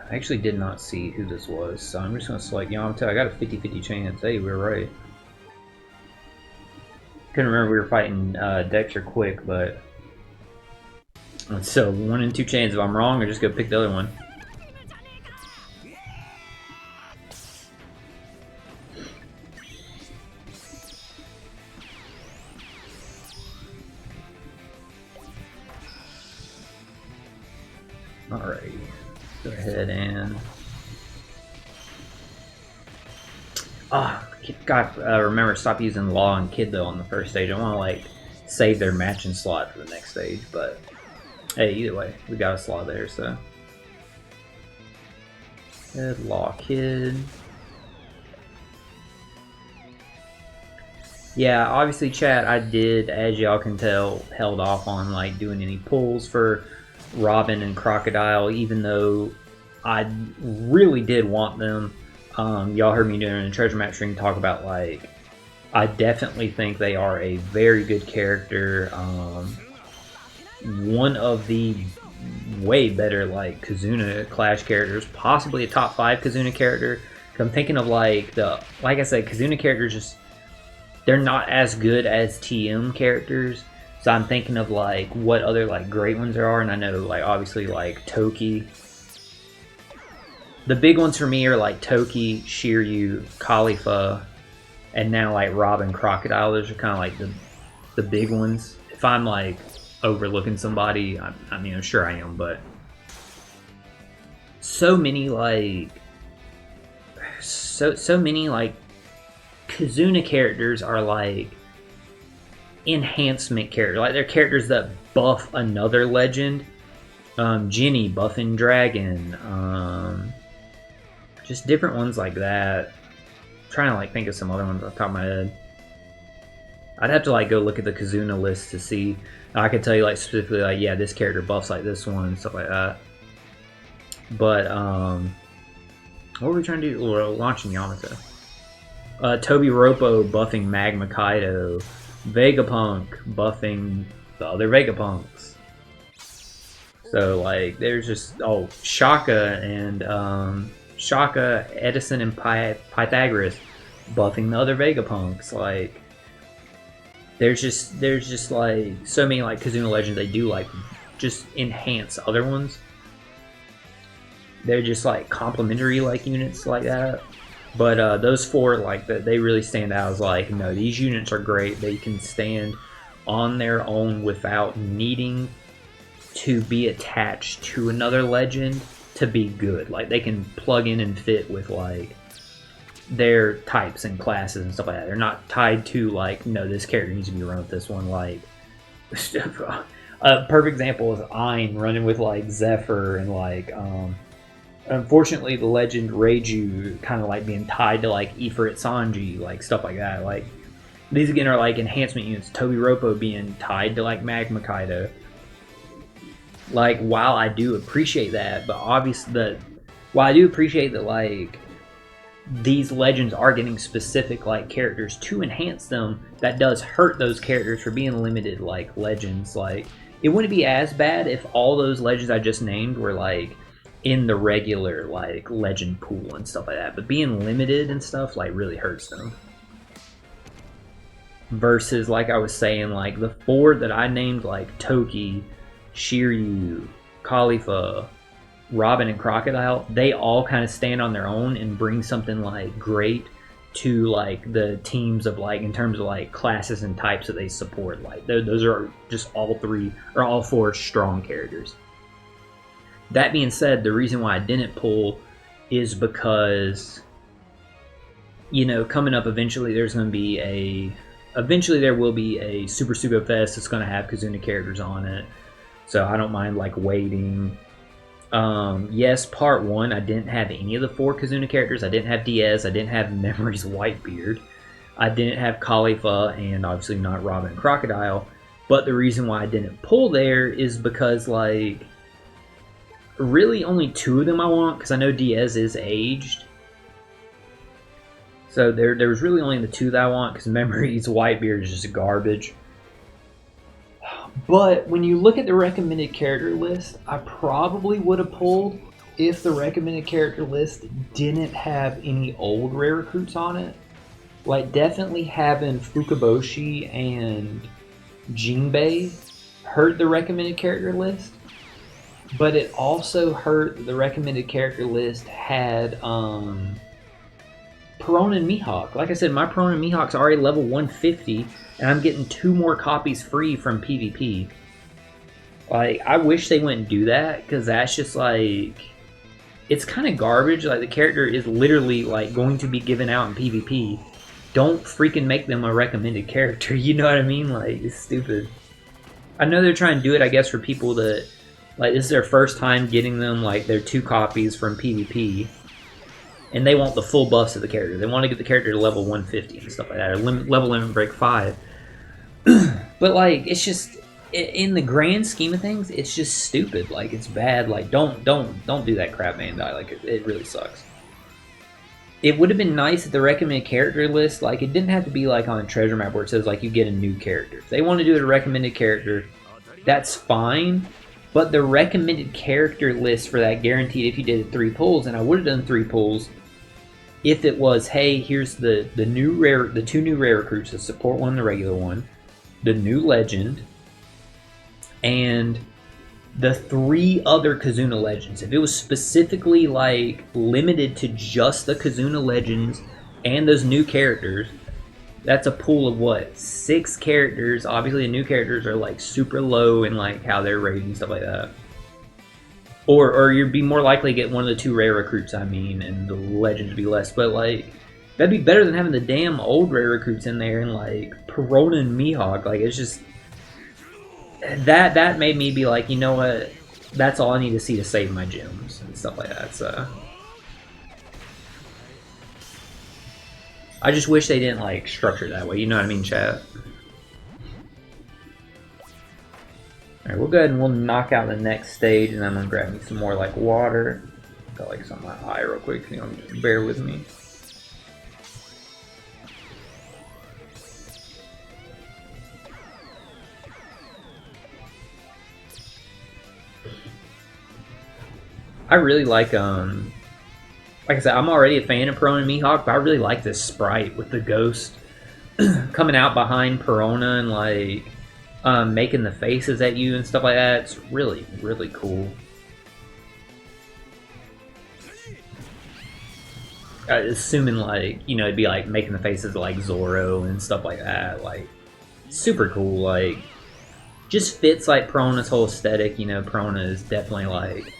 I actually did not see who this was, so I'm just going to select Yamato. I got a 50-50 chance. Hey, we were right. Couldn't remember we were fighting Dexter quick, but... So, 1 in 2 chance. If I'm wrong, I just go pick the other one. Alright. Go ahead and... God, remember, stop using Law and Kid, though, on the first stage. I want to, like, save their matching slot for the next stage, but... Hey, either way, we got a slot there, so... Good, Law, Kid... Yeah, obviously, chat, I did, as y'all can tell, held off on, like, doing any pulls for Robin and Crocodile, even though I really did want them. Y'all heard me during the treasure map stream talk about, like, I definitely think they are a very good character. One of the way better, like, Kazuna Clash characters, possibly a top 5 Kazuna character. I'm thinking of, like, like I said, Kazuna characters just, they're not as good as TM characters. So I'm thinking of, like, what other, like, great ones there are, and I know, like, obviously, like, Toki. The big ones for me are, like, Toki, Shiryu, Khalifa, and now, like, Robin, Crocodile. Those are kind of, like, the big ones. If I'm, like, overlooking somebody, I mean, I'm sure I am, but... So many, like... So many, like, Kazuna characters are, like... enhancement characters, like they're characters that buff another legend. Jinny buffing Dragon, just different ones like that. I'm trying to, like, think of some other ones off the top of my head. I'd have to, like, go look at the Kazuna list to see. I could tell you, like, specifically, like, yeah, this character buffs like this one and stuff like that. But what were we trying to do? We're launching Yamato. Tobi Roppo buffing Magma Kaido. Vegapunk buffing the other Vegapunks. So, like, there's just, oh, Shaka, Edison, and Pythagoras buffing the other Vegapunks. Like, there's just like so many, like, Kazuna legends they do, like, just enhance other ones. They're just, like, complementary, like, units like that. But those 4, like, they really stand out as, like, no, these units are great. They can stand on their own without needing to be attached to another legend to be good. Like, they can plug in and fit with, like, their types and classes and stuff like that. They're not tied to, like, no, this character needs to be run with this one. Like, a perfect example is Ayn running with, like, Zephyr and, like, unfortunately, the legend Reiju kind of, like, being tied to, like, Ifrit Sanji, like, stuff like that. Like, these again are, like, enhancement units. Tobi Roppo being tied to, like, Magma Kaido. Like, while I do appreciate that, but obviously while I do appreciate that, like, these legends are getting specific like characters to enhance them, that does hurt those characters for being limited like legends. Like, it wouldn't be as bad if all those legends I just named were like in the regular like legend pool and stuff like that, but being limited and stuff like really hurts them. Versus, like I was saying, like the 4 that I named, like Toki, Shiryu, Khalifa, Robin, and Crocodile, they all kind of stand on their own and bring something like great to like the teams of like in terms of like classes and types that they support. Like those are just all 3 or all 4 strong characters. That being said, the reason why I didn't pull is because, you know, coming up eventually there will be a Super Sugo Fest that's going to have Kazuna characters on it, so I don't mind like waiting. Yes, part 1, I didn't have any of the 4 Kazuna characters. I didn't have Diaz, I didn't have Memory's Whitebeard, I didn't have Khalifa, and obviously not Robin and Crocodile. But the reason why I didn't pull there is because, like, really only 2 of them I want, because I know Diaz is aged. So there was really only the 2 that I want, because Memory's Whitebeard is just garbage. But when you look at the recommended character list, I probably would have pulled if the recommended character list didn't have any old rare recruits on it. Like, definitely having Fukaboshi and Jinbei hurt the recommended character list. But it also hurt the recommended character list had Perona and Mihawk. Like I said, my Perona and Mihawk's already level 150, and I'm getting 2 more copies free from PvP. Like, I wish they wouldn't do that, because that's just like, it's kind of garbage. Like, the character is literally like going to be given out in PvP. Don't freaking make them a recommended character, you know what I mean? Like, it's stupid. I know they're trying to do it, I guess, for people that, like, this is their first time getting them, like, their 2 copies from PvP. And they want the full buffs of the character. They want to get the character to level 150 and stuff like that, or level limit break 5. But, like, it's just, in the grand scheme of things, it's just stupid. Like, it's bad. Like, don't do that crap, Bandai. Like, it really sucks. It would have been nice if the recommended character list, like, it didn't have to be like on a treasure map where it says, like, you get a new character. If they want to do a recommended character, that's fine. But the recommended character list for that guaranteed if you did 3 pulls, and I would have done 3 pulls if it was, hey, here's the 2 new rare recruits, the support one, the regular one, the new legend, and the 3 other Kazuna legends. If it was specifically like limited to just the Kazuna legends and those new characters, that's a pool of what, 6 characters. Obviously the new characters are like super low in like how they're rated and stuff like that. Or you'd be more likely to get one of the 2 rare recruits, I mean, and the legends would be less. But like, that'd be better than having the damn old rare recruits in there and like Perona and Mihawk. Like, it's just, that made me be like, you know what, that's all I need to see to save my gems and stuff like that. So I just wish they didn't like structure it that way, you know what I mean, chat? Alright, we'll go ahead and we'll knock out the next stage, and then I'm gonna grab me some more like water. Got like some of my eye real quick, so you know, just bear with me. I really like I said, I'm already a fan of Perona and Mihawk, but I really like this sprite with the ghost coming out behind Perona and like making the faces at you and stuff like that. It's really, really cool. Assuming like, you know, it'd be like making the faces like Zoro and stuff like that. Like, super cool. Like, just fits like Perona's whole aesthetic. You know, Perona is definitely like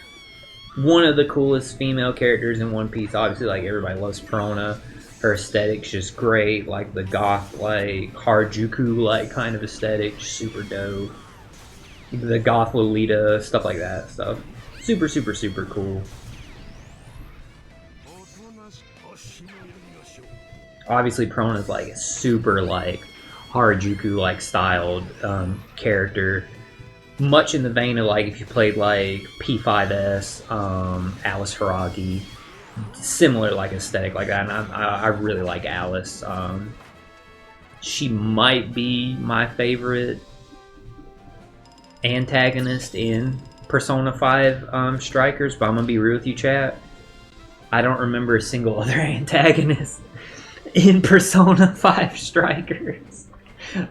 one of the coolest female characters in One Piece. Obviously, like, everybody loves Perona. Her aesthetic's just great, like the goth, like Harajuku, like kind of aesthetic, super dope. The goth Lolita, stuff like that, stuff. Super, super, super cool. Obviously, Perona's like a super like Harajuku like styled character, much in the vein of like if you played like P5S, Alice Hiragi, similar like aesthetic like that, and I really like Alice. She might be my favorite antagonist in Persona 5 Strikers, but I'm gonna be real with you, chat. I don't remember a single other antagonist in Persona 5 Strikers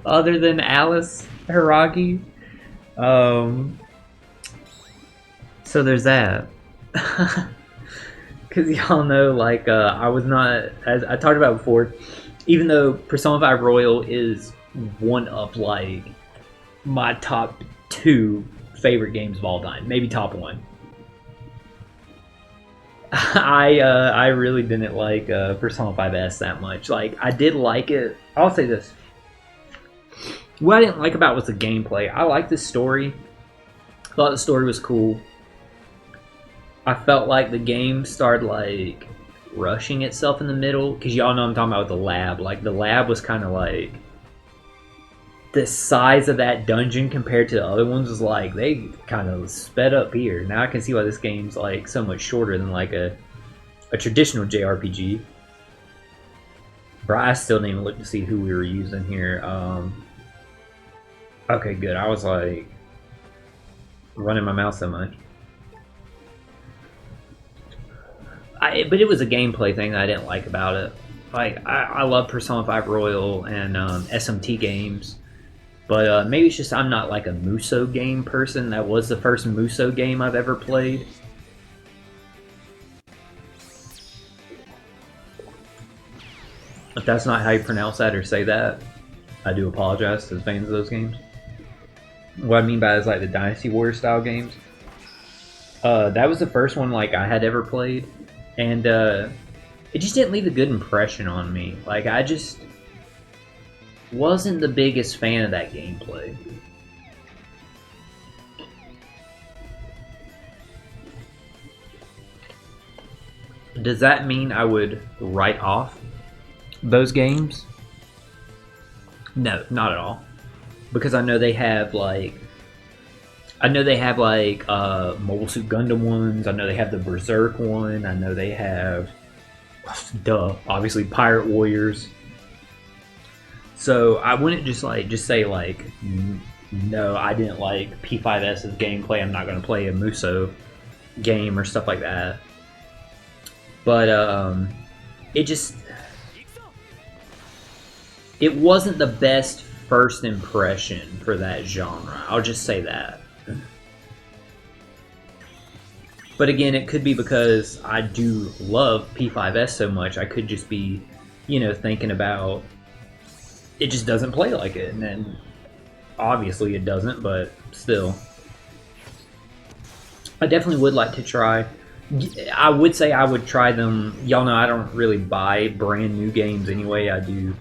other than Alice Hiragi. So there's that. Because y'all know, like, I was not, as I talked about before, even though Persona 5 Royal is one of, like, my top 2 favorite games of all time, maybe top 1. I really didn't like Persona 5S that much. Like, I did like it. I'll say this. What I didn't like about it was the gameplay. I liked the story. Thought the story was cool. I felt like the game started like rushing itself in the middle, because y'all know I'm talking about the lab. Like, the lab was kind of like, the size of that dungeon compared to the other ones was like, they kind of sped up here. Now I can see why this game's like so much shorter than like a traditional JRPG. Bro, I still didn't even look to see who we were using here. Okay, good. I was like running my mouth so much. But it was a gameplay thing that I didn't like about it. Like, I love Persona 5 Royal and SMT games, but maybe it's just I'm not like a Muso game person. That was the first Muso game I've ever played. If that's not how you pronounce that or say that, I do apologize to the fans of those games. What I mean by that is like the Dynasty Warrior style games. That was the first one like I had ever played. And it just didn't leave a good impression on me. Like, I just wasn't the biggest fan of that gameplay. Does that mean I would write off those games? No, not at all. Because I know they have like Mobile Suit Gundam ones. I know they have the Berserk one. I know they have, obviously Pirate Warriors. So I wouldn't just say like, no, I didn't like P5S's gameplay. I'm not going to play a Muso game or stuff like that. But it wasn't the best first impression for that genre. I'll just say that. But again, it could be because I do love P5S so much. I could just be, thinking about it just doesn't play like it. And then obviously it doesn't, but still. I definitely would like to try. I would say I would try them. Y'all know I don't really buy brand new games anyway. I do,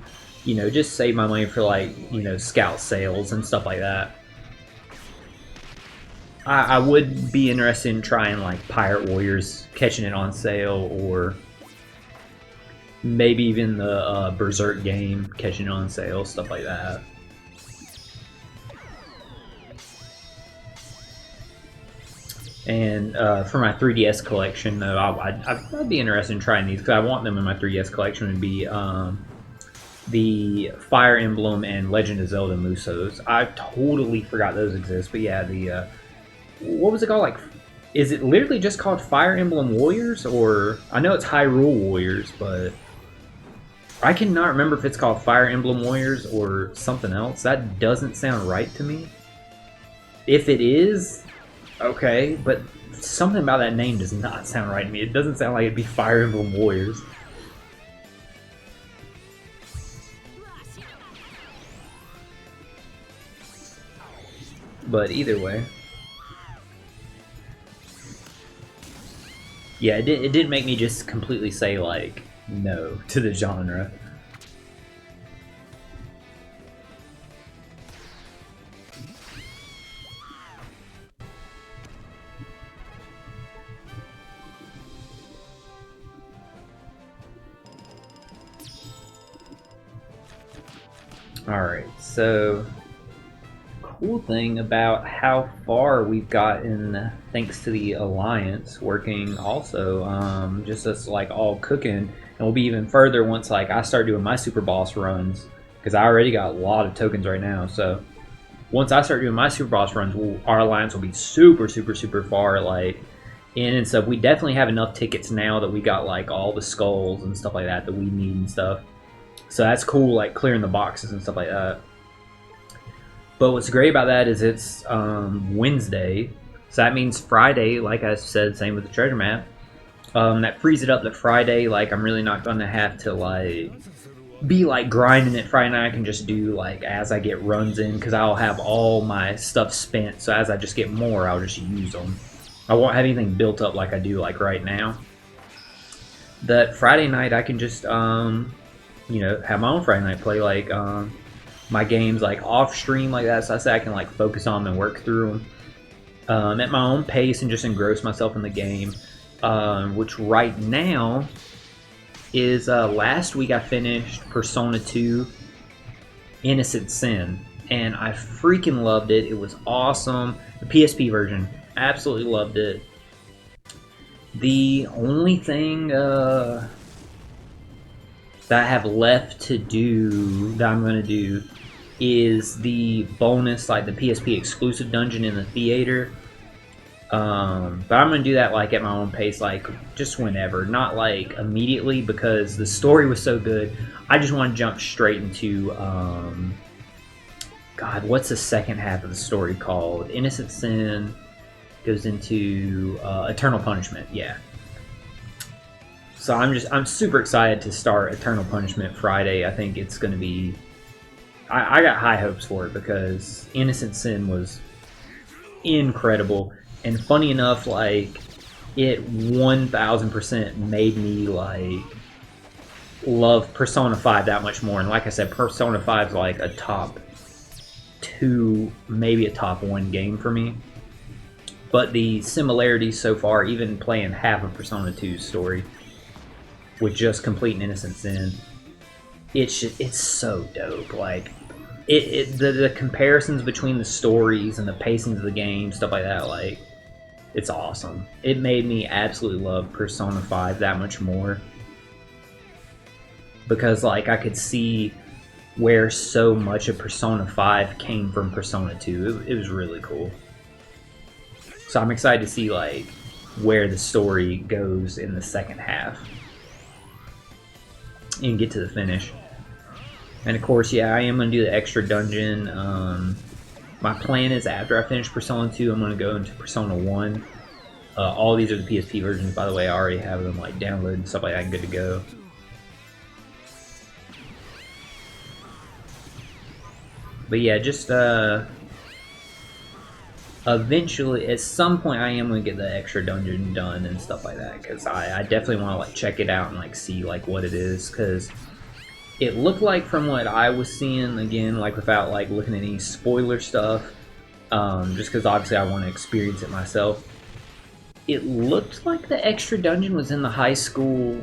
just save my money for like, scout sales and stuff like that. I would be interested in trying like Pirate Warriors, catching it on sale, or maybe even the Berserk game, catching it on sale, stuff like that. And for my 3DS collection, though, I'd be interested in trying these, because I want them in my 3DS collection to be the Fire Emblem and Legend of Zelda Musos. I totally forgot those exist, but yeah, the what was it called? Like, is it literally just called Fire Emblem Warriors? Or, I know it's Hyrule Warriors, but I cannot remember if it's called Fire Emblem Warriors or something else. That doesn't sound right to me. If it is, okay, but something about that name does not sound right to me. It doesn't sound like it'd be Fire Emblem Warriors. But either way. Yeah, it didn't make me just completely say, like, no to the genre. Alright, so cool thing about how far we've gotten thanks to the Alliance working also. Just us like all cooking, and we'll be even further once like I start doing my super boss runs, because I already got a lot of tokens right now. So once I start doing my super boss runs, our Alliance will be super far like in and stuff. We definitely have enough tickets now that we got like all the skulls and stuff like that that we need and stuff. So that's cool, like clearing the boxes and stuff like that. But what's great about that is it's Wednesday, so that means Friday, like I said, same with the treasure map. That frees it up to Friday. Like I'm really not gonna have to like be like grinding it Friday night. I can just do like as I get runs in, because I'll have all my stuff spent. So as I just get more, I'll just use them. I won't have anything built up like I do like right now. That Friday night I can just you know, have my own Friday night play, like my games like off stream like that, so I say I can like focus on them and work through them at my own pace and just engross myself in the game. Which right now is last week I finished Persona 2 Innocent Sin, and I freaking loved it. It was awesome. The PSP version, absolutely loved it. The only thing that I have left to do, that I'm going to do, is the bonus, like the PSP exclusive dungeon in the theater. But I'm going to do that like at my own pace, like just whenever, not like immediately, because the story was so good. I just want to jump straight into, God, what's the second half of the story called? Innocent Sin goes into Eternal Punishment, yeah. So I'm super excited to start Eternal Punishment Friday. I think it's going to be, I got high hopes for it, because Innocent Sin was incredible. And funny enough, like, it 1000% made me like love Persona 5 that much more. And like I said, Persona 5 is like a top 2, maybe a top 1 game for me. But the similarities so far, even playing half of Persona 2's story with just completing Innocent Sin, it's so dope. Like the comparisons between the stories and the pacings of the game, stuff like that, like it's awesome. It made me absolutely love Persona 5 that much more, because like I could see where so much of Persona 5 came from Persona 2. It was really cool. So I'm excited to see like where the story goes in the second half and get to the finish. And of course, yeah, I am going to do the extra dungeon. My plan is after I finish Persona 2, I'm going to go into Persona 1. All these are the PSP versions, by the way. I already have them like downloaded and stuff like that, good to go. But yeah, just eventually, at some point, I am going to get the extra dungeon done and stuff like that, because I definitely want to like check it out and like see like what it is, because it looked like, from what I was seeing, again, like without like looking at any spoiler stuff, just because obviously I want to experience it myself, it looked like the extra dungeon was in the high school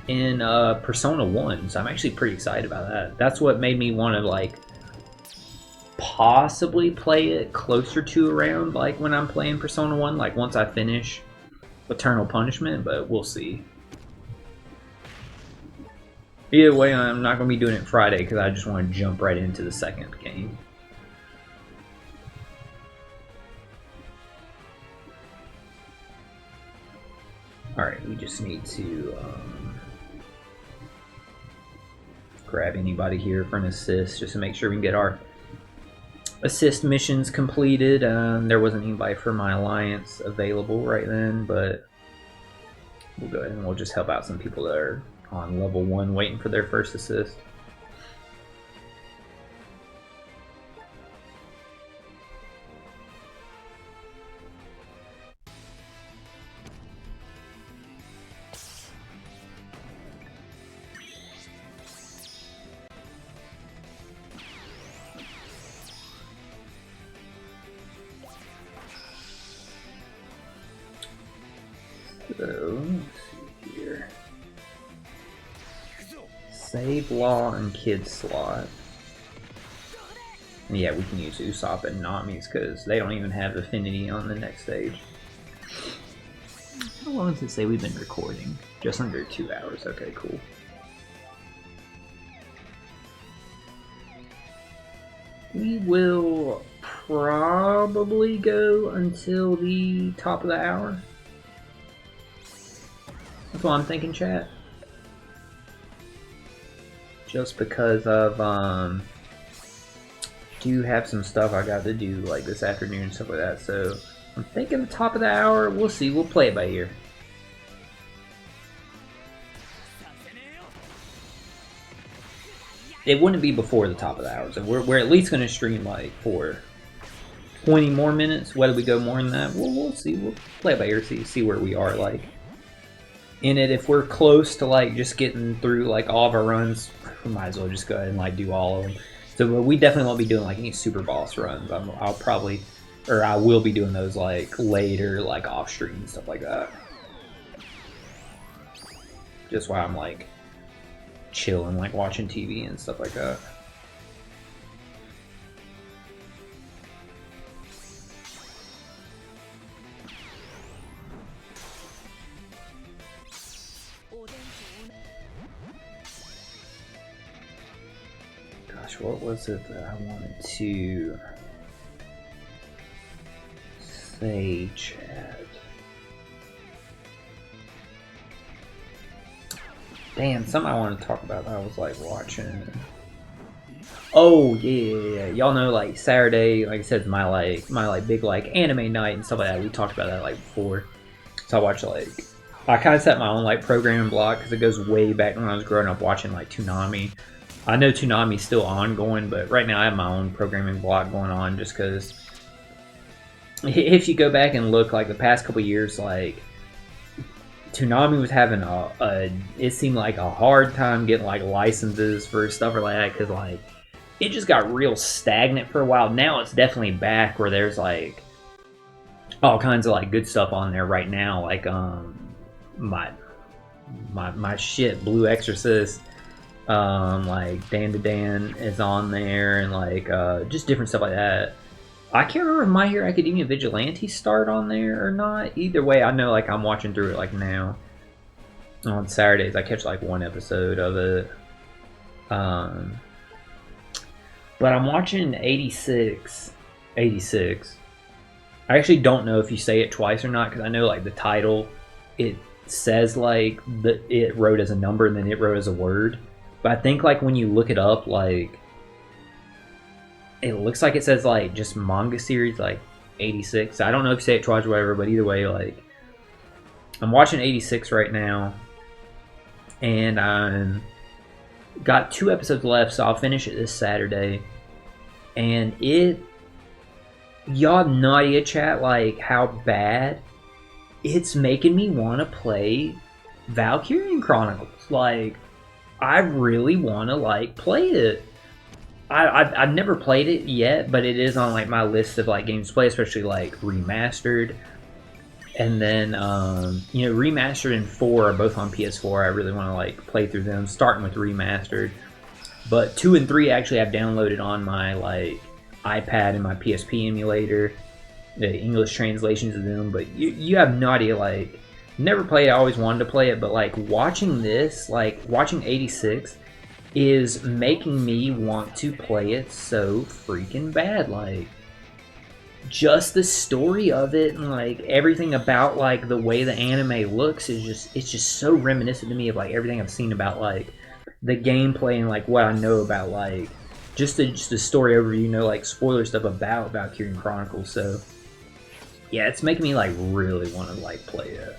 in Persona 1, so I'm actually pretty excited about that. That's what made me want to like possibly play it closer to around like when I'm playing Persona 1, like once I finish Eternal Punishment, but we'll see. Either way, I'm not going to be doing it Friday, because I just want to jump right into the second game. Alright, we just need to grab anybody here for an assist, just to make sure we can get our assist missions completed. There wasn't anybody for my alliance available right then, but we'll go ahead and we'll just help out some people that are on level 1 waiting for their first assist. So, let's see here. Save law and kid slot. Yeah, we can use Usopp and Nami's because they don't even have affinity on the next stage. How long does it say we've been recording? Just under 2 hours. Okay, cool. We will probably go until the top of the hour. That's what I'm thinking, chat. Just because of do have some stuff I got to do like this afternoon and stuff like that. So I'm thinking the top of the hour. We'll see. We'll play it by ear. It wouldn't be before the top of the hour. So we're at least going to stream like for 20 more minutes. Whether we go more than that, we'll see. We'll play it by ear. See where we are like in it. If we're close to like just getting through like all of our runs, we might as well just go ahead and like do all of them. So we definitely won't be doing like any super boss runs. I'll probably, or I will be doing those like later, like off stream and stuff like that. Just while I'm like chilling, like watching TV and stuff like that. Gosh, what was it that I wanted to say, chat? Damn, something I wanted to talk about that I was like watching. Oh yeah. Y'all know like Saturday, like I said, is my big like anime night and stuff like that. We talked about that like before. So I watch like, I kind of set my own like programming block because it goes way back when I was growing up watching like Toonami. I know Toonami's still ongoing, but right now I have my own programming block going on just because if you go back and look like the past couple years, like Toonami was having it seemed like a hard time getting like licenses for stuff like that because like it just got real stagnant for a while. Now it's definitely back where there's like all kinds of like good stuff on there right now, like my shit Blue Exorcist, like Dan to Dan is on there, and like just different stuff like that. I can't remember if My Hero Academia Vigilante started on there or not. Either way, I know like I'm watching through it like now. On Saturdays, I catch like one episode of it. But I'm watching 86. I actually don't know if you say it twice or not because I know like the title, it says like it wrote as a number and then it wrote as a word. But I think like when you look it up, like it looks like it says like just manga series like 86. I don't know if you say it twice or whatever, but either way, like I'm watching 86 right now, and I'm got 2 episodes left, so I'll finish it this Saturday. And y'all have no idea, chat, like how bad it's making me want to play Valkyrian Chronicles. Like I really want to like play it. I've never played it yet, but it is on like my list of like games to play, especially like remastered. And then you know, remastered and 4 are both on PS4. I really want to like play through them, starting with remastered. But 2 and 3 actually I've downloaded on my like iPad and my PSP emulator, the English translations of them. But you have no idea, like never played it, I always wanted to play it, but like watching this, like watching 86 is making me want to play it so freaking bad. Like just the story of it and like everything about like the way the anime looks is just, it's just so reminiscent to me of like everything I've seen about like the gameplay and like what I know about like just the story overview, you know, like spoiler stuff about Valkyrian Chronicles. So yeah, it's making me like really want to like play it.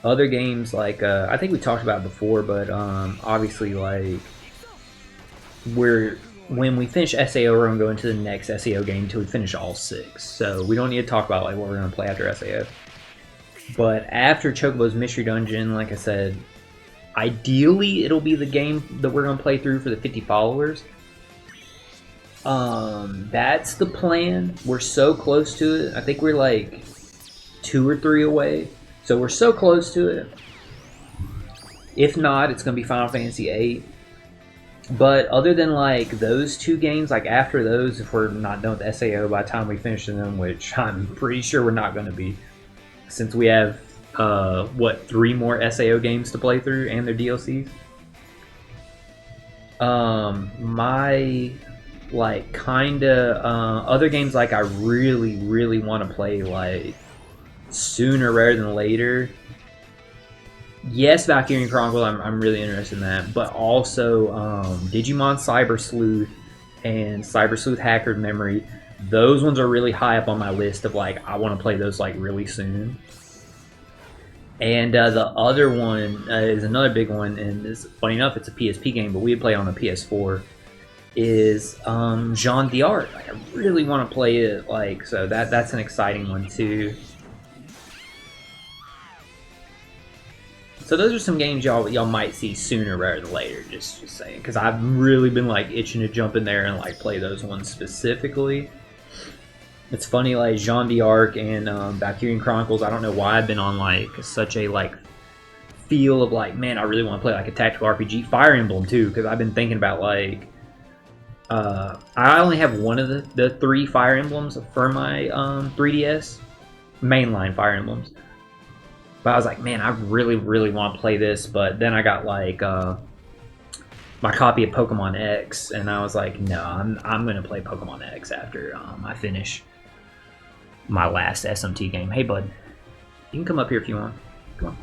Other games like I think we talked about it before, but obviously like when we finish SAO, we're gonna go into the next SAO game until we finish all 6. So we don't need to talk about like what we're gonna play after SAO. But after Chocobo's Mystery Dungeon, like I said, ideally it'll be the game that we're gonna play through for the 50 followers. That's the plan. We're so close to it. I think we're like 2 or 3 away. So we're so close to it. If not, it's gonna be Final Fantasy VIII. But other than like those two games, like after those, if we're not done with SAO by the time we finish them, which I'm pretty sure we're not going to be, since we have what, 3 more SAO games to play through and their DLCs. My like kinda other games like I really want to play like sooner rather than later. Yes, Valkyrian Chronicle, I'm really interested in that, but also Digimon Cyber Sleuth and Cyber Sleuth Hackered Memory. Those ones are really high up on my list of like I want to play those like really soon. And the other one is another big one, and is funny enough, it's a PSP game, but we play on the PS4. Is Jean d'Arc. Like, I really want to play it, like, so that's an exciting one too. So those are some games y'all might see sooner rather than later. Just saying, because I've really been like itching to jump in there and like play those ones specifically. It's funny, like Jean d'Arc and Valkyrian Chronicles. I don't know why I've been on like such a like feel of like, man, I really want to play like a tactical RPG. Fire Emblem too, because I've been thinking about like I only have one of the 3 Fire Emblems for my 3DS mainline Fire Emblems. But I was like, man, I really want to play this. But then I got like my copy of Pokemon X, and I was like, no, I'm gonna play Pokemon X after I finish my last SMT game. Hey, bud, you can come up here if you want. Come on.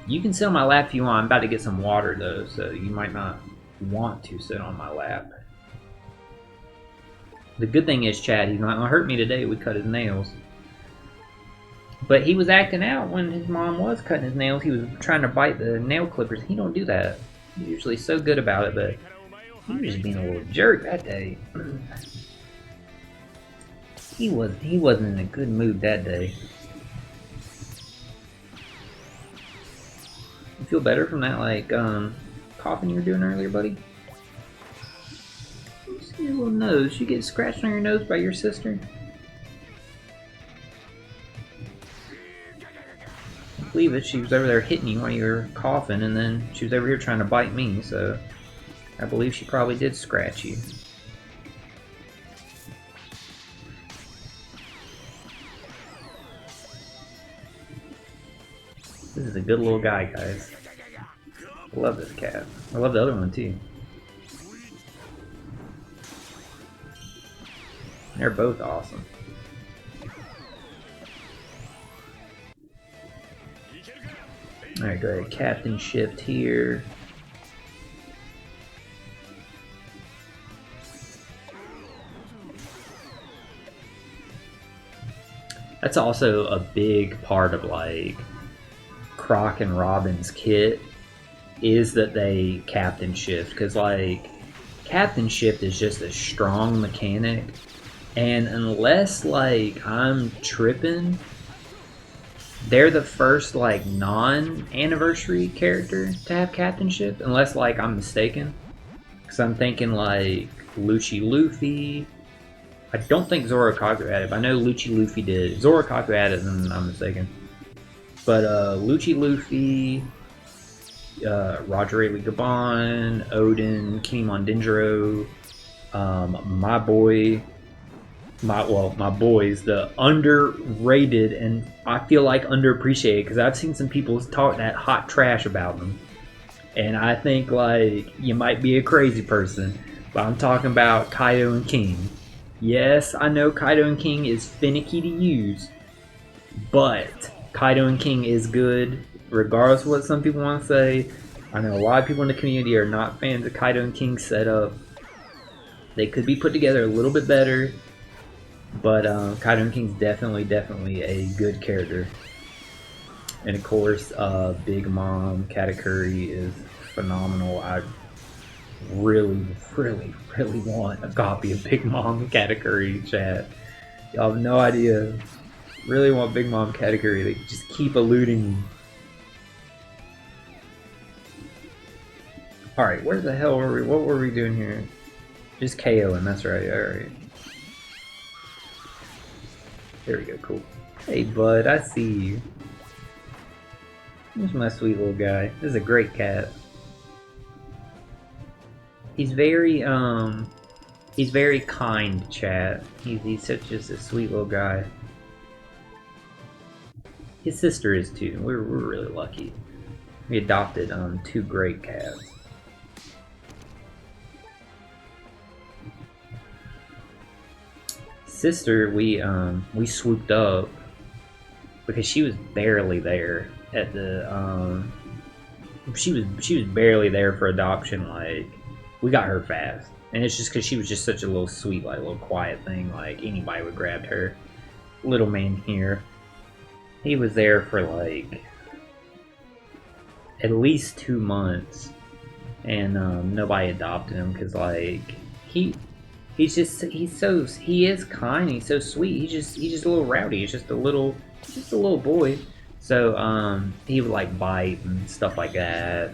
You can sit on my lap if you want. I'm about to get some water though, so you might not want to sit on my lap. The good thing is, Chad, he's not gonna hurt me today. We cut his nails. But he was acting out when his mom was cutting his nails. He was trying to bite the nail clippers. He don't do that. He's usually so good about it, but he was just being a little jerk that day. He wasn't in a good mood that day. You feel better from that like coughing you were doing earlier, buddy? See your little nose. You get scratched on your nose by your sister? Believe it, she was over there hitting you while you were coughing, and then she was over here trying to bite me, so I believe she probably did scratch you. This is a good little guy, guys. I love this cat. I love the other one too. They're both awesome. Alright, go ahead. Captain shift here. That's also a big part of like Croc and Robin's kit, is that they captain shift, because like captain shift is just a strong mechanic, and unless like I'm tripping, they're the first like non-anniversary character to have captain shift, unless like I'm mistaken, because I'm thinking like Lucci Luffy. I don't think Zorokaku had it, but I know Lucci Luffy did. Zorokaku had it, and I'm mistaken. But Lucci Luffy, Roger Ailey Gabon, Odin, Kinemon Denjiro, my boys, the underrated and I feel like underappreciated, because I've seen some people talk that hot trash about them, and I think like you might be a crazy person, but I'm talking about Kaido and King. Yes, I know Kaido and King is finicky to use, but Kaido and King is good, regardless of what some people want to say. I know a lot of people in the community are not fans of Kaido and King's setup. They could be put together a little bit better, but Kaido and King's definitely a good character. And of course, Big Mom Katakuri is phenomenal. I really want a copy of Big Mom Katakuri, chat. Y'all have no idea. Really want Big Mom Katakuri. They just keep eluding me. Alright, where the hell were we? What were we doing here? Just KOing, that's right, alright. There we go, cool. Hey bud, I see you. This is my sweet little guy. This is a great cat. He's very kind, chat. He's such just a sweet little guy. His sister is too. We're really lucky. We adopted 2 great cats. Sister, we swooped up because she was barely there at the she was barely there for adoption. Like, we got her fast, and it's just because she was just such a little sweet, like little quiet thing. Like, anybody would grab her. Little man here, he was there for like at least 2 months, and nobody adopted him because like he is kind. He's so sweet. He's just a little rowdy. He's just a little boy. So he would like bite and stuff like that,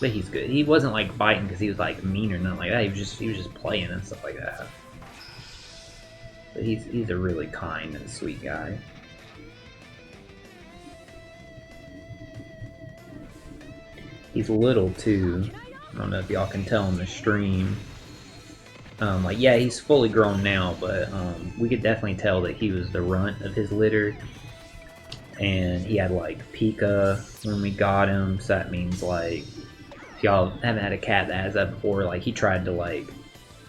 but he's good. He wasn't like biting because he was like mean or nothing like that. He was just playing and stuff like that. But he's a really kind and sweet guy. He's little too. I don't know if y'all can tell on the stream. Like, yeah, he's fully grown now, but we could definitely tell that he was the runt of his litter. And he had like pica when we got him, so that means like, if y'all haven't had a cat that has that before, like he tried to like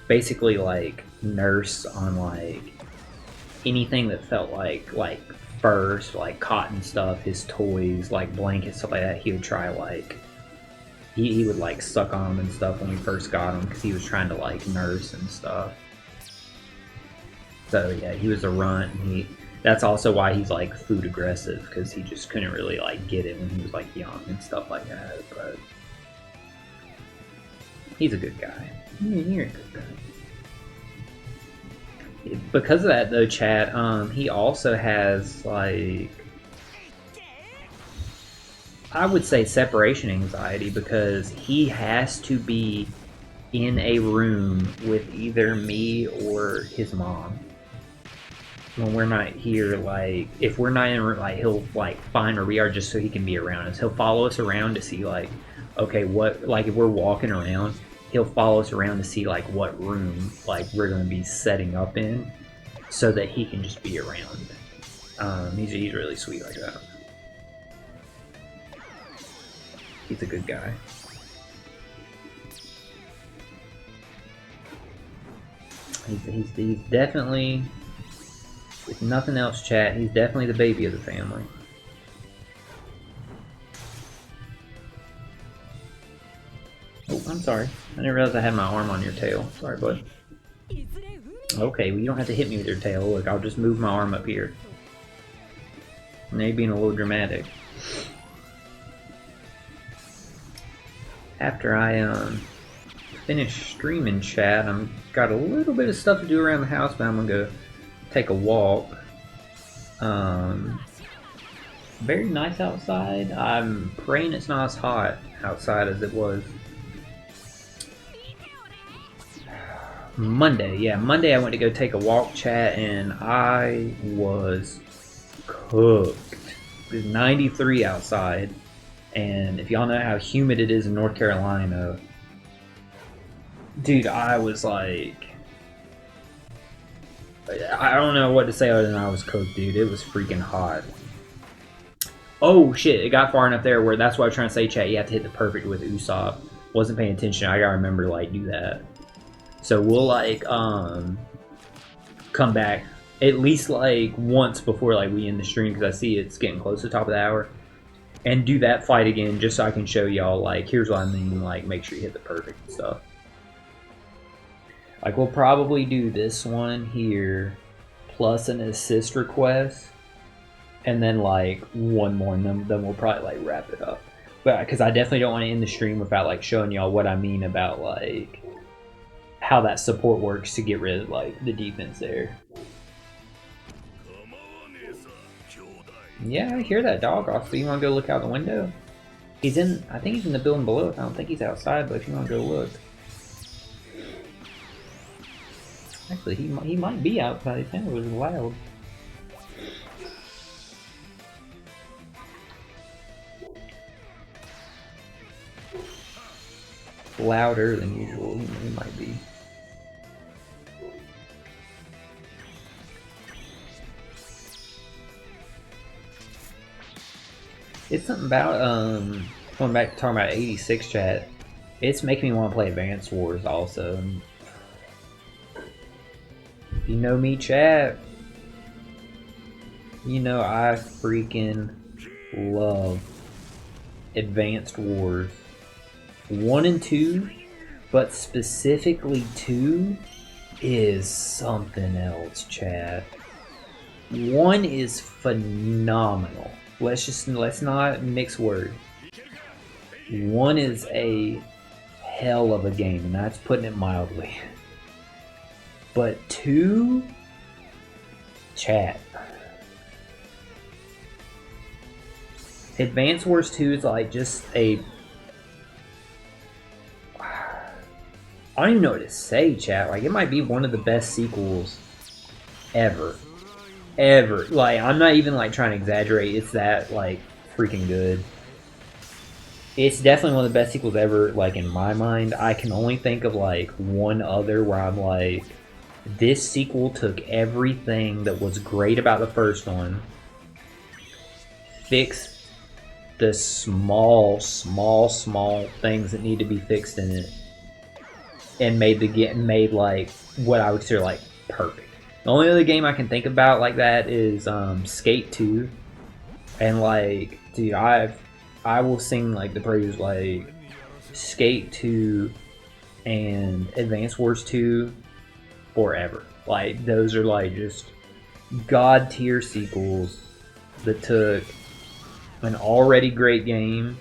basically like nurse on like anything that felt like fur, so like cotton stuff, his toys, like blankets, stuff like that. He would try like he would like suck on them and stuff when we first got him because he was trying to like nurse and stuff. So yeah, he was a runt, and that's also why he's like food aggressive, because he just couldn't really like get it when he was like young and stuff like that. But he's a good guy. You're a good guy. Because of that though, chat, he also has like, I would say, separation anxiety, because he has to be in a room with either me or his mom when we're not here. Like, if we're not in a room, like he'll like find where we are just so he can be around us. He'll follow us around to see like, okay, what, like if we're walking around, he'll follow us around to see like what room like we're going to be setting up in, so that he can just be around. He's really sweet like that. He's a good guy. He's definitely, if nothing else, chat, he's definitely the baby of the family. Oh, I'm sorry. I didn't realize I had my arm on your tail. Sorry, bud. Okay, well, you don't have to hit me with your tail. Look, I'll just move my arm up here. Maybe being a little dramatic. After I finish streaming, chat, I'm got a little bit of stuff to do around the house, but I'm gonna go take a walk. Very nice outside. I'm praying it's not as hot outside as it was Monday. Yeah, Monday I went to go take a walk, chat, and I was cooked. It was 93 outside, and if y'all know how humid it is in North Carolina, dude, I was like, I don't know what to say other than I was cooked, dude. It was freaking hot. Oh shit, it got far enough there where that's what I was trying to say, chat. You have to hit the perfect with Usopp. Wasn't paying attention. I gotta remember to like do that. So we'll like come back at least like once before like we end the stream, because I see it's getting close to the top of the hour, and do that fight again just so I can show y'all like, here's what I mean, like make sure you hit the perfect stuff. Like we'll probably do this one here plus an assist request, and then like one more, and then we'll probably like wrap it up. But because I definitely don't want to end the stream without like showing y'all what I mean about like how that support works to get rid of like the defense there. Yeah, I hear that dog off. So you want to go look out the window? He's in, I think he's in the building below. I don't think he's outside, but if you want to go look. Actually, he might be outside. He kind of was loud. louder than usual. He might be. It's something about going back to talking about 86 chat. It's making me want to play Advance Wars also. If you know me, chat, you know I freaking love Advanced Wars 1 and 2, but specifically 2 is something else, chat. 1 is phenomenal. Let's not mix words. 1 is a hell of a game, and that's putting it mildly. But 2, chat. Advance Wars 2 is like just a... I don't even know what to say, chat. Like, it might be one of the best sequels ever. Ever. Like, I'm not even like trying to exaggerate. It's that like freaking good. It's definitely one of the best sequels ever, like in my mind. I can only think of like one other where I'm like, this sequel took everything that was great about the first one, fixed the small things that need to be fixed in it, and made like what I would consider like perfect. The only other game I can think about like that is Skate 2, and like, dude, I will sing like the praises like Skate 2 and Advance Wars 2 forever. Like, those are like just god tier sequels that took an already great game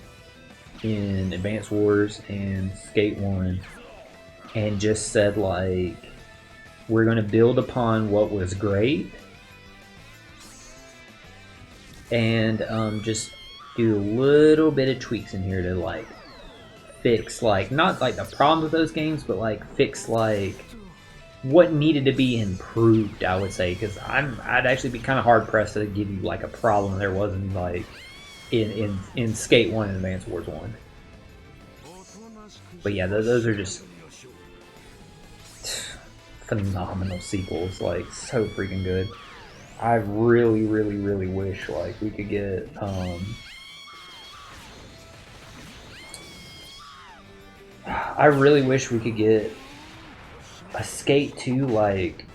in Advance Wars and Skate 1 and just said like, we're going to build upon what was great and just do a little bit of tweaks in here to like fix, like, not like the problems with those games, but like fix like what needed to be improved, I would say, because I'd actually be kind of hard pressed to give you like a problem there wasn't like in Skate 1 and Advance Wars 1. But yeah, those are just phenomenal sequels, like so freaking good. I really wish like we could get I really wish we could get a Skate 2 like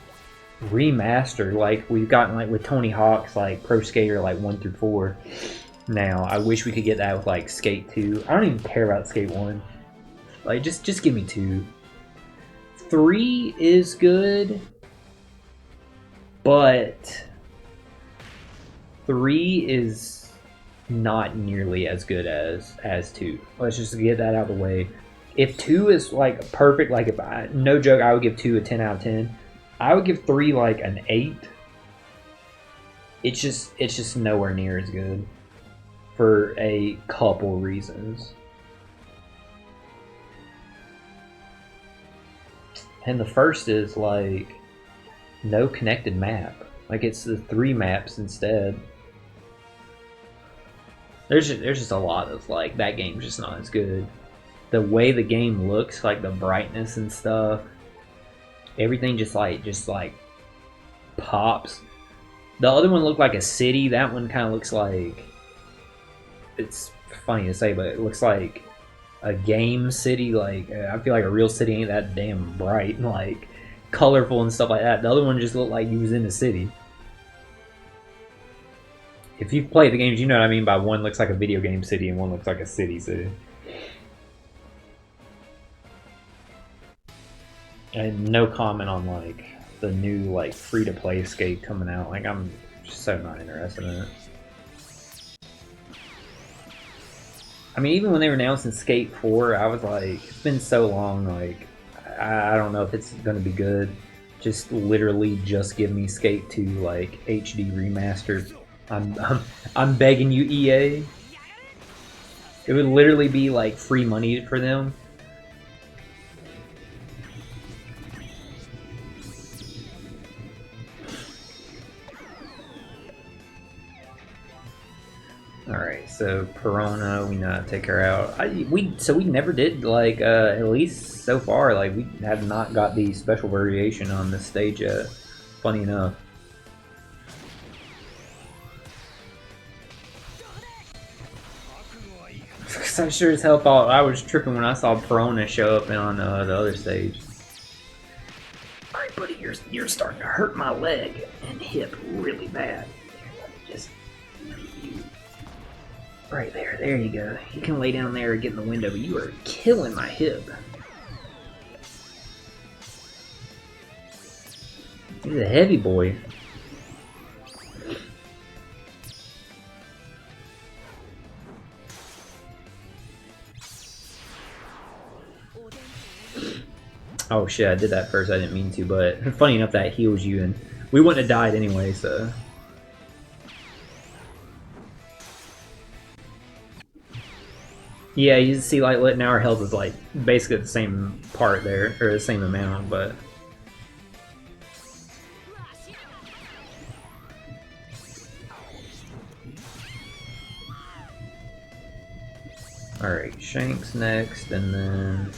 remastered, like we've gotten like with Tony Hawk's like Pro Skater like 1 through 4. Now I wish we could get that with like Skate 2. I don't even care about Skate 1. Like just give me 2. 3 is good, but 3 is not nearly as good as 2. Let's just get that out of the way. If 2 is like perfect, like if I, no joke, I would give 2 a 10 out of 10. I would give 3 like an 8. It's just nowhere near as good for a couple reasons. And the first is like no connected map. Like it's the 3 maps instead. There's just a lot of like that game's just not as good. The way the game looks, like the brightness and stuff, everything just like pops. The other one looked like a city. That one kind of looks like, it's funny to say, but it looks like a game city. Like I feel like a real city ain't that damn bright and like colorful and stuff like that. The other one just looked like you was in the city. If you've played the games, you know what I mean by one looks like a video game city and one looks like a city. And no comment on like the new like free-to-play Skate coming out. Like I'm just so not interested in it. I mean, even when they were announcing Skate 4, I was like, it's been so long, like, I don't know if it's gonna be good. Just literally just give me Skate 2, like, HD remastered. I'm begging you, EA. It would literally be like free money for them. Alright, So Perona, we know how to take her out. We never did like at least so far, like we have not got the special variation on this stage yet. Funny enough. Cause I sure as hell thought I was tripping when I saw Perona show up on the other stage. Alright, buddy, you're starting to hurt my leg and hip really bad. Just right there, there you go. You can lay down there and get in the window, but you are killing my hip. He's a heavy boy. Oh shit, I did that first, I didn't mean to, but funny enough that heals you and we wouldn't have died anyway, so. Yeah, you see like now our health is like basically the same part there, or the same amount, but. Alright, Shanks next, and then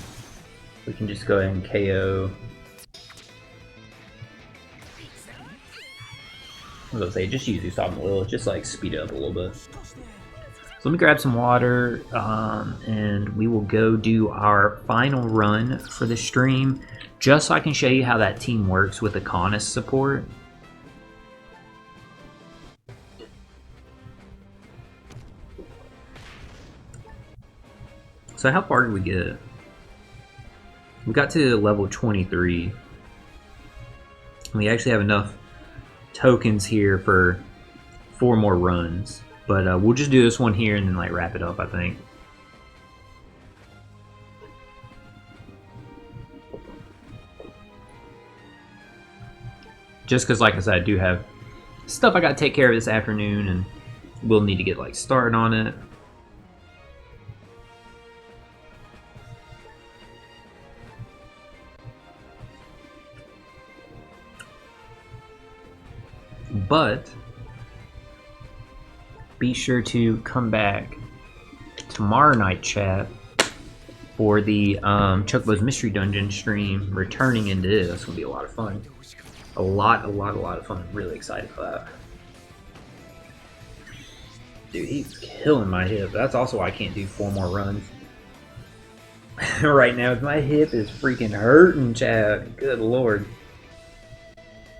we can just go ahead and KO. I was gonna say, just use Usopp Will, just like speed it up a little bit. So let me grab some water, and we will go do our final run for the stream, just so I can show you how that team works with the Canis support. So how far did we get? We got to level 23. We actually have enough tokens here for 4 more runs. But we'll just do this one here and then like wrap it up, I think. Just because, like I said, I do have stuff I got to take care of this afternoon and we'll need to get like started on it. But be sure to come back tomorrow night, chat, for the Chocobo's Mystery Dungeon stream. Returning into this, that's gonna be a lot of fun. A lot of fun. Really excited for that. Dude, he's killing my hip. That's also why I can't do 4 more runs right now. My hip is freaking hurting, chat. Good lord.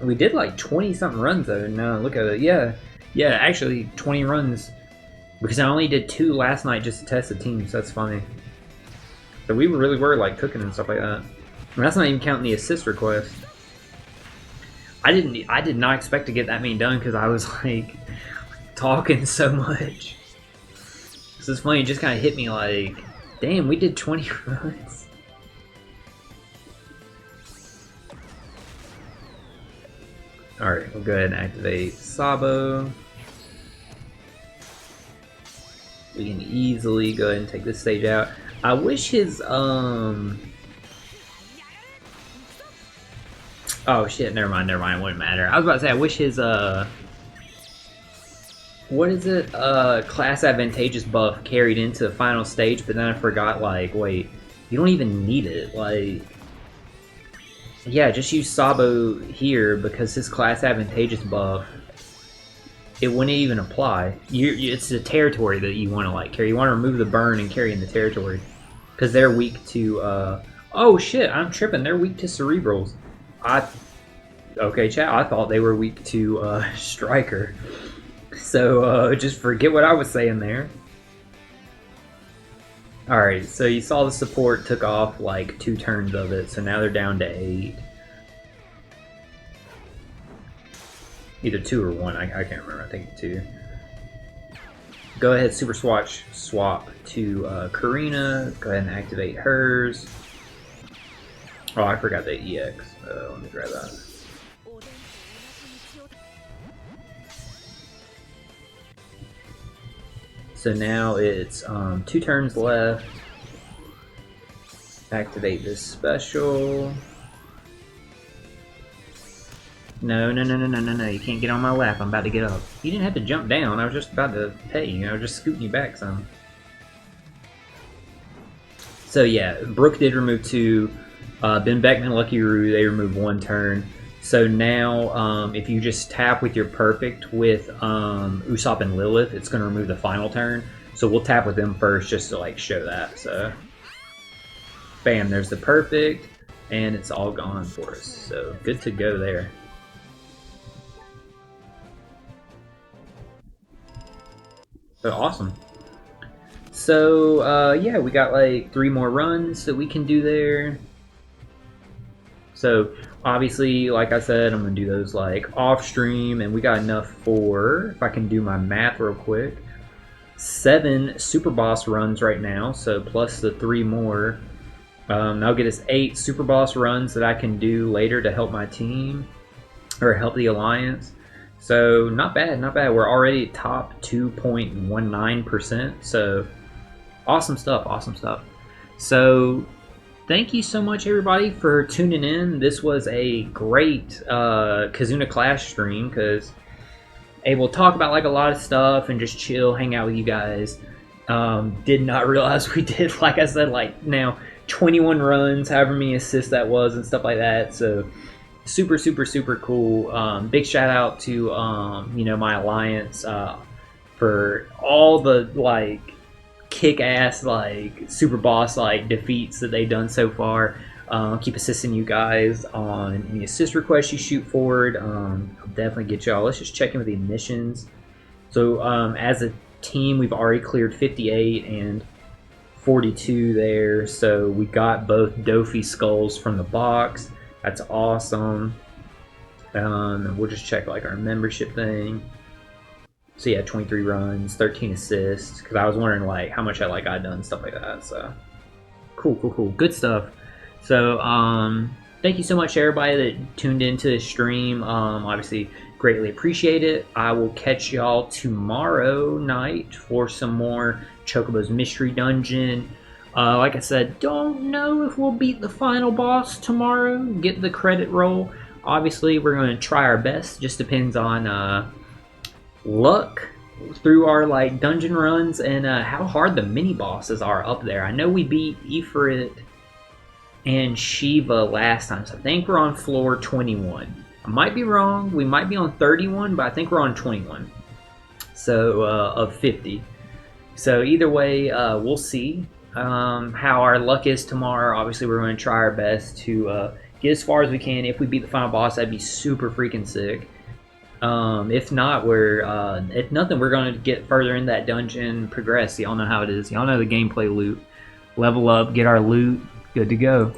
We did like 20 something runs though. No, look at it. Yeah, actually 20 runs, because I only did 2 last night just to test the teams. That's funny. So we really were like cooking and stuff like that. And that's not even counting the assist request. I did not expect to get that many done because I was like talking so much. So it's funny, it just kind of hit me like, damn, we did 20 runs. Alright, we'll go ahead and activate Sabo. We can easily go ahead and take this stage out. I wish his, oh shit, never mind, it wouldn't matter. I was about to say, I wish his, what is it, class advantageous buff carried into the final stage, but then I forgot, like, wait, you don't even need it, like, yeah, just use Sabo here, because his class advantageous buff, it wouldn't even apply. It's the territory that you want to, like, carry. You want to remove the burn and carry in the territory, because they're weak to, oh shit, I'm tripping, they're weak to cerebrals. Okay, chat, I thought they were weak to, Striker. So, just forget what I was saying there. Alright, so you saw the support took off like 2 turns of it, so now they're down to 8. Either 2 or 1, I can't remember, I think 2. Go ahead, super swap to Karina, go ahead and activate hers. Oh, I forgot the EX, let me grab that. So now it's 2 turns left. Activate this special. No, no, no, no, no, no, no. You can't get on my lap. I'm about to get up. You didn't have to jump down. I was just about to pay you. I was just scooting you back some. So yeah, Brooke did remove 2. Ben Beckman, Lucky Roo, they removed 1 turn. So now, if you just tap with your perfect with Usopp and Lilith, it's going to remove the final turn. So we'll tap with them first just to like show that. So, bam, there's the perfect, and it's all gone for us. So good to go there. So awesome. So yeah, we got like 3 more runs that we can do there. So obviously, like I said, I'm gonna do those like off stream, and we got enough for, if I can do my math real quick, 7 super boss runs right now. So plus the 3 more, that'll get us 8 super boss runs that I can do later to help my team or help the alliance. So not bad, not bad. We're already top 2.19%. So awesome stuff, awesome stuff. So thank you so much, everybody, for tuning in. This was a great Kazuna Clash stream because able to talk about like a lot of stuff and just chill, hang out with you guys. Did not realize we did, like I said, like now 21 runs, however many assists that was and stuff like that. So super, super, super cool. Big shout out to you know, my alliance for all the like kick-ass like super boss like defeats that they've done so far. Keep assisting you guys on any assist requests you shoot forward. I'll definitely get y'all. Let's just check in with the missions. So as a team, we've already cleared 58 and 42 there. So we got both Dofi skulls from the box. That's awesome. We'll just check like our membership thing. So yeah, 23 runs, 13 assists. Because I was wondering like how much I done, stuff like that. So cool, cool, cool, good stuff. So thank you so much, everybody that tuned into the stream. Obviously, greatly appreciate it. I will catch y'all tomorrow night for some more Chocobo's Mystery Dungeon. Like I said, don't know if we'll beat the final boss tomorrow. Get the credit roll. Obviously, we're going to try our best. Just depends on luck through our like dungeon runs and how hard the mini bosses are up there. I know we beat Ifrit and Shiva last time, so I think we're on floor 21. I might be wrong. We might be on 31, but I think we're on 21. So of 50. So either way, we'll see how our luck is tomorrow. Obviously, we're going to try our best to get as far as we can. If we beat the final boss, that'd be super freaking sick. If not, if nothing, we're going to get further in that dungeon, progress. Y'all know how it is. Y'all know the gameplay loop. Level up, get our loot, good to go.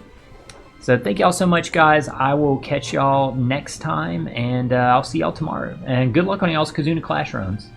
So thank y'all so much, guys. I will catch y'all next time, and I'll see y'all tomorrow. And good luck on y'all's Kazuna Clash runs.